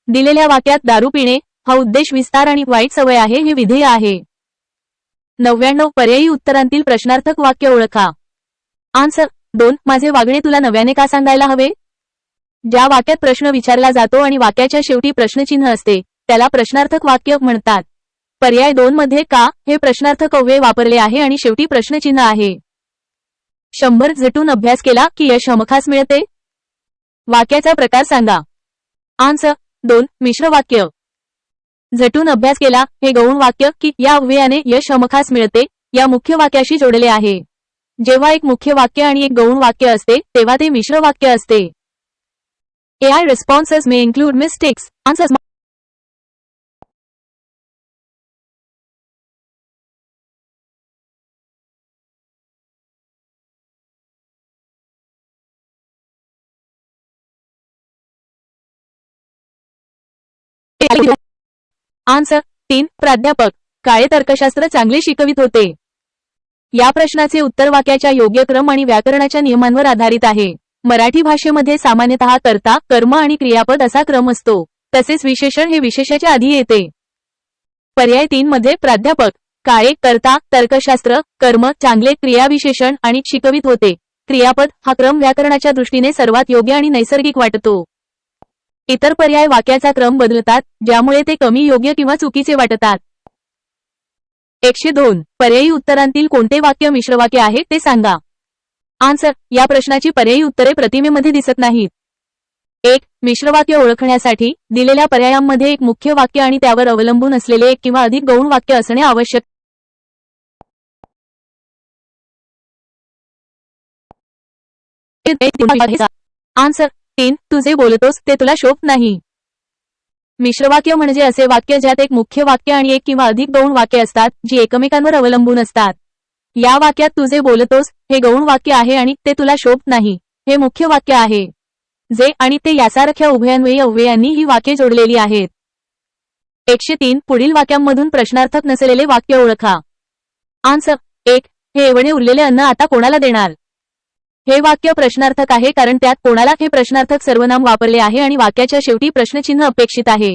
Speaker 1: दिलेल्या वाक्यात दारू पिणे हा उद्देश विस्तार आणि वाईट सवय आहे हे विधेय आहे. 99 पर्यायी उत्तरांतील प्रश्नार्थक वाक्य ओळखा. आन्सर 2 माझे वागणे तुला नव्याने का सांगायला हवे. ज्या वाक्यात प्रश्न विचारला जातो आणि वाक्याच्या शेवटी प्रश्नचिन्ह असते त्याला प्रश्नार्थक वाक्य म्हणतात. पर्याय 2 मध्ये का हे प्रश्नार्थक अव्यय वापरले आहे आणि शेवटी प्रश्नचिन्ह आहे. 100 झटून अभ्यास केला की यश हमखास मिळते. वाक्याचा प्रकार सांगा. आन्सर 2 मिश्र वाक्य. झटून अभ्यास केला हे गौण वाक्य की या अव्ययाने यश हमखास मिळते या मुख्य वाक्याशी जोडले आहे. जेव्हा एक मुख्य वाक्य आणि एक गौण वाक्य असते तेव्हा ते मिश्र वाक्य असते. AI responses may include mistakes. Answers answer 3 प्राध्यापक काळे तर्कशास्त्र चांगले शिकवित होते. या प्रश्नाचे उत्तर वाक्याच्या योग्य क्रम आणि व्याकरणाच्या नियमांवर आधारित आहे. मराठी भाषेमध्ये सामान्यतः कर्ता कर्म आणि क्रियापद असा क्रम असतो. तसेच विशेषण हे विशेषाच्या आधी येते. पर्याय 3 मध्ये प्राध्यापक काळे कर्ता तर्कशास्त्र कर्म चांगले क्रियाविशेषण आणि शिकवित होते क्रियापद हा क्रम व्याकरणाच्या दृष्टीने सर्वात योग्य आणि नैसर्गिक वाटतो. इतर पर्याय वाक्याचा क्रम बदलतात ज्यामुळे ते कमी योग्य किंवा चुकीचे वाटतात. 102 पर्यायी उत्तरांतील कोणते वाक्य मिश्रवाक्य आहे ते सांगा. आन्सर या प्रश्नाची पर्यायी उत्तरे प्रतिमेमध्ये दिसत नाहीत. 1 मिश्रवाक्य ओळखण्यासाठी दिलेल्या पर्यायांमध्ये एक मुख्य वाक्य आणि त्यावर अवलंबून असलेले एक किंवा अधिक गौण वाक्य असणे आवश्यक. आन्सर 3 तू जे बोलतोस ते तुला शोभत नाही. मिश्रवाक्य म्हणजे असे वाक्य ज्यात एक मुख्य वाक्य आणि एक किंवा अधिक गौण वाक्य असतात जी एकमेकांवर अवलंबून असतात. या वाक्यात तू जे बोलतोस हे गौण वाक्य आहे आणि ते तुला शोभत नाही हे मुख्य वाक्य आहे. जे आणि ते यासारख्या उभयान्वयी अव्ययांनी ही वाक्ये जोडलेली आहेत. 103 पुढील वाक्यांमधून प्रश्नार्थक नसलेले वाक्य ओळखा. आन्सर 1. हे एवढे उरलेले अन्न आता कोणाला देणार? हे वाक्य प्रश्नार्थक आहे कारण त्यात कोणाला हे प्रश्नार्थक सर्वनाम वापरले आहे आणि वाक्याच्या शेवटी प्रश्नचिन्ह अपेक्षित आहे.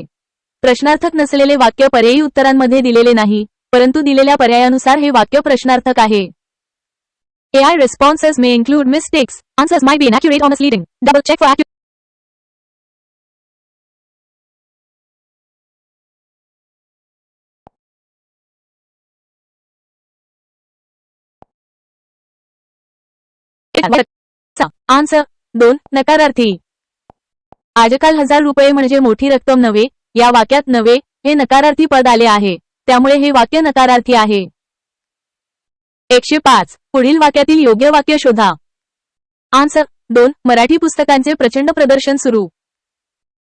Speaker 1: प्रश्नार्थक नसलेले वाक्य पर्यायी उत्तरांमध्ये दिलेले नाही, परंतु दिलेल्या पर्यायानुसार हे वाक्य प्रश्नार्थक आहे. AI responses may include mistakes. Answers might be inaccurate or misleading. Double check for accuracy. Answer 2. नकारार्थी. आजकाल 1000 रुपये म्हणजे मोठी रक्कम नव्हे. या वाक्यात नव्हे हे नकारार्थी पद आले आहे, त्यामुळे हे वाक्य नकारार्थी आहे. 105 पुढील वाक्यातील योग्य वाक्य शोधा. आन्सर 2. मराठी पुस्तकांचे प्रचंड प्रदर्शन सुरू.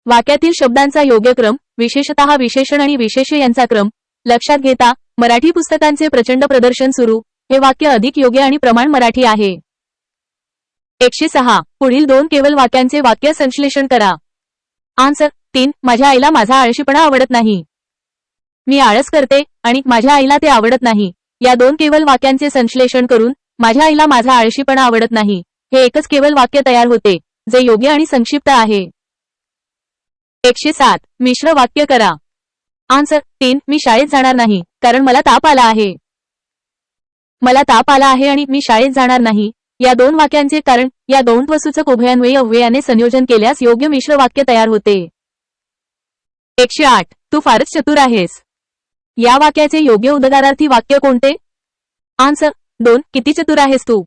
Speaker 1: वाक्यातील शब्दांचा योग्य क्रम, विशेषतः विशेषण आणि विशेष्य यांचा क्रम लक्षात घेता मराठी पुस्तकांचे प्रचंड प्रदर्शन सुरू हे वाक्य अधिक योग्य आणि प्रमाण मराठी आहे. 106 पुढील 2 केवळ वाक्यांचे वाक्य संश्लेषण करा. आन्सर 3. माझ्या आईला माझा आळशीपणा आवडत नाही. मी आळस करते आणि माझ्या आईला ते आवडत नाही या 2 केवळ वाक्यांचे संश्लेषण करून माझ्या आईला माझा आळशीपणा आवडत नाही हे एकच केवळ वाक्य तयार होते जे योग्य आणि संक्षिप्त आहे. 107 मिश्र वाक्य करा. आन्सर 3. मी शाळेत जाणार नाही कारण मला ताप आला आहे. मला ताप आला आहे आणि मी शाळेत जाणार नाही या 2 वाक्यांचे कारण या गौणत्वसूचक उभयान्वयी अव्ययाने संयोजन केल्यास योग्य मिश्र वाक्य तयार होते. 108 तू फारच चतुर आहेस. या वाक्याचे योग्य उद्गारार्थी वाक्य कोणते? आन्सर 2. किती चतुर आहेस तू.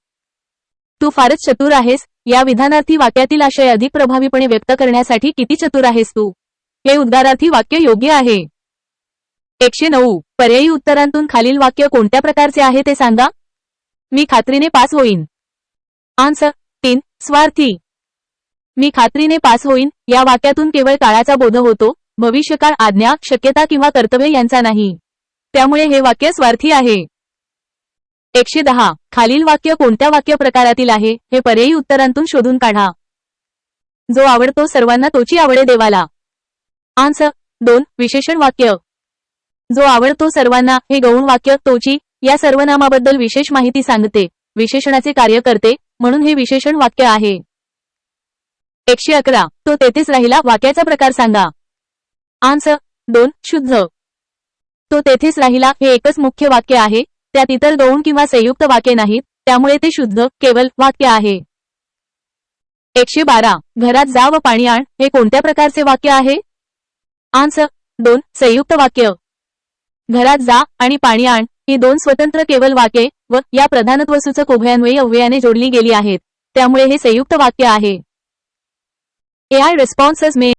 Speaker 1: तू फारच चतुर आहेस या विधानार्थी वाक्यातील आशय अधिक प्रभावीपणे व्यक्त करण्यासाठी किती चतुर आहेस तू हे उद्गारार्थी वाक्य योग्य आहे. 109 पर्यायी उत्तरांतून खालील वाक्य कोणत्या प्रकारचे आहे ते सांगा. मी खात्रीने पास होईन. आन्सर 3. स्वार्थी. मी खात्रीने पास होईन या वाक्यातून केवळ काळाचा बोध होतो, भविष्यकाळ, आज्ञा, शक्यता किंवा कर्तव्य यांचा नाही, त्यामुळे हे वाक्य स्वार्थी आहे. 110 खालील वाक्य कोणत्या वाक्य प्रकारातील आहे हे पर्यायी उत्तरांतून शोधून काढा. जो आवडतो सर्वांना तोची आवडे देवाला. आन्सर 2. विशेषण वाक्य. जो आवडतो सर्वांना हे गौण वाक्य तोची या सर्वनामाबद्दल विशेष माहिती सांगते, विशेषणाचे कार्य करते, म्हणून हे विशेषण वाक्य आहे. 111 तो तेथेच राहिला वाक्याचा प्रकार सांगा. आन्सर 2. शुद्ध. तो तेथेच राहिला हे एकच मुख्य वाक्य आहे, त्यात इतर गौण किंवा संयुक्त वाक्ये नाहीत, त्यामुळे ते शुद्ध केवळ वाक्य आहे. 112 घरात जा व पाणी आण हे कोणत्या प्रकारचे वाक्य आहे? आन्सर 2. संयुक्त वाक्य. घरात जा आणि पाणी आण ही 2 स्वतंत्र केवळ वाक्ये व या प्रधानत्वसूचक उभयान्वयी अव्ययाने जोडली गेली आहेत, त्यामुळे हे संयुक्त वाक्य आहे. AI responses may